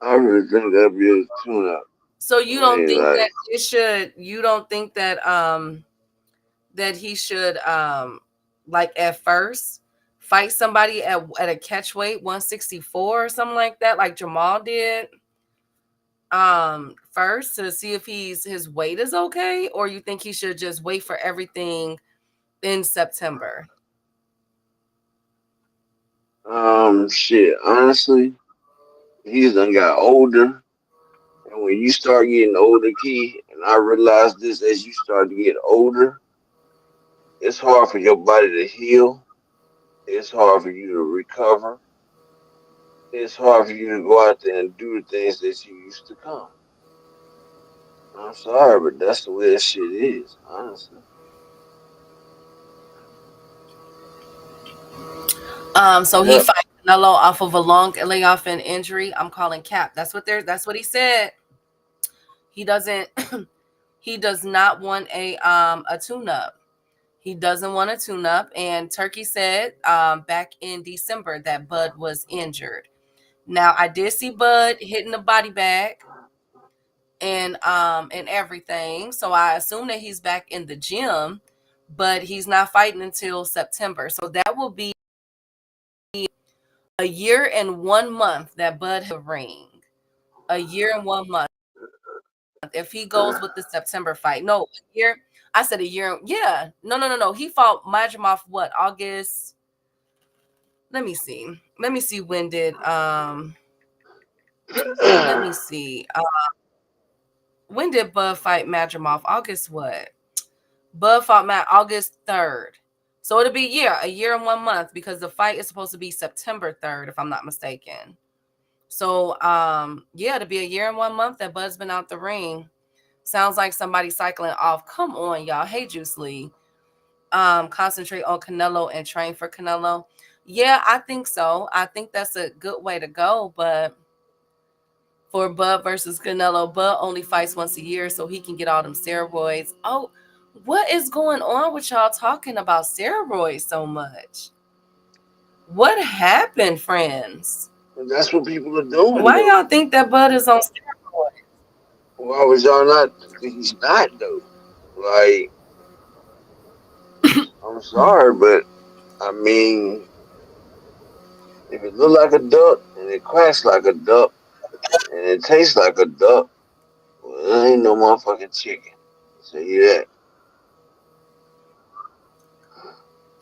I really think that'd be a tune up. so I you don't mean, think like, that you don't think that he should like at first fight somebody at a catch weight 164 or something like that, like Jamal did first, to see if his weight is okay, or you think he should just wait for everything in September? shit, honestly, he's done got older. And when you start getting older, Key, and I realized this as you start to get older, it's hard for your body to heal. It's hard for you to recover. It's hard for you to go out there and do the things that you used to come. I'm sorry, but that's the way that shit is, honestly. So he Yep. fight Canelo off of a long layoff and injury. I'm calling cap. That's what he said. He doesn't he does not want a tune up. He doesn't want a tune up. And Turkey said back in December that Bud was injured. Now I did see Bud hitting the body bag and everything. So I assume that he's back in the gym, but he's not fighting until September. So that will be a year and 1 month that Bud has ring. A year and 1 month. If he goes with the September fight. No, a year. I said a year. Yeah. No. He fought Majimov what? August. Let me see. Let me see when did let me see. When did Bud fight Majimov? August what? Bud fought Matt August 3rd. So it'll be a year and 1 month because the fight is supposed to be September 3rd, if I'm not mistaken. So yeah, it'll be a year and 1 month that Bud's been out the ring. Sounds like somebody cycling off. Come on, y'all. Hey, Juice Lee. Concentrate on Canelo and train for Canelo. Yeah, I think so. I think that's a good way to go. But for Bud versus Canelo, Bud only fights once a year so he can get all them steroids. Oh, what is going on with y'all talking about steroids so much? What happened, friends? That's what people are doing. Why Though. y'all think that Bud is on steroids? Why was y'all not? He's not though. Like, I'm sorry, but I mean, if it look like a duck and it quacks like a duck and it tastes like a duck, well, it ain't no motherfucking chicken. So yeah,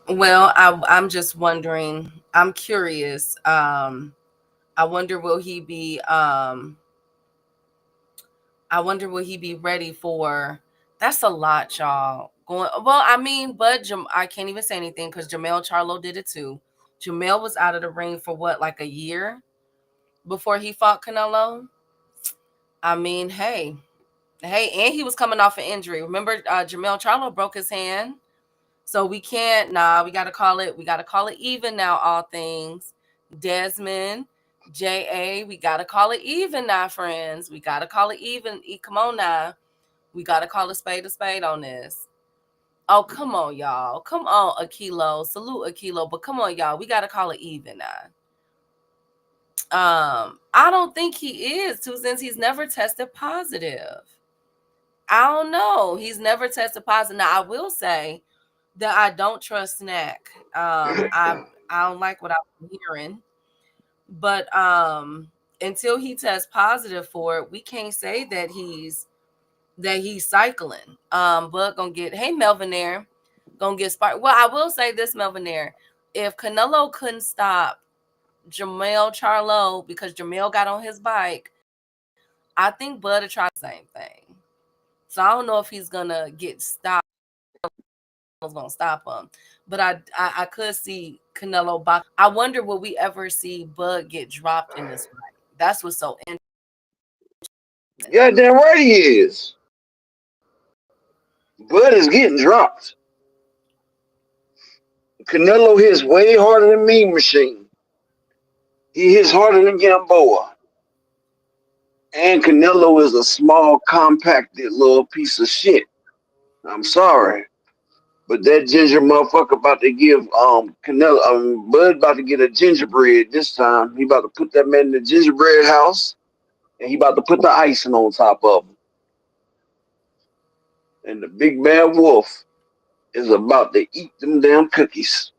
Well, I'm just wondering. I'm curious. I wonder will he be I wonder will he be ready for that's a lot, y'all. Going well, I mean, but I can't even say anything because Jamel Charlo did it too. Jamel was out of the ring for what, like a year before he fought Canelo. I mean, hey, and he was coming off an injury. Remember, Jamel Charlo broke his hand, so we can't. Nah, we got to call it. We got to call it even now. All things, Desmond, Ja, we got to call it even now, friends. We got to call it even. Come on now, we got to call a spade on this. Oh, come on, y'all. Come on, Akilo. Salute Akilo, but come on, y'all. We got to call it even now. I don't think he is too, since he's never tested positive. I don't know. He's never tested positive. Now I will say that I don't trust Snack. I don't like what I'm hearing. But until he tests positive for it, we can't say that he's cycling. But gonna get hey Melvin there, gonna get sparked. Well, I will say this, Melvin there. If Canelo couldn't stop Jamel Charlo because Jamel got on his bike, I think Bud would try the same thing. So I don't know if he's gonna get stopped. Gonna stop him, but I could see Canelo box. I wonder will we ever see Bud get dropped in this fight? That's what's so interesting. goddamn right he is. Bud is getting dropped. Canelo hits way harder than Mean Machine. He hits harder than Gamboa. And Canelo is a small, compacted little piece of shit. I'm sorry. But that ginger motherfucker about to give Canelo Bud about to get a gingerbread this time. He about to put that man in the gingerbread house and he about to put the icing on top of him. And the big bad wolf is about to eat them damn cookies.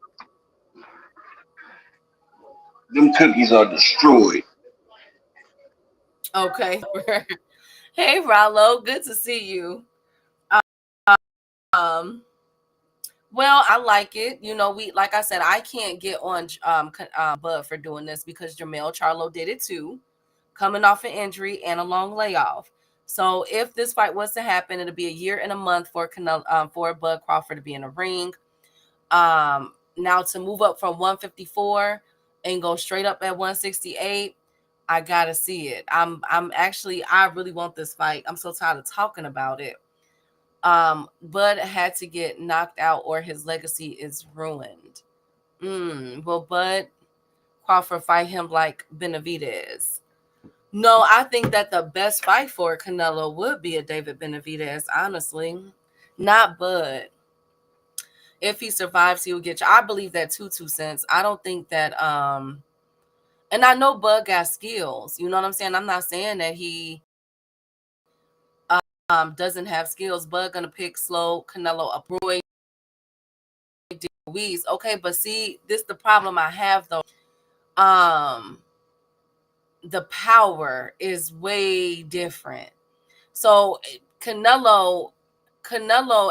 Them cookies are destroyed. Okay. Hey Rollo, good to see you. Um well, I like it. You know, we like I said, I can't get on Bud for doing this because Jamel Charlo did it too, coming off an injury and a long layoff. So if this fight was to happen, it'll be a year and a month for for Bud Crawford to be in a ring. Now to move up from 154 and go straight up at 168, I gotta see it. I'm actually I really want this fight. I'm so tired of talking about it. Bud had to get knocked out or his legacy is ruined. Will Bud Crawford fight him like Benavidez? No, I think that the best fight for Canelo would be a David Benavidez, honestly. Not Bud. If he survives, he will get you. I believe that too, 2 cents. I don't think that and I know Bud got skills. You know what I'm saying? I'm not saying that he doesn't have skills. Bud gonna pick slow Canelo up. Roy Ruiz. Okay, but see, this the problem I have though. The power is way different. So Canelo,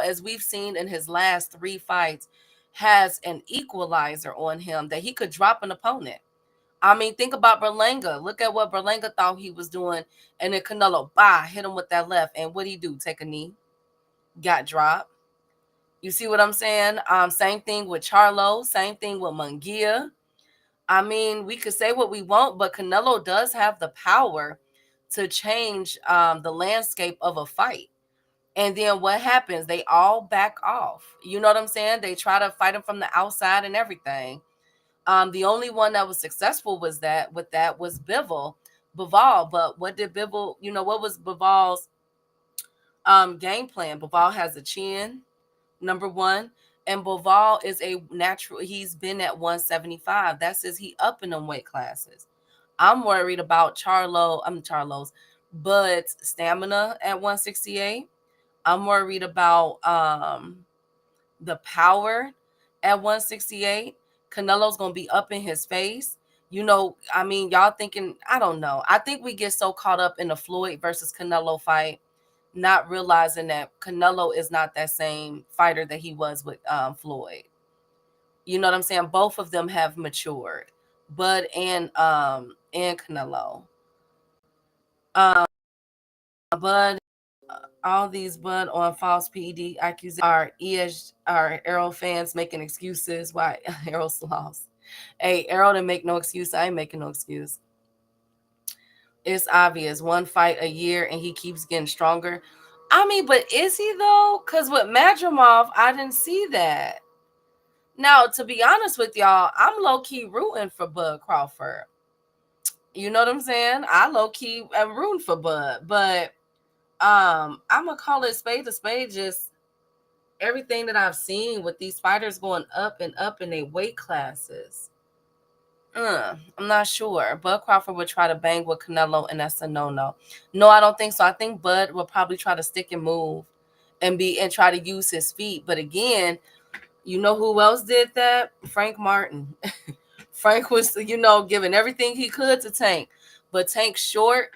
as we've seen in his last 3 fights, has an equalizer on him that he could drop an opponent. I mean, think about Berlanga. Look at what Berlanga thought he was doing, and then Canelo, hit him with that left. And what'd he do? Take a knee, got dropped. You see what I'm saying? Same thing with Charlo. Same thing with Munguia. I mean, we could say what we want, but Canelo does have the power to change the landscape of a fight. And then what happens? They all back off. You know what I'm saying? They try to fight him from the outside and everything. The only one that was successful was Bivol. But what did Bivol, what was Bivol's game plan? Bivol has a chin, number one. And Bivol is a natural. He's been at 175. That says he up in them weight classes. I'm worried about Charlo's Bud's stamina at 168. I'm worried about the power at 168. Canelo's gonna be up in his face. I mean, y'all thinking, I don't know. I think we get so caught up in the Floyd versus Canelo fight, not realizing that Canelo is not that same fighter that he was with Floyd. You know what I'm saying? Both of them have matured, Bud and Canelo. Bud, all these Bud on false PED accusations are Arrow fans making excuses why Arrow's lost. Hey, Arrow didn't make no excuse. I ain't making no excuse. It's obvious. One fight a year and he keeps getting stronger. I mean, but is he though? Because with Madrimov, I didn't see that. Now, to be honest with y'all, I'm low-key rooting for Bud Crawford. You know what I'm saying? I low-key am rooting for Bud. But I'm going to call it spade to spade. Just everything that I've seen with these fighters going up and up in their weight classes. I'm not sure. Bud Crawford would try to bang with Canelo, and that's a no-no. No, I don't think so. I think Bud will probably try to stick and move and try to use his feet. But again, you know who else did that? Frank Martin. Frank was, giving everything he could to Tank. But Tank's short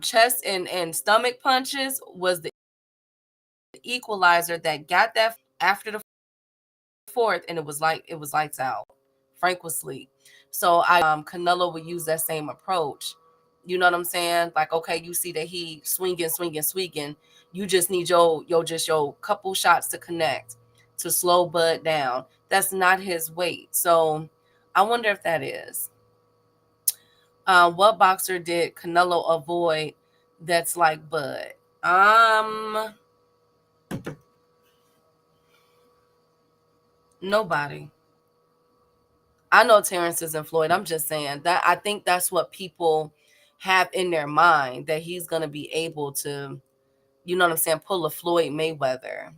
chest and stomach punches was the equalizer that got that after the fourth, and it was lights out. Frank was asleep. So Canelo would use that same approach. You know what I'm saying? Like, okay, you see that he swinging. You just need your couple shots to connect to slow Bud down. That's not his weight. So I wonder if that is. What boxer did Canelo avoid that's like Bud? Nobody. I know Terrence isn't Floyd. I'm just saying that I think that's what people have in their mind, that he's going to be able to, you know what I'm saying, pull a Floyd Mayweather.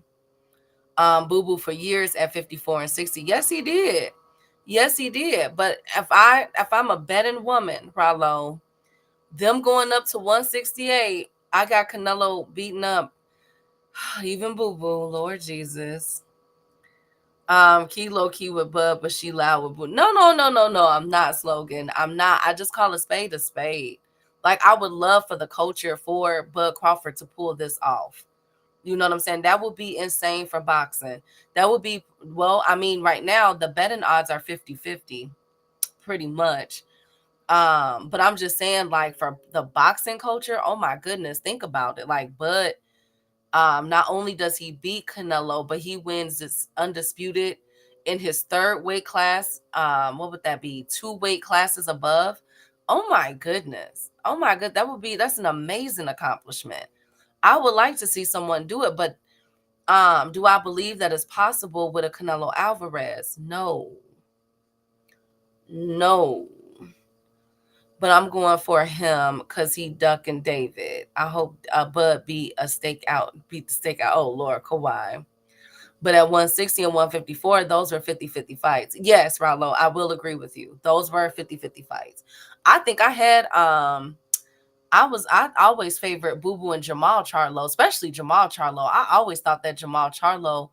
Boo Boo for years at 54 and 60. Yes, he did. But if I'm a betting woman, Rallo, them going up to 168, I got Canelo beating up even Boo Boo, Lord Jesus. Key low key with Bud, but she loud with Boo. No. I'm not, Slogan. I'm not. I just call a spade a spade. Like, I would love for the culture for Bud Crawford to pull this off. You know what I'm saying? That would be insane for boxing. That would be, right now, the betting odds are 50-50, pretty much. But I'm just saying, like, for the boxing culture, oh my goodness, think about it. Like, Bud, not only does he beat Canelo, but he wins this undisputed in his third weight class. What would that be? 2 weight classes above. Oh my goodness. That's an amazing accomplishment. I would like to see someone do it, but do I believe that it's possible with a Canelo Alvarez? No. No, but I'm going for him because he ducking David. I hope Bud beat the stakeout. Oh Lord, Kawhi. But at 160 and 154, those were 50-50 fights. Yes, Rallo, I will agree with you. Those were 50-50 fights. I think I always favorite Boo Boo and Jamal Charlo, especially Jamal Charlo. I always thought that Jamal Charlo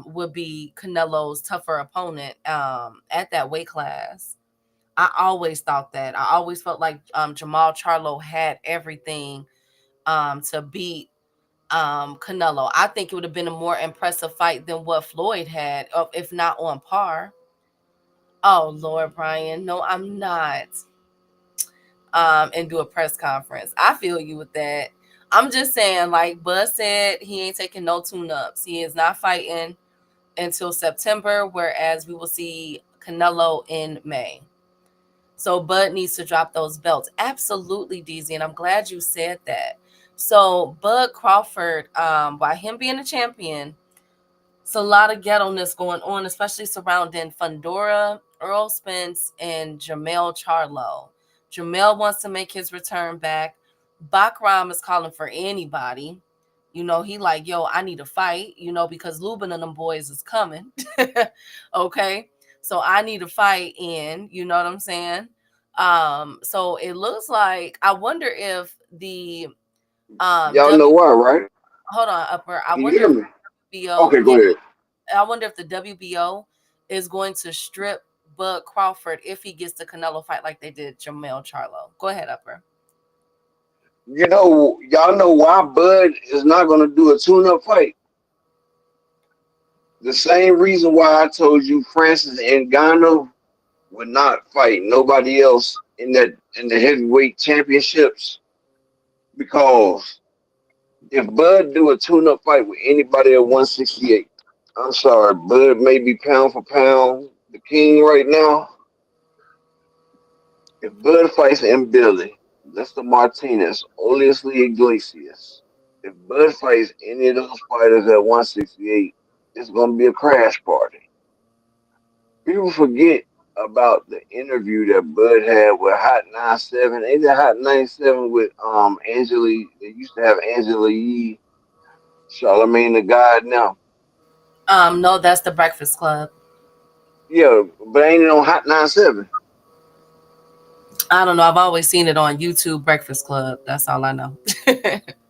would be Canelo's tougher opponent at that weight class. I always thought that. I always felt like Jamal Charlo had everything to beat Canelo. I think it would have been a more impressive fight than what Floyd had, if not on par. Oh Lord, Brian, no, I'm not. And do a press conference. I feel you with that. I'm just saying, like Bud said, he ain't taking no tune-ups. He is not fighting until September, whereas we will see Canelo in May. So Bud needs to drop those belts. Absolutely, DZ, and I'm glad you said that. So Bud Crawford, by him being a champion, it's a lot of ghetto-ness going on, especially surrounding Fundora, Earl Spence, and Jamel Charlo. Jamel wants to make his return back. Bakram is calling for anybody. You know, he like, yo, I need a fight, you know, because Lubin and them boys is coming. Okay. So I need a fight in, you know what I'm saying? So it looks like I wonder if the Y'all know W why, right? hold on, upper. I You wonder hear if me? WBO, Okay, go yeah, ahead. I wonder if the WBO is going to strip Bud Crawford if he gets the Canelo fight like they did Jamel Charlo. Go ahead, upper. You know, y'all know why Bud is not gonna do a tune-up fight. The same reason why I told you Francis Ngannou would not fight nobody else in the heavyweight championships, because if Bud do a tune-up fight with anybody at 168, I'm sorry, Bud may be pound for pound the king right now. If Bud fights M. Billy, Lester Martinez, Olesley Iglesias, if Bud fights any of those fighters at 168, it's gonna be a crash party. People forget about the interview that Bud had with Hot 97. Ain't that Hot 97 with Angela? They used to have Angela Yee, Charlemagne the God now. No, that's the Breakfast Club. Yeah, but ain't it on Hot 97? I don't know. I've always seen it on YouTube Breakfast Club. That's all I know.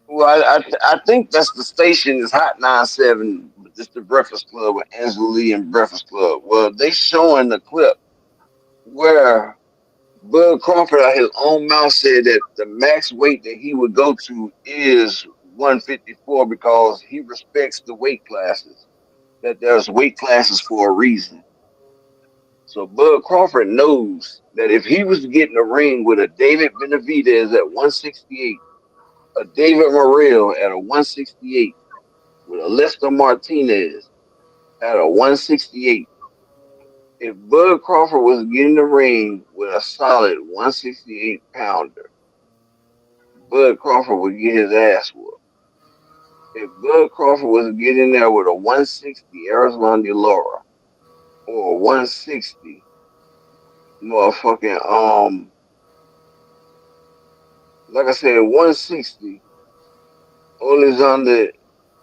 Well, I think that's the station is Hot 97, but it's the Breakfast Club with Angela Lee and Breakfast Club. Well, they showing the clip where Bud Crawford out his own mouth said that the max weight that he would go to is 154 because he respects the weight classes. That there's weight classes for a reason. So Bud Crawford knows that if he was to get in the ring with a David Benavidez at 168, a David Morrell at a 168, with a Lester Martinez at a 168, if Bud Crawford was getting in the ring with a solid 168 pounder, Bud Crawford would get his ass whooped. If Bud Crawford was to get in there with a 160 Arizona De Laura or a 160 motherfucking like I said, 160 Alexander,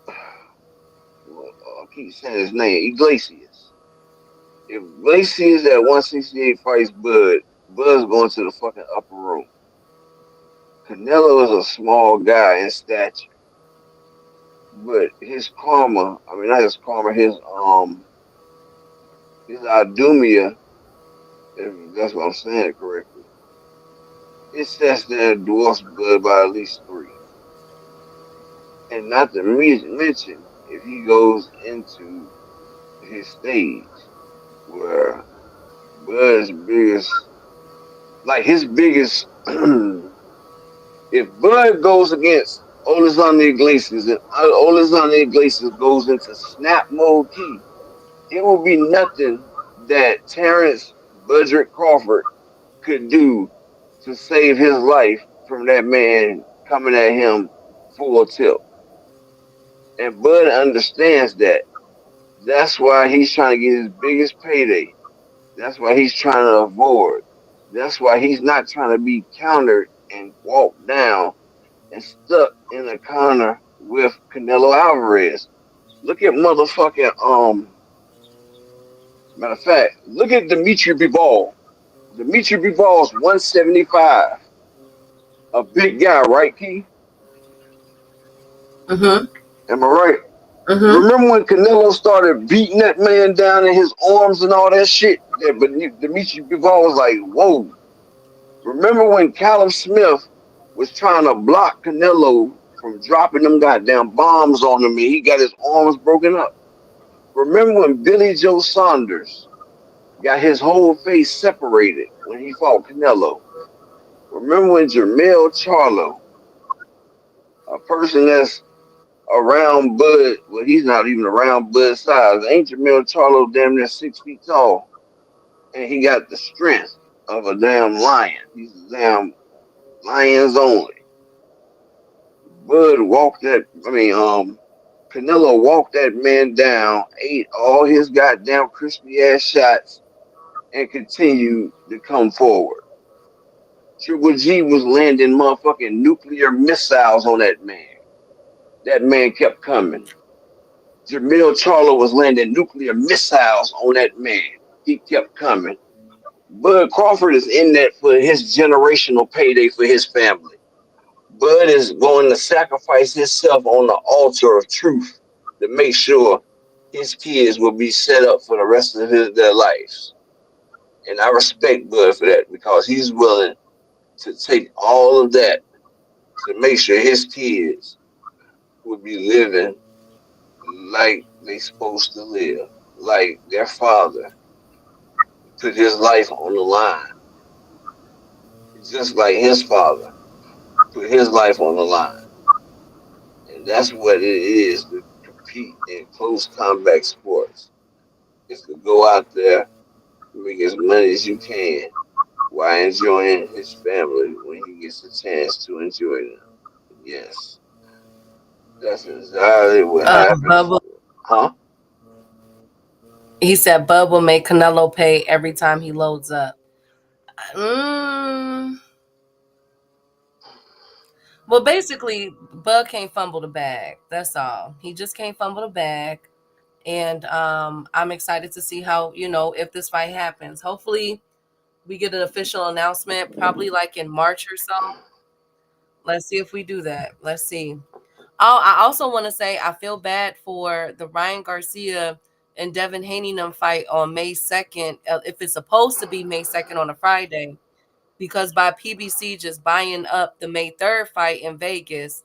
I keep saying his name, Iglesias. If Iglesias at 168 fights Bud, Bud's going to the fucking upper room. Canelo is a small guy in stature, but his karma, I mean not his karma, his Idumia, if that's what I'm saying correctly, it sets there dwarfs Bud by at least three. And not to mention if he goes into his stage where Bud's biggest, like his biggest, if Bud goes against Alexander Iglesias and Alexander Iglesias goes into snap mode key, it will be nothing that Terrence Budrick Crawford could do to save his life from that man coming at him full tilt. And Bud understands that. That's why he's trying to get his biggest payday. That's why he's trying to avoid. That's why he's not trying to be countered and walked down and stuck in the corner with Canelo Alvarez. Look at motherfucking matter of fact, look at Dimitri Bivol. Dimitri Bivol's 175. A big guy, right, Key? Mm-hmm. Am I right? Mm-hmm. Remember when Canelo started beating that man down in his arms and all that shit? Yeah, but Dimitri Bivol was like, whoa. Remember when Callum Smith was trying to block Canelo from dropping them goddamn bombs on him and he got his arms broken up? Remember when Billy Joe Saunders got his whole face separated when he fought Canelo? Remember when Jermell Charlo, a person that's around Bud, well, he's not even around Bud size. Ain't Jermell Charlo damn near 6 feet tall? And he got the strength of a damn lion. He's a damn lions only. Bud walked that, Canelo walked that man down, ate all his goddamn crispy ass shots, and continued to come forward. Triple G was landing motherfucking nuclear missiles on that man. That man kept coming. Jermell Charlo was landing nuclear missiles on that man. He kept coming. Bud Crawford is in that for his generational payday for his family. Bud is going to sacrifice himself on the altar of truth to make sure his kids will be set up for the rest of their lives. And I respect Bud for that because he's willing to take all of that to make sure his kids will be living like they supposed to live, like their father put his life on the line, just like his father put his life on the line. And that's what it is to compete in close combat sports. Is to go out there, make as money as you can while enjoying his family when he gets a chance to enjoy them. Yes, that's exactly what happens. Bubba, Huh? he said Bub will make Canelo pay every time he loads up. Mm, well, basically, Bud can't fumble the bag. That's all. He just can't fumble the bag. And I'm excited to see how, if this fight happens. Hopefully, we get an official announcement, probably like in March or so. Let's see if we do that. Let's see. Oh, I also want to say I feel bad for the Ryan Garcia and Devin Haney fight on May 2nd, if it's supposed to be May 2nd on a Friday, because by PBC just buying up the May 3rd fight in Vegas,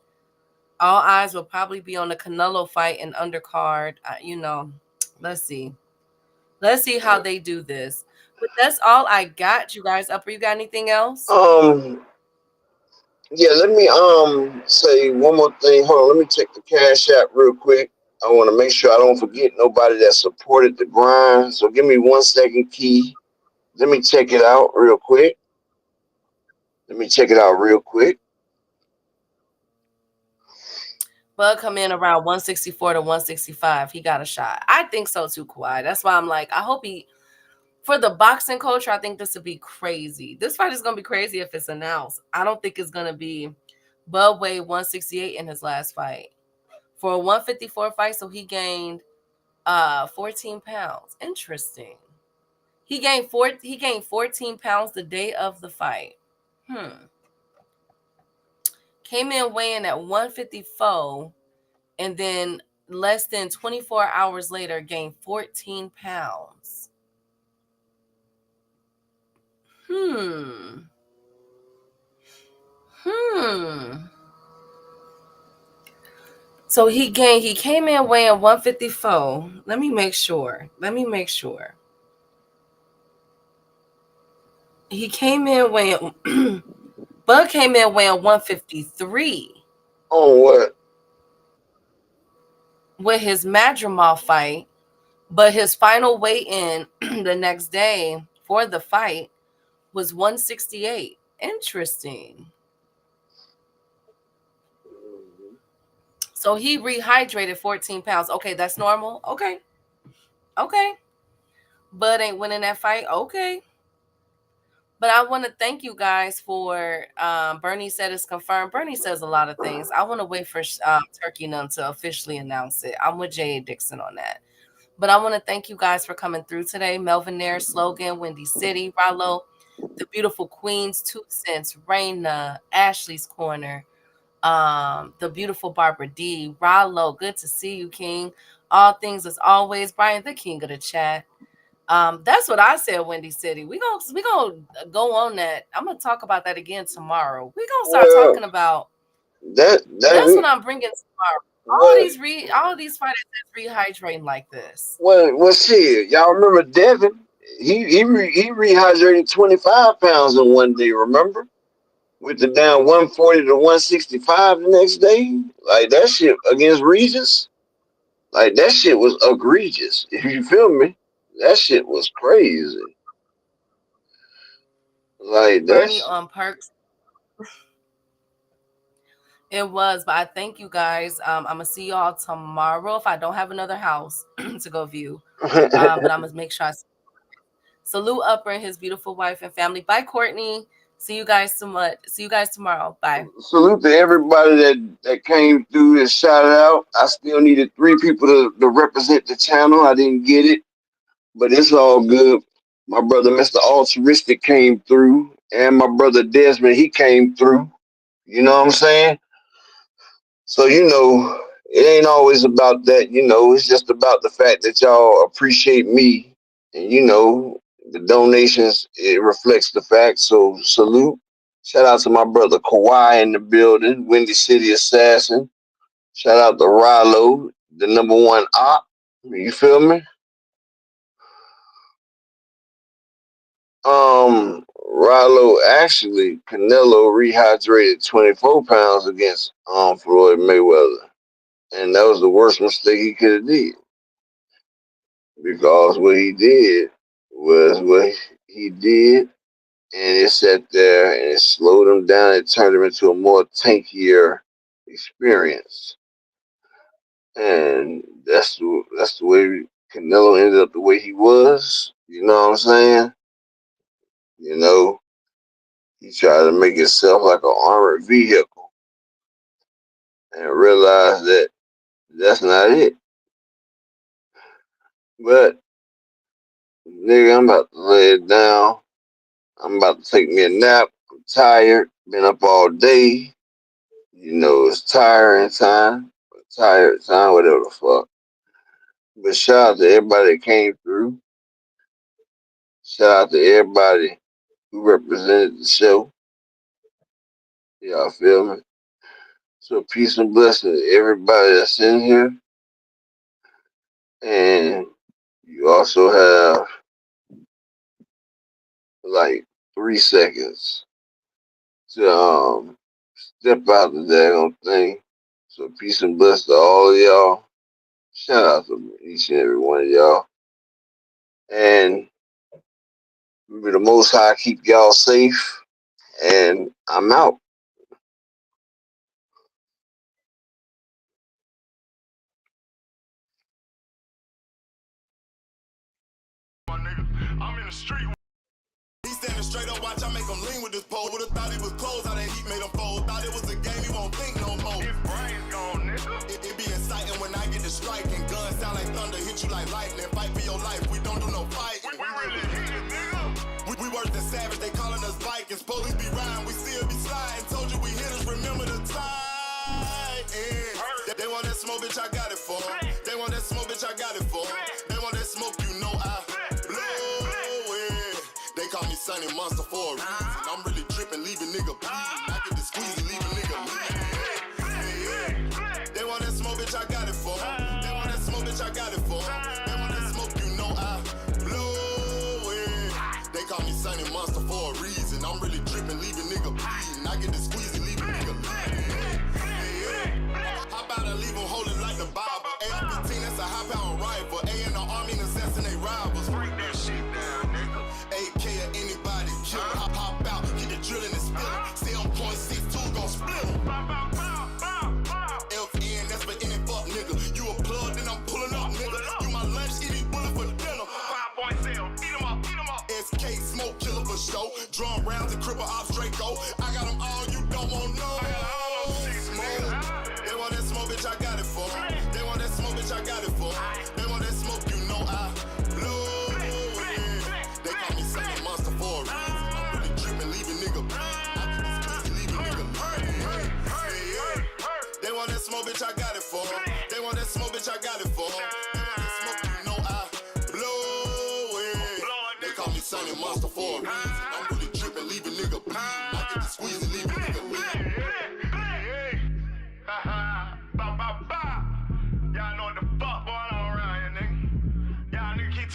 all eyes will probably be on the Canelo fight and undercard. Let's see. Let's see how they do this. But that's all I got, you guys. Upper, you got anything else? Um, yeah, let me say one more thing. Hold on, let me check the cash app real quick. I want to make sure I don't forget nobody that supported the grind. So give me 1 second, Key. Let me check it out real quick. Let me check it out real quick. Bud come in around 164 to 165. He got a shot. I think so too, Kawhi. That's why I'm like, I hope for the boxing culture, I think this would be crazy. This fight is going to be crazy if it's announced. I don't think it's going to be. Bud weighed 168 in his last fight. For a 154 fight, so he gained 14 pounds. Interesting. He gained 14 pounds the day of the fight. Came in weighing at 154 and then less than 24 hours later gained 14 pounds. So he came in weighing 154. Let me make sure. He came in weighing Bud came in weighing 153. On what? With his Madrimov fight, but his final weigh-in the next day for the fight was 168. Interesting. So he rehydrated 14 pounds. Okay, that's normal. Okay. but ain't winning that fight. Okay. But I want to thank you guys for Bernie said it's confirmed. Bernie says a lot of things. I want to wait for Turkey Num to officially announce it. I'm with Jay Dixon on that. But I want to thank you guys for coming through today. Melvin Nair, Slogan, Windy City, Rollo, the beautiful Queens, 2 Cents, Raina, Ashley's Corner, the beautiful Barbara D, Rollo, good to see you, King. All things as always, Brian, the king of the chat. That's what I said, Windy City. We gonna go on that. I'm gonna talk about that again tomorrow. We gonna start talking about that's what I'm bringing tomorrow. All these fighters that's rehydrating like this. Well, shit. Y'all remember Devin? He rehydrated 25 pounds in one day. Remember, with the down 140 to 165 the next day. Like that shit against Regis. Like that shit was egregious. If you feel me, that shit was crazy. Like Bernie that's on Perks. It was, but I thank you guys. I'm gonna see y'all tomorrow if I don't have another house to go view. But I'm gonna make sure I salute Upper and his beautiful wife and family. Bye, Courtney. See you guys tomorrow. Bye. salute to everybody that came through and shouted out. I still needed 3 people to represent the channel. I didn't get it, but it's all good. My brother, Mr. Altruistic, came through, and my brother Desmond, he came through. You know what I'm saying? So, it ain't always about that. It's just about the fact that y'all appreciate me. And, the donations, it reflects the fact. So, salute. Shout out to my brother Kawhi in the building, Windy City Assassin. Shout out to Rollo, the #1 op. You feel me? Rollo, actually, Canelo rehydrated 24 pounds against Floyd Mayweather. And that was the worst mistake he could have did. Because what he did was what he did, and it sat there and it slowed him down. It turned him into a more tankier experience. And that's the way Canelo ended up the way he was. You know what I'm saying? He tried to make himself like an armored vehicle and realized that that's not it. But, nigga, I'm about to lay it down. I'm about to take me a nap. I'm tired. Been up all day. It's tiring time. Tired time, whatever the fuck. But shout out to everybody that came through. Shout out to everybody who represented the show. Y'all feel me? So peace and blessings to everybody that's in here. And you also have like 3 seconds to step out the daggone thing. So peace and blessings to all of y'all. Shout out to each and every one of y'all. And may the Most High keep y'all safe. And I'm out. I'm in the street. He standing straight up, watch I make him lean with this pole. Would've thought he was close, how that heat made him fold. Thought it was a game, he won't think no more. His brain's gone, nigga. It be exciting when I get to striking. Guns sound like thunder, hit you like lightning. Fight for your life, we don't do no fighting. We really hit it, nigga. We worse than savage, they calling us Vikings. Police be riding, we still be sliding. Told you we hit us, remember the time. They want that smoke, bitch, I got it for 'em. They want that smoke, bitch, I got it for 'em. They want that smoke, you know I blow it. They call me Sunny Monster for a reason. I'm really tripping, leaving nigga bleeding. I get the squeeze and leave a nigga bleeding. They want that smoke, bitch, I got it for 'em. They want that smoke, bitch, I got it for 'em. They want that smoke, you know I blow it. They call me Sunny Monster for a reason. I'm really tripping, leaving nigga bleeding. I get the squeeze and leave a nigga bleeding. How about I leave them holding like the Bible? AR-15, that's a high-power rifle. A in the army and assassinate rivals. Break that shit down, nigga. AK or anybody kill it. Hop out, get the drilling and spilling. Stay on .62, gon' split 'em. FN, that's for any fuck nigga. You a plug, then I'm pulling up, nigga. You my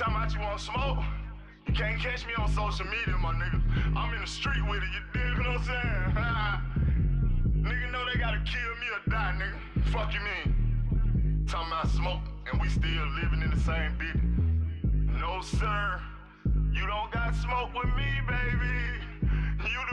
talking about you want smoke? You can't catch me on social media, my nigga. I'm in the street with it, you dig what I'm saying? Nigga know they gotta kill me or die, nigga. Fuck you mean? Talking about smoke, and we still living in the same bitch. No, sir. You don't got smoke with me, baby. You the